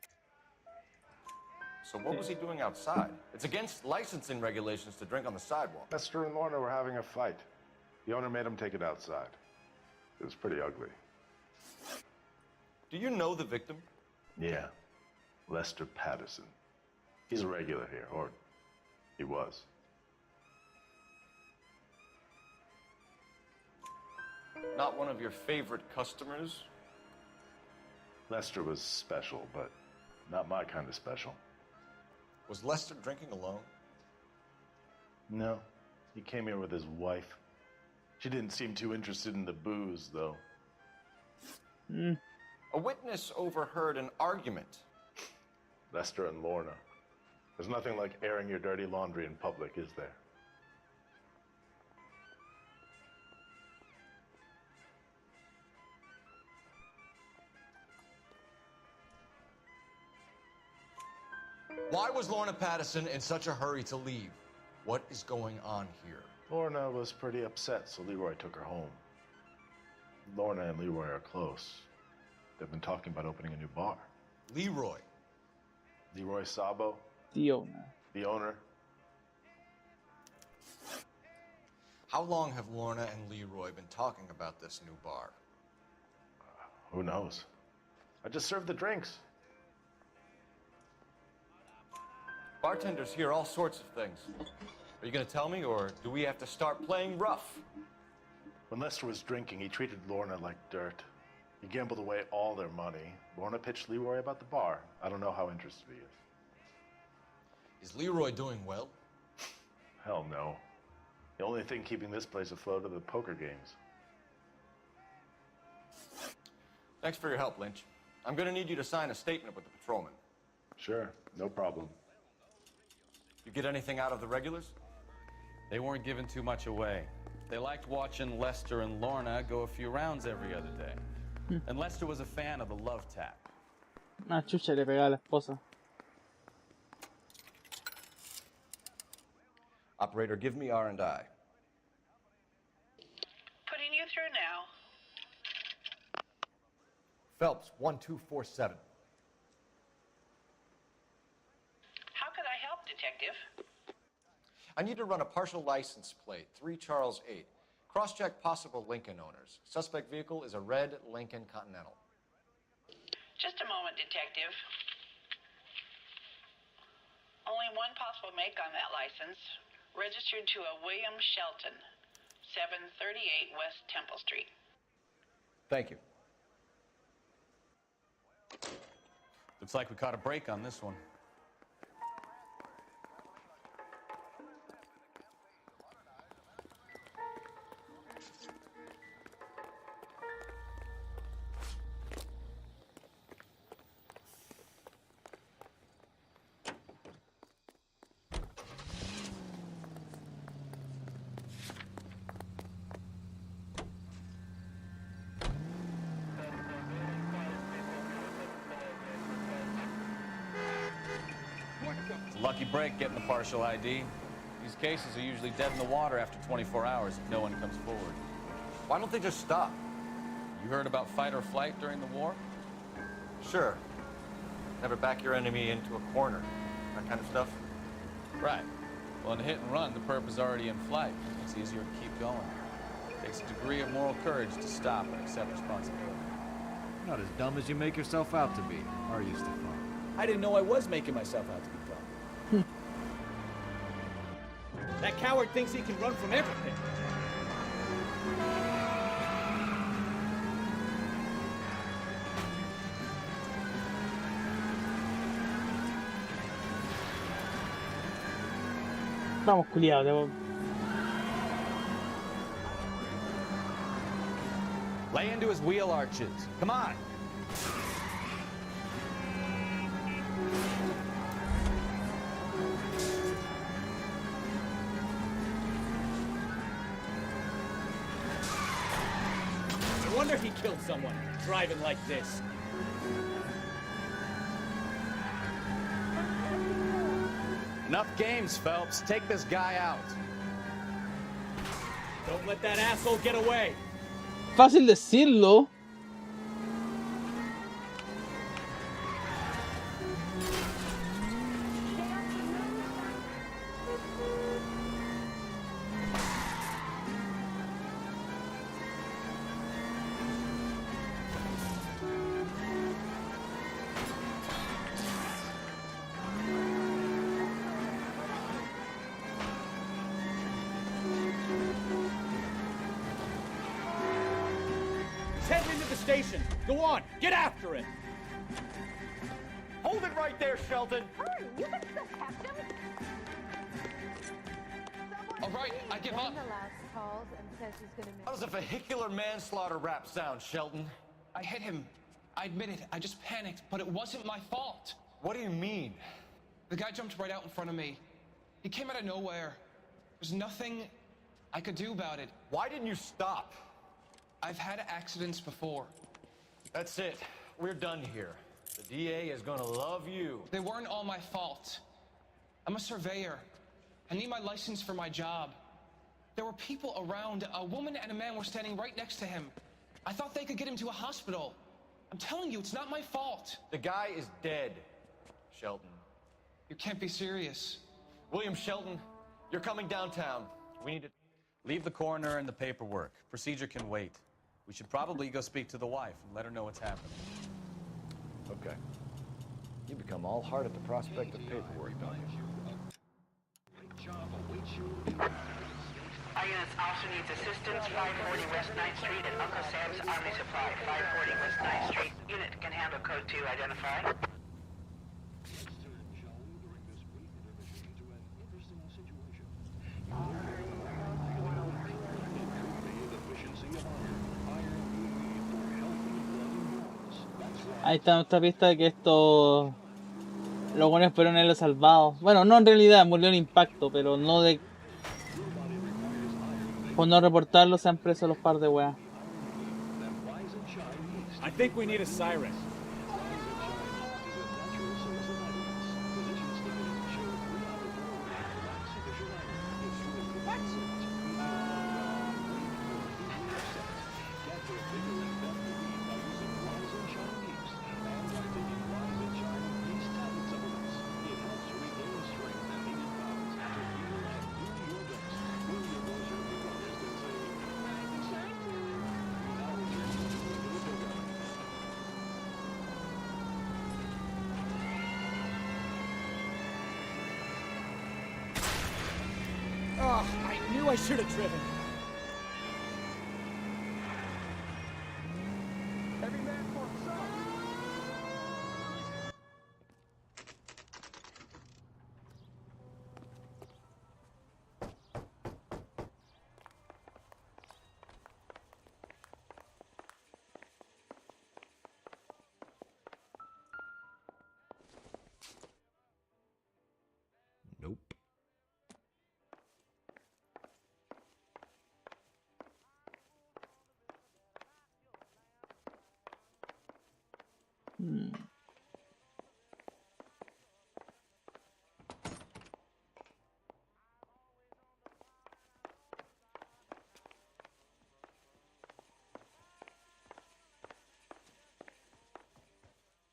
So what was he doing outside? It's against licensing regulations to drink on the sidewalk. Lester and Lorna were having a fight. The owner made him take it outside. It was pretty ugly. Do you know the victim? Yeah. Lester Patterson. He's a regular here, or he was. Not one of your favorite customers? Lester was special, but not my kind of special. Was Lester drinking alone? No. He came here with his wife. She didn't seem too interested in the booze, though. A witness overheard an argument. Lester and Lorna. There's nothing like airing your dirty laundry in public, is there? Why was Lorna Patterson in such a hurry to leave? What is going on here? Lorna was pretty upset, so Leroy took her home. Lorna and Leroy are close. They've been talking about opening a new bar. Leroy? Leroy Sabo? The owner. The owner? How long have Lorna and Leroy been talking about this new bar? Who knows? I just served the drinks. Bartenders hear all sorts of things. Are you going to tell me, or do we have to start playing rough? When Lester was drinking, he treated Lorna like dirt. He gambled away all their money. Lorna pitched Leroy about the bar. I don't know how interested he is. Is Leroy doing well? Hell no. The only thing keeping this place afloat are the poker games. Thanks for your help, Lynch. I'm going to need you to sign a statement with the patrolman. Sure, no problem. You get anything out of the regulars? They weren't giving too much away. They liked watching Lester and Lorna go a few rounds every other day. And Lester was a fan of the love tap. Ah, chucha, le pegaba a la esposa. Operator, give me R&I. Putting you through now. Phelps, 1247. How could I help, Detective? I need to run a partial license plate, 3 Charles 8. Cross-check possible Lincoln owners. Suspect vehicle is a red Lincoln Continental. Just a moment, Detective. Only one possible make on that license. Registered to a William Shelton, 738 West Temple Street. Thank you. Looks like we caught a break on this one. It's a lucky break getting the partial ID. These cases are usually dead in the water after 24 hours if no one comes forward. Why don't they just stop? You heard about fight or flight during the war? Sure. Never back your enemy into a corner. That kind of stuff. Right. Well, in hit and run, the perp is already in flight. It's easier to keep going. It takes a degree of moral courage to stop and accept responsibility. Not as dumb as you make yourself out to be, are you, Stefan? I didn't know I was making myself out to be dumb. That coward thinks he can run from everything. Vamos, culiado. Lay into his wheel arches. Come on. No wonder he killed someone, driving like this. Enough games, Phelps. Take this guy out. Don't let that asshole get away. Fácil decirlo. Station. Go on, get after it. Hold it right there, Shelton. Hurry, you can still catch him. All right, I give up. Calls and says he's gonna How does a vehicular manslaughter rap sound, Shelton? I hit him. I admit it. I just panicked, but it wasn't my fault. What do you mean? The guy jumped right out in front of me. He came out of nowhere. There's nothing I could do about it. Why didn't you stop? I've had accidents before. That's it. We're done here. The DA is gonna love you. They weren't all my fault. I'm a surveyor. I need my license for my job. There were people around. A woman and a man were standing right next to him. I thought they could get him to a hospital. I'm telling you, it's not my fault. The guy is dead, Shelton. You can't be serious. William Shelton, you're coming downtown. We need to... Leave the coroner and the paperwork. Procedure can wait. We should probably go speak to the wife and let her know what's happening. Okay. You become all heart at the prospect of paperwork, don't you? Our units also needs assistance. 540 West 9th Street at Uncle Sam's Army Supply. 540 West 9th Street. Unit can handle code 2. Identify. Ahí está nuestra pista de que estos... Los buenos fueron él los salvados. Bueno, no en realidad, murió en impacto, pero no de... Por no reportarlo se han preso los par de weas. I think we need a siren. Oh, I knew I should have driven. Every man for himself. Nope.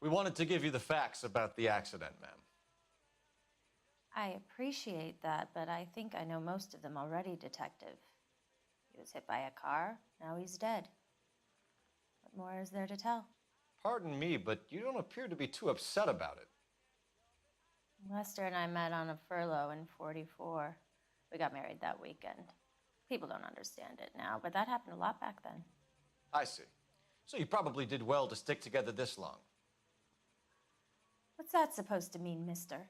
We wanted to give you the facts about the accident, ma'am. I appreciate that, but I think I know most of them already, Detective. He was hit by a car, now he's dead. What more is there to tell? Pardon me, but you don't appear to be too upset about it. Lester and I met on a furlough in '44. We got married that weekend. People don't understand it now, but that happened a lot back then. I see. So you probably did well to stick together this long. What's that supposed to mean, mister?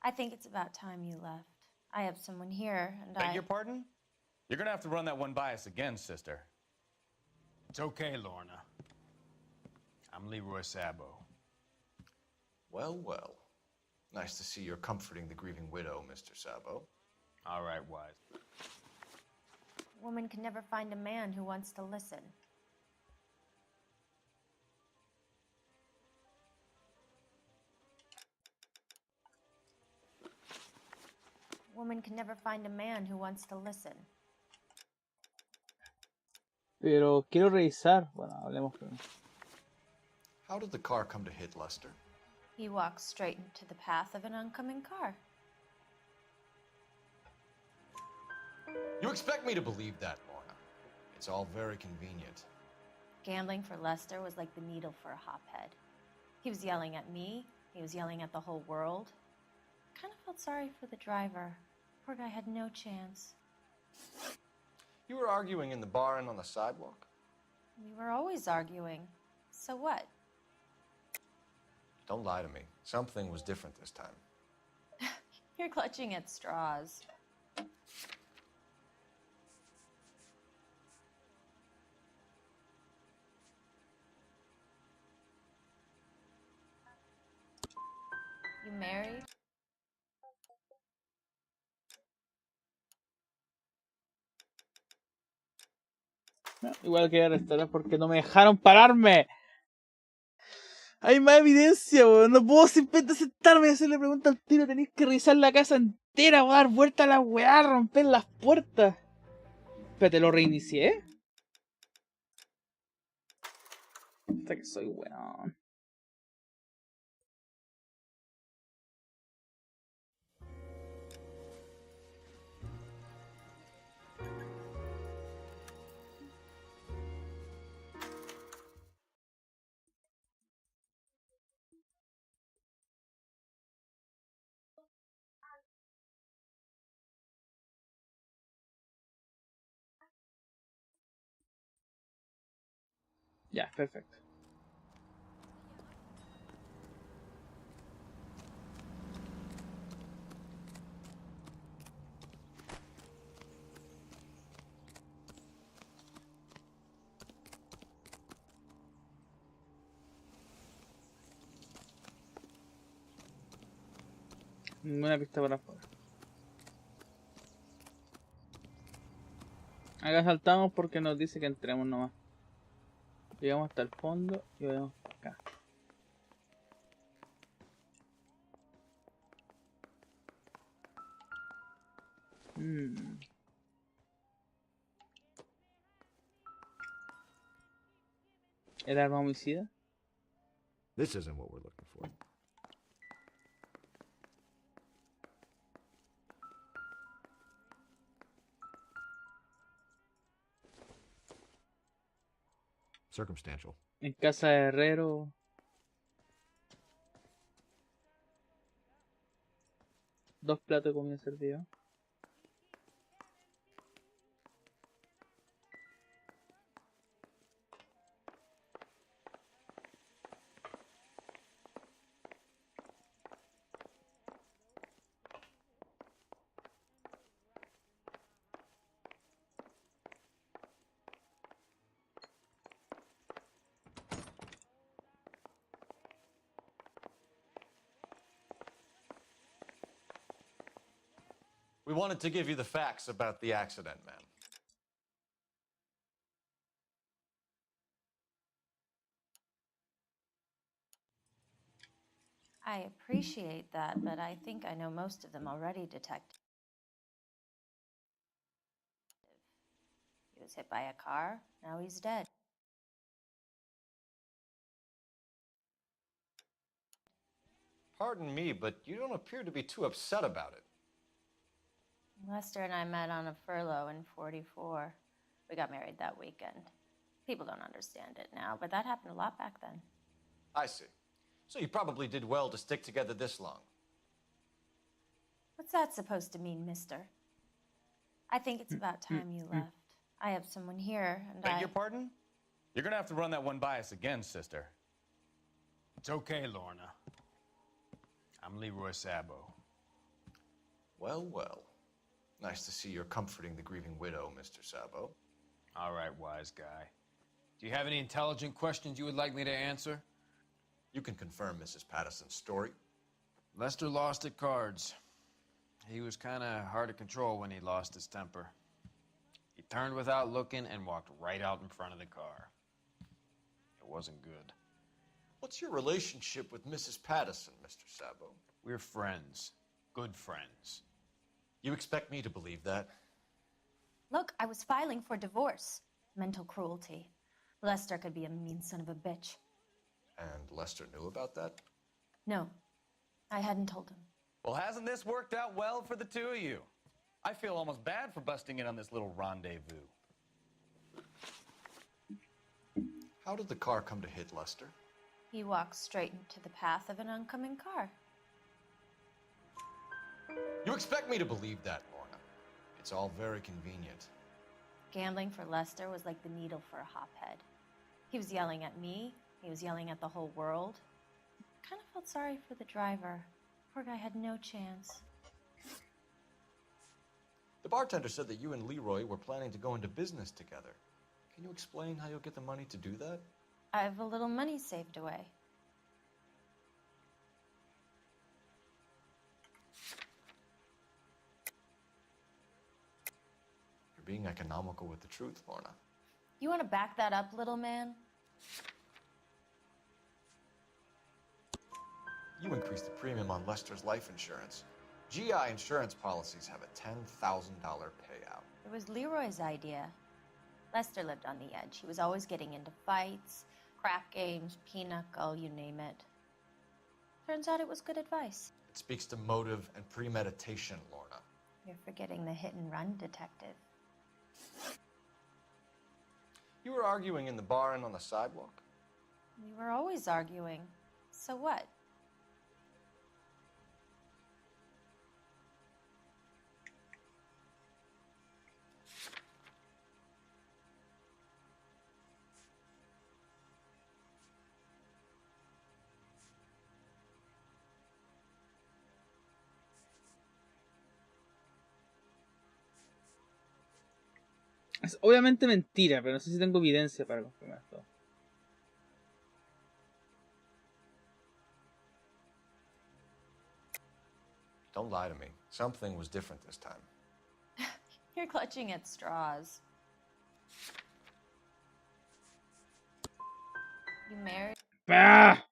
I think it's about time you left. I have someone here, and Beg your pardon? You're gonna have to run that one by us again, sister. It's okay, Lorna. I'm Leroy Sabo. Well, well. Nice to see you're comforting the grieving widow, Mr. Sabo. All right, Wise. A woman can never find a man who wants to listen. A woman can never find a man who wants to listen. Pero quiero revisar. Bueno, hablemos primero. How did the car come to hit Lester? He walks straight into the path of an oncoming car. You expect me to believe that, Lorna? It's all very convenient. Gambling for Lester was like the needle for a hophead. He was yelling at me. He was yelling at the whole world. I kind of felt sorry for the driver. Poor guy had no chance. You were arguing in the bar and on the sidewalk? We were always arguing. So what? Don't lie to me. Something was different this time. You're clutching at straws. You married? No, igual quería restaurar porque no me dejaron pararme. Hay más evidencia, weón. No puedo simplemente sentarme y hacerle preguntas al tiro. Tenéis que revisar la casa entera, weón. Dar vuelta a la weá, romper las puertas. Espérate, ¿lo reinicié? Hasta que soy weón. Ya, perfecto. Ninguna pista por afuera. Acá saltamos porque nos dice que entremos nomás. Llegamos hasta el fondo y vemos acá. ¿El arma homicida? This isn't what we're looking for. Circumstantial. En casa de herrero. Dos platos de comida servida. We wanted to give you the facts about the accident, ma'am. I appreciate that, but I think I know most of them already, Detective. He was hit by a car, now he's dead. Pardon me, but you don't appear to be too upset about it. Lester and I met on a furlough in 44. We got married that weekend. People don't understand it now, but that happened a lot back then. I see. So you probably did well to stick together this long. What's that supposed to mean, mister? I think it's about time you left. I have someone here, and Beg your pardon? You're gonna have to run that one by us again, sister. It's okay, Lorna. I'm Leroy Sabo. Well, well. Nice to see you're comforting the grieving widow, Mr. Sabo. All right, wise guy. Do you have any intelligent questions you would like me to answer? You can confirm Mrs. Patterson's story. Lester lost at cards. He was kind of hard to control when he lost his temper. He turned without looking and walked right out in front of the car. It wasn't good. What's your relationship with Mrs. Patterson, Mr. Sabo? We're friends. Good friends. You expect me to believe that? Look, I was filing for divorce. Mental cruelty. Lester could be a mean son of a bitch. And Lester knew about that? No, I hadn't told him. Well, hasn't this worked out well for the two of you? I feel almost bad for busting in on this little rendezvous. How did the car come to hit Lester? He walked straight into the path of an oncoming car. You expect me to believe that, Lorna. It's all very convenient. Gambling for Lester was like the needle for a hophead. He was yelling at me. He was yelling at the whole world. I kind of felt sorry for the driver. Poor guy had no chance. The bartender said that you and Leroy were planning to go into business together. Can you explain how you'll get the money to do that? I have a little money saved away. You're being economical with the truth, Lorna. You want to back that up, little man? You increased the premium on Lester's life insurance. GI insurance policies have a $10,000 payout. It was Leroy's idea. Lester lived on the edge. He was always getting into fights, crap games, pinochle, you name it. Turns out it was good advice. It speaks to motive and premeditation, Lorna. You're forgetting the hit-and-run detective. You were arguing in the bar and on the sidewalk? We were always arguing. So what? Es obviamente mentira, pero no sé si tengo evidencia para confirmar esto. Don't lie to me. Something was different this time. You're clutching at straws. You married? ¡Ah!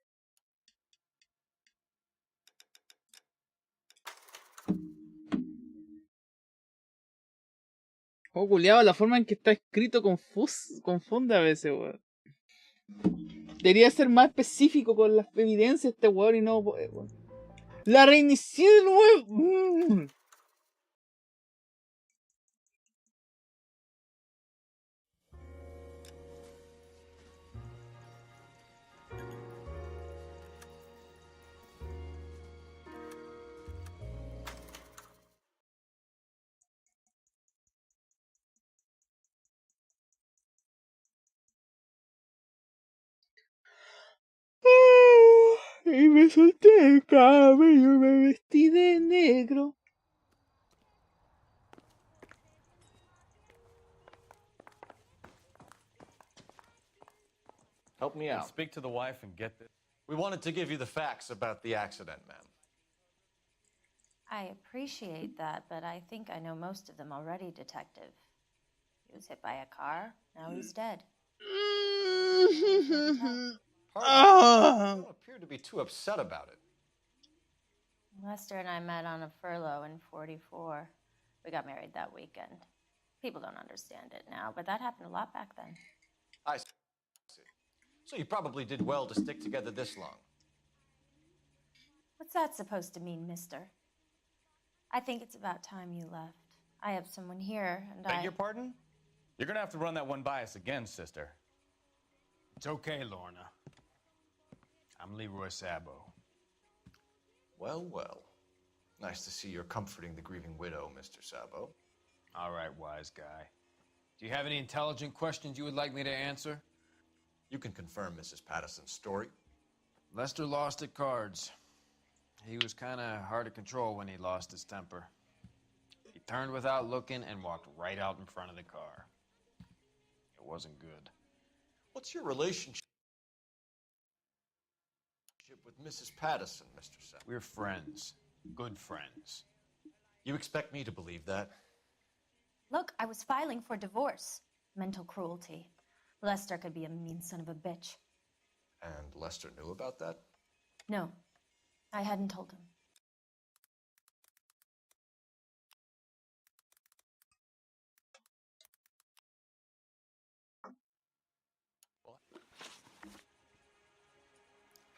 Oh, culiado, la forma en que está escrito confunde a veces, weón. Debería ser más específico con las evidencias este weón y no, weón. La reinicié de nuevo. Y me solté el cabello y me vestí de negro. Help me out. Speak to the wife and get this. We wanted to give you the facts about the accident, ma'am. I appreciate that, but I think I know most of them already, Detective. He was hit by a car. Now he's dead. Pardon, you don't appear to be too upset about it. Lester and I met on a furlough in 44. We got married that weekend. People don't understand it now, but that happened a lot back then. I see. So you probably did well to stick together this long. What's that supposed to mean, mister? I think it's about time you left. I have someone here, and Beg your pardon? You're gonna have to run that one by us again, sister. It's okay, Lorna. I'm Leroy Sabo. Well, well. Nice to see you're comforting the grieving widow, Mr. Sabo. All right, wise guy. Do you have any intelligent questions you would like me to answer? You can confirm Mrs. Patterson's story. Lester lost at cards. He was kind of hard to control when he lost his temper. He turned without looking and walked right out in front of the car. It wasn't good. What's your relationship with Mrs. Patterson, Mr. Sabo? We're friends. Good friends. You expect me to believe that? Look, I was filing for divorce. Mental cruelty. Lester could be a mean son of a bitch. And Lester knew about that? No, I hadn't told him.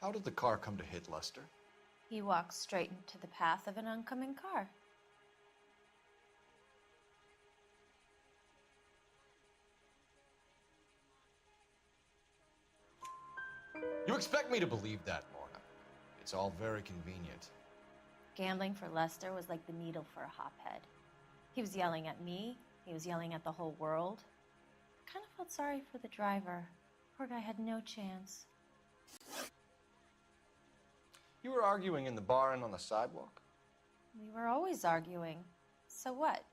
How did the car come to hit Lester? He walked straight into the path of an oncoming car. You expect me to believe that, Lorna? It's all very convenient. Gambling for Lester was like the needle for a hophead. He was yelling at me. He was yelling at the whole world. I kind of felt sorry for the driver. Poor guy had no chance. You were arguing in the bar and on the sidewalk? We were always arguing. So what?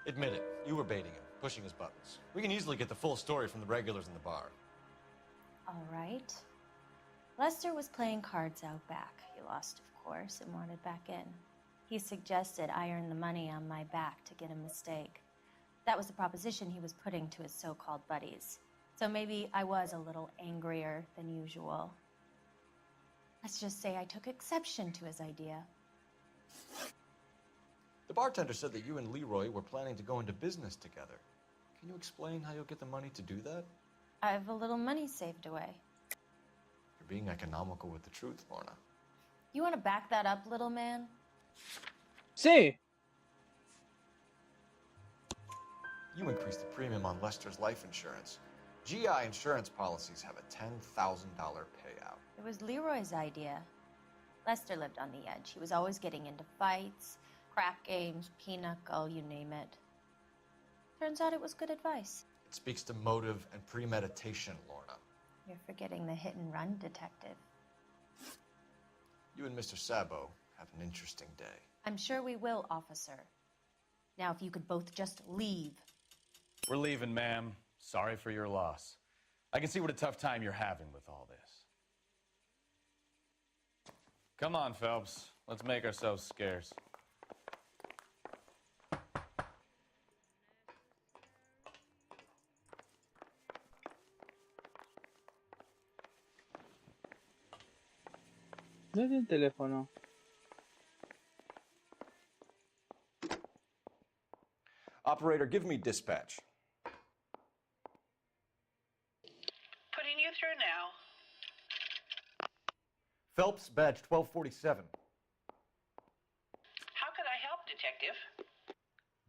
Admit it, you were baiting him, pushing his buttons. We can easily get the full story from the regulars in the bar. All right. Lester was playing cards out back. He lost, of course, and wanted back in. He suggested I earn the money on my back to get a mistake. That was the proposition he was putting to his so-called buddies. So maybe I was a little angrier than usual. Let's just say I took exception to his idea. The bartender said that you and Leroy were planning to go into business together. Can you explain how you'll get the money to do that? I have a little money saved away. You're being economical with the truth, Lorna. You want to back that up, little man? Sí. You increased the premium on Lester's life insurance. GI insurance policies have a $10,000 payout. It was Leroy's idea. Lester lived on the edge. He was always getting into fights, crap games, pinochle, you name it. Turns out it was good advice. It speaks to motive and premeditation, Lorna. You're forgetting the hit and run detective. You and Mr. Sabo have an interesting day. I'm sure we will, officer. Now, if you could both just leave. We're leaving, ma'am. Sorry for your loss. I can see what a tough time you're having with all this. Come on, Phelps. Let's make ourselves scarce. Dale el teléfono. Operator, give me dispatch. Putting you through now. Phelps, badge 1247. How could I help, Detective?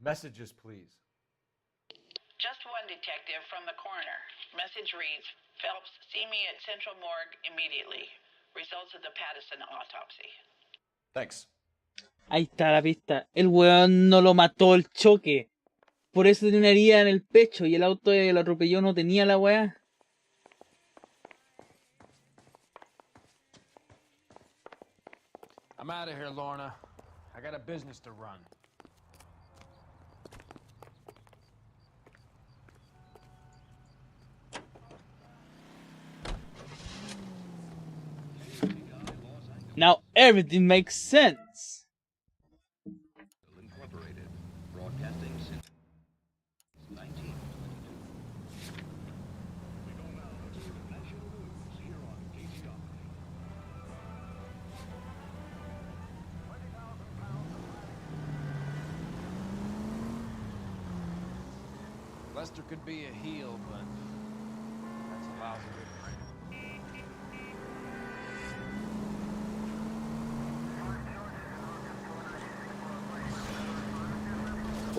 Messages, please. Just one detective from the coroner. Message reads, Phelps, see me at Central Morgue immediately. Results of the Patterson autopsy. Thanks. Ahí está la pista. El weón no lo mató el choque. Por eso tenía una herida en el pecho y el auto que lo atropelló no tenía la weá. I'm out of here, Lorna. I got a business to run. Now everything makes sense. Incorporated, broadcasting since 1922. We go now to national news here on KTR. Lester could be a heel, but that's a lousy good friend.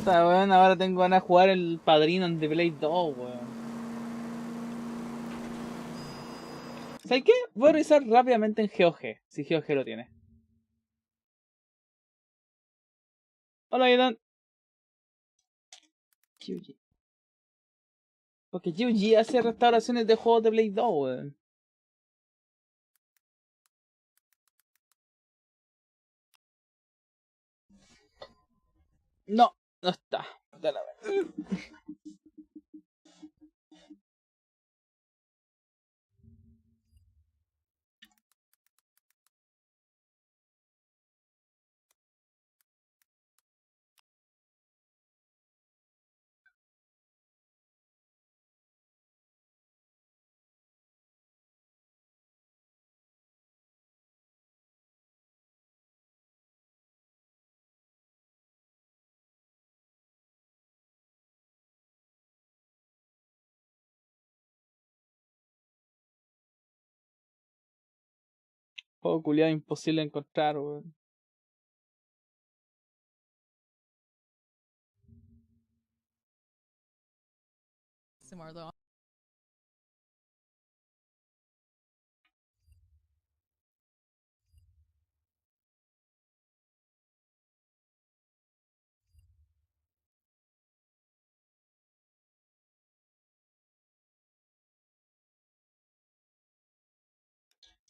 Puta, weón, ahora tengo ganas de jugar el Padrino en The Play 2, weón. ¿Sabes qué? Voy a revisar rápidamente en GeoG, si GeoG lo tiene. Hola, Aidan. GeoG. Porque GeoG hace restauraciones de juegos de Play 2, weón. No, no está. Dale a ver. Juego culiado imposible de encontrar, weón. Though.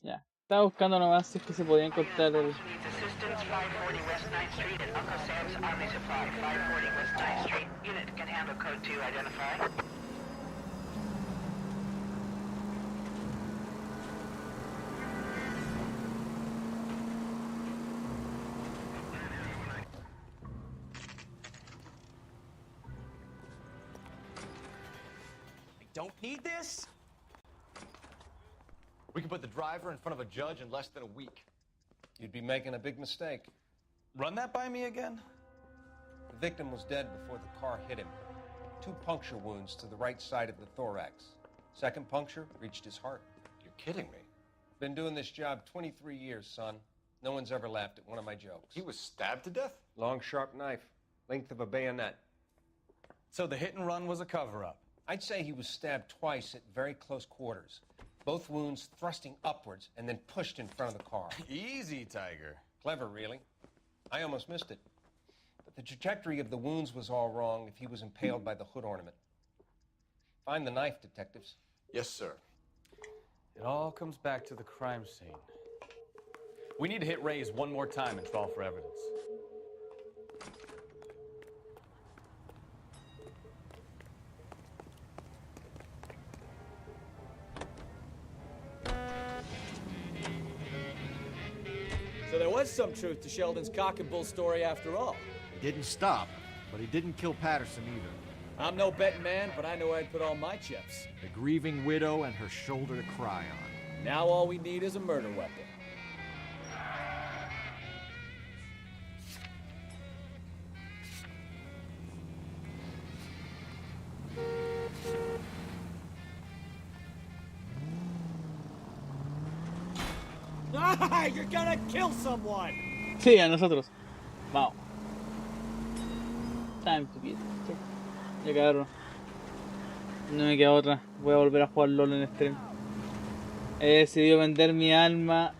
Ya. Estaba buscando nomás si es que se podía encontrar el... Assistance 540 West 9th Street at Uncle Sam's Army Supply. 540 West 9th Street. Unit can handle code 2 identify. Don't need this? We can put the driver in front of a judge in less than a week. You'd be making a big mistake. Run that by me again? The victim was dead before the car hit him. 2 puncture wounds to the right side of the thorax. Second puncture reached his heart. You're kidding me. Been doing this job 23 years, son. No one's ever laughed at one of my jokes. He was stabbed to death? Long, sharp knife. Length of a bayonet. So the hit and run was a cover-up? I'd say he was stabbed twice at very close quarters. Both wounds thrusting upwards and then pushed in front of the car. Easy, Tiger. Clever, really. I almost missed it. But the trajectory of the wounds was all wrong if he was impaled by the hood ornament. Find the knife, detectives. Yes, sir. It all comes back to the crime scene. We need to hit Ray's one more time and trawl for evidence. So there was some truth to Sheldon's cock and bull story after all. He didn't stop, but he didn't kill Patterson either. I'm no betting man, but I know I'd put all my chips. The grieving widow and her shoulder to cry on. Now all we need is a murder weapon. Ah, you're gonna kill someone! Sí, a nosotros. Vamos. Time to beat. Ya cabrón. No me queda otra. Voy a volver a jugar LOL en stream. He decidido vender mi alma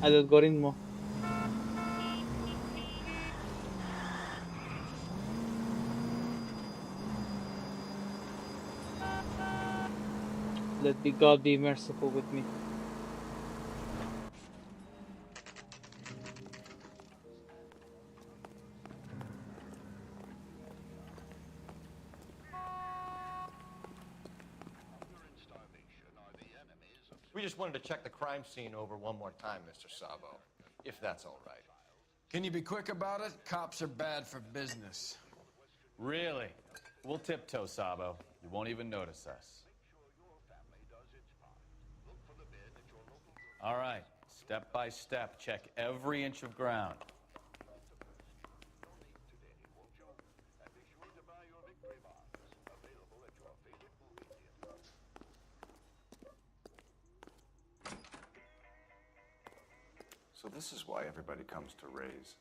al algoritmo. Let the God be merciful with me. We just wanted to check the crime scene over one more time, Mr. Sabo, if that's all right. Can you be quick about it? Cops are bad for business. Really? We'll tiptoe, Sabo. You won't even notice us. All right, step by step, check every inch of ground. So this is why everybody comes to Ray's.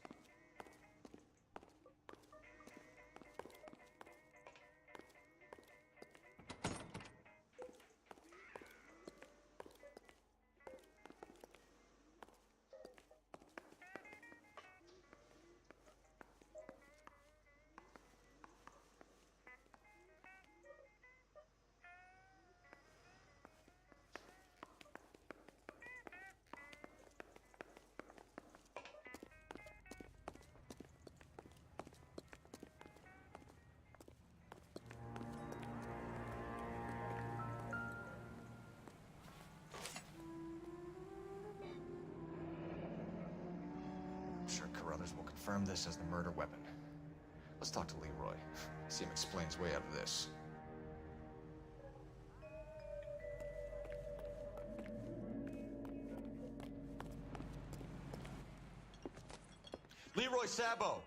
sure Carruthers will confirm this as the murder weapon. Let's talk to Leroy. See him explain his way out of this. Leroy Sabo,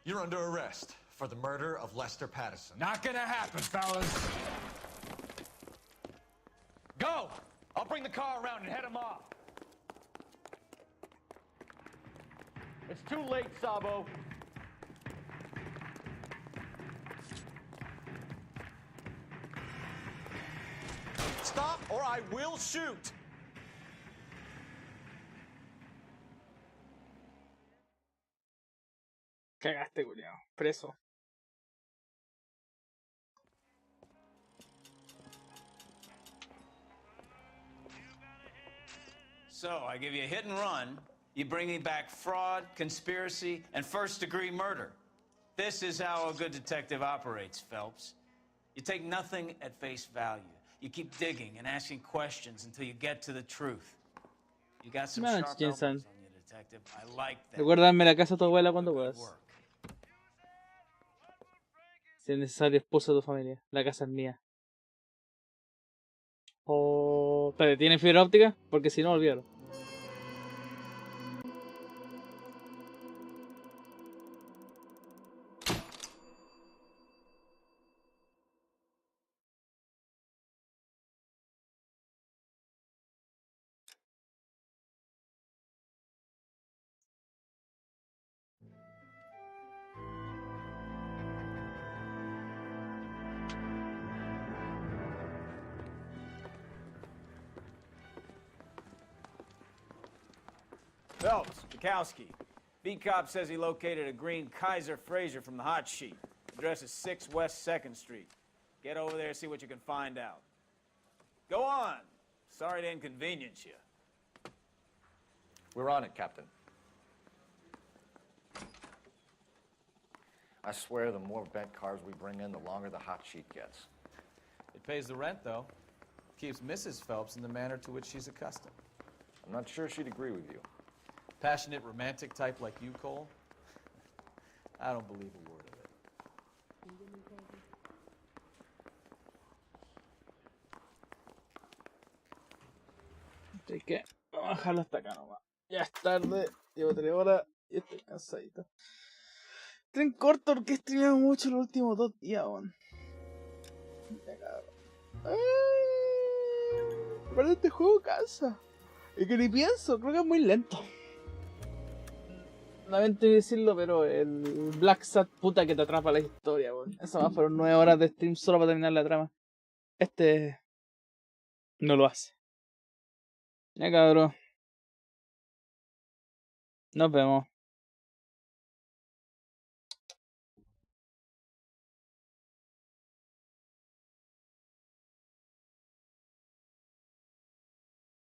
you're under arrest for the murder of Lester Patterson. Not gonna happen, fellas. Go! I'll bring the car around and head him off. It's too late, Sabo. Stop or I will shoot! Cagaste, culiao. Preso. So, I give you a hit and run, you bring me back fraud, conspiracy, and first-degree murder. This is how a good detective operates, Phelps. You take nothing at face value. You keep digging and asking questions until you get to the truth. You got some Bueno, sharp Jason. elbows on you, detective. I like that. Recuérdame la casa de tu abuela cuando puedas. Si es necesario, esposa de tu familia. La casa es mía. Oh, espérate, ¿tiene fibra óptica? Porque si no, olvídalo. Phelps, Bukowski. Beat cop says he located a green Kaiser Fraser from the hot sheet. Address is 6 West 2nd Street. Get over there and see what you can find out. Go on. Sorry to inconvenience you. We're on it, Captain. I swear the more bent cars we bring in, the longer the hot sheet gets. It pays the rent, though. Keeps Mrs. Phelps in the manner to which she's accustomed. I'm not sure she'd agree with you. Passionate, romantic type like you, Cole? I don't believe a word of it. Así que vamos a dejarlo hasta acá nomás. Ya es tarde, llevo 3 horas y estoy cansadito. Tren corto porque he streamado mucho los últimos 2 días, weón. Pero este juego cansa. Y que ni pienso, creo que es muy lento. Lamento decirlo, pero el Black Sat puta que te atrapa la historia, weón. Eso más fueron 9 horas de stream solo para terminar la trama. Este no lo hace. Ya cabrón. Nos vemos.